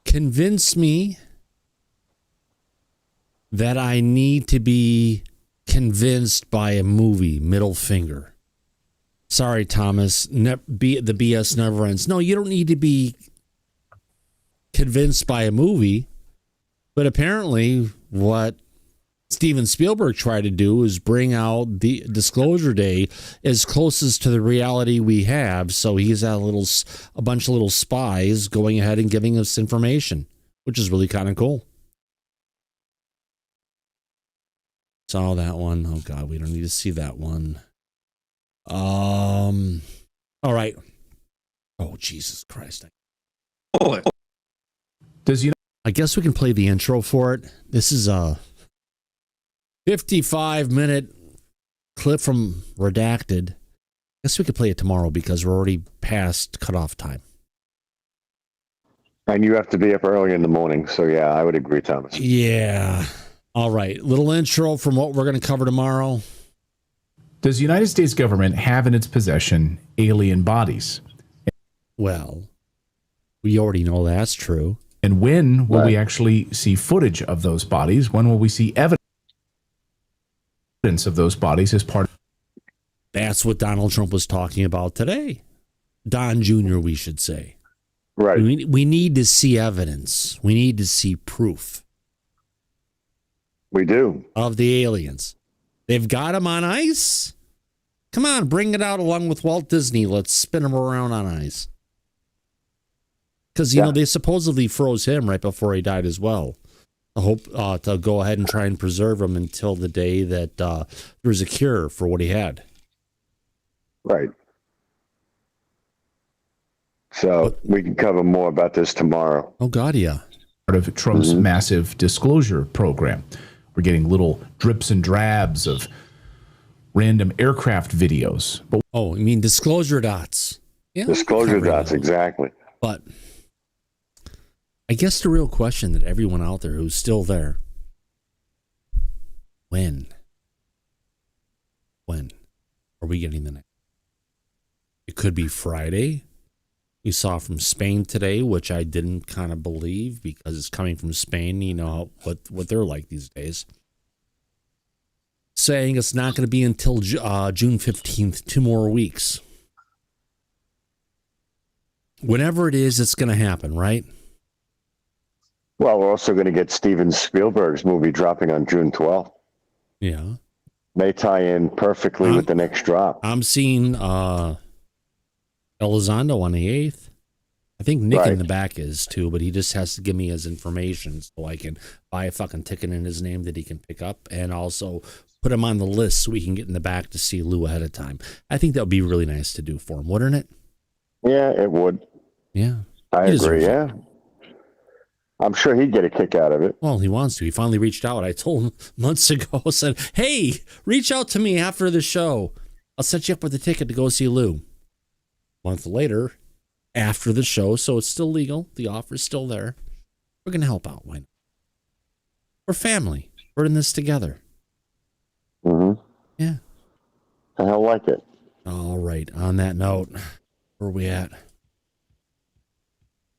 Convince me that I need to be convinced by a movie. Middle finger. Sorry, Thomas. The BS never ends. No, you don't need to be convinced by a movie. But apparently what Steven Spielberg tried to do is bring out the Disclosure Day as closest to the reality we have. So he's had a bunch of little spies going ahead and giving us information, which is really kind of cool. Saw that one. Oh God, we don't need to see that one. All right. Oh Jesus Christ. I guess we can play the intro for it. This is a 55-minute clip from Redacted. I guess we could play it tomorrow because we're already past cutoff time. And you have to be up early in the morning. So, yeah, I would agree, Thomas. Yeah. All right. Little intro from what we're going to cover tomorrow. Does the United States government have in its possession alien bodies? Well, we already know that's true. And when will we actually see footage of those bodies? When will we see evidence? evidence of those bodies as part of. That's what Donald Trump was talking about today. Don Jr., we should say. Right. We need to see evidence. We need to see proof. We do. Of the aliens. They've got them on ice. Come on, bring it out along with Walt Disney. Let's spin them around on ice. Because, you know, they supposedly froze him right before he died as well. I hope to go ahead and try and preserve him until the day that there was a cure for what he had. Right. So we can cover more about this tomorrow. Oh, God, yeah. Part of Trump's massive disclosure program. We're getting little drips and drabs of random aircraft videos. But you mean disclosure dots? Yeah, disclosure dots, exactly. But I guess the real question that everyone out there who's still there, when are we getting the next? It could be Friday. We saw from Spain today, which I didn't kind of believe because it's coming from Spain. You know what they're like these days. Saying it's not going to be until June 15th, 2 more weeks. Whenever it is, it's going to happen, right? Well, we're also going to get Steven Spielberg's movie dropping on June 12th. Yeah. May tie in perfectly with the next drop. I'm seeing Elizondo on the 8th. I think Nick in the back is too, but he just has to give me his information so I can buy a fucking ticket in his name that he can pick up and also put him on the list so we can get in the back to see Lou ahead of time. I think that would be really nice to do for him, wouldn't it? Yeah, it would. Yeah. I agree, yeah. I'm sure he'd get a kick out of it. Well, he wants to. He finally reached out. I told him months ago, said, hey, reach out to me after the show. I'll set you up with a ticket to go see Lou. A month later, after the show, so it's still legal. The offer's still there. We're going to help out. Why not? We're family. We're in this together. Mm-hmm. Yeah. I like it. All right. On that note, where are we at?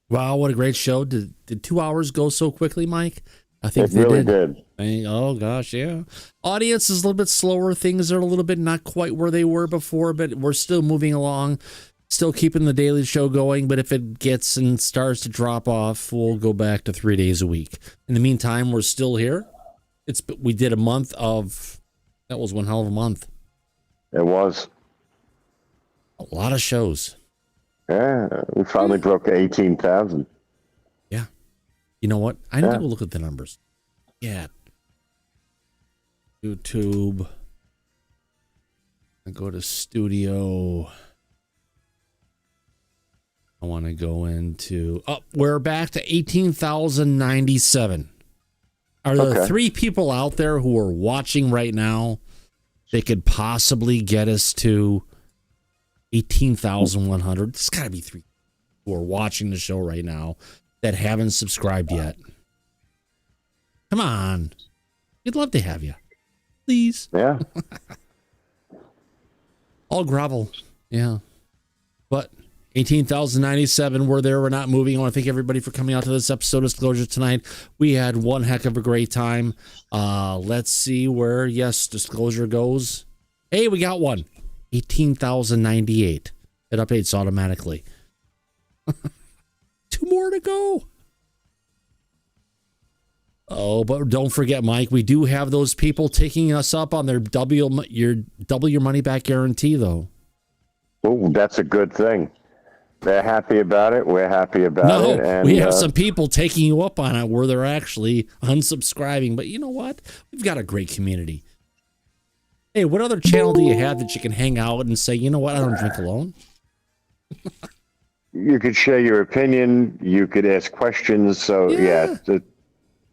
Wow, what a great show. Did 2 hours go so quickly, Mike? I think they really did. Oh, gosh, yeah. Audience is a little bit slower. Things are a little bit not quite where they were before, but we're still moving along, still keeping the daily show going. But if it gets and starts to drop off, we'll go back to 3 days a week. In the meantime, we're still here. We did a month of, that was one hell of a month. It was. A lot of shows. Yeah, we finally broke 18,000. Yeah. You know what? I need to go look at the numbers. Yeah. YouTube. I go to studio. I want to go into... Oh, we're back to 18,097. Are there 3 people out there who are watching right now that could possibly get us to 18,100? There's got to be 3 who are watching the show right now that haven't subscribed yet. Come on. We'd love to have you. Please. Yeah. I'll grovel. Yeah. But 18,097, we're there. We're not moving. I want to thank everybody for coming out to this episode of Disclosure tonight. We had one heck of a great time. Let's see where, Disclosure goes. Hey, we got one. 18,098. It updates automatically. 2 more to go. Oh, but don't forget, Mike, we do have those people taking us up on their double your money back guarantee, though. Oh, that's a good thing. They're happy about it. We're happy about it. And we have some people taking you up on it where they're actually unsubscribing. But you know what? We've got a great community. Hey, what other channel do you have that you can hang out and say, you know what, I don't drink alone? You could share your opinion. You could ask questions. So, it's a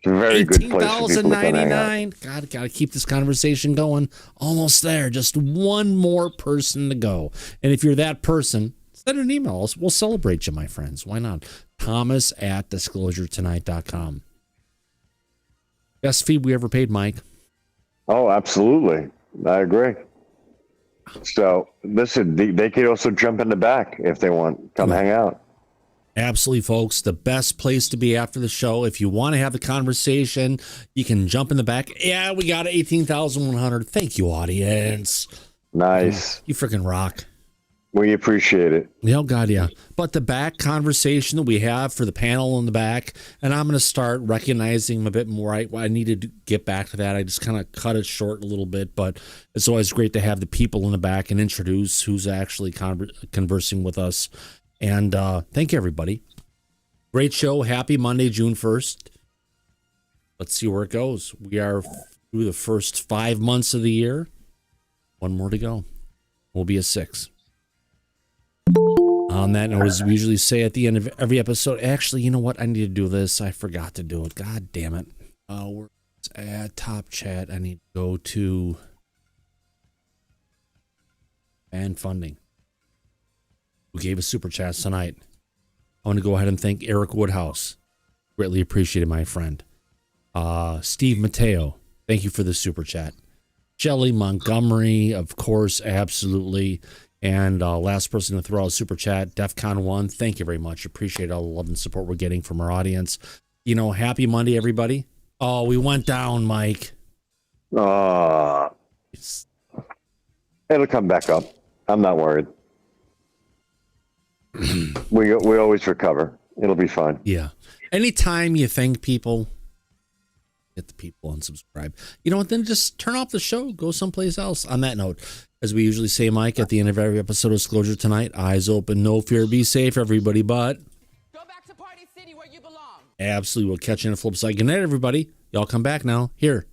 very good place for people to come hang out. God, got to keep this conversation going. Almost there. Just one more person to go. And if you're that person, send an email. We'll celebrate you, my friends. Why not? Thomas@disclosuretonight.com. Best fee we ever paid, Mike. Oh, absolutely. I agree. So, listen, they could also jump in the back if they want. Come hang out. Absolutely, folks. The best place to be after the show. If you want to have the conversation, you can jump in the back. Yeah, we got 18,100. Thank you, audience. Nice. You freaking rock. We appreciate it. Oh, God, yeah. But the back conversation that we have for the panel in the back, and I'm going to start recognizing them a bit more. I need to get back to that. I just kind of cut it short a little bit, but it's always great to have the people in the back and introduce who's actually conversing with us. And thank you, everybody. Great show. Happy Monday, June 1st. Let's see where it goes. We are through the first 5 months of the year. One more to go. We'll be at 6. On that note, as we usually say at the end of every episode, actually, you know what? I need to do this. I forgot to do it. God damn it. We're at Top Chat. I need to go to fan funding. Who gave us super chats tonight. I want to go ahead and thank Eric Woodhouse. Greatly appreciated, my friend. Steve Mateo, thank you for the super chat. Shelley Montgomery, of course, absolutely. And last person to throw out a super chat, DEFCON 1, thank you very much. Appreciate all the love and support we're getting from our audience. You know, happy Monday, everybody. Oh, we went down, Mike. It'll come back up. I'm not worried. we always recover. It'll be fine. Yeah. Anytime you thank people, get the people unsubscribe. You know what? Then just turn off the show. Go someplace else. On that note, as we usually say, Mike, at the end of every episode of Disclosure tonight, eyes open, no fear, be safe, everybody. But go back to Party City where you belong. Absolutely. We'll catch you on the flip side. Good night, everybody. Y'all come back now. Here.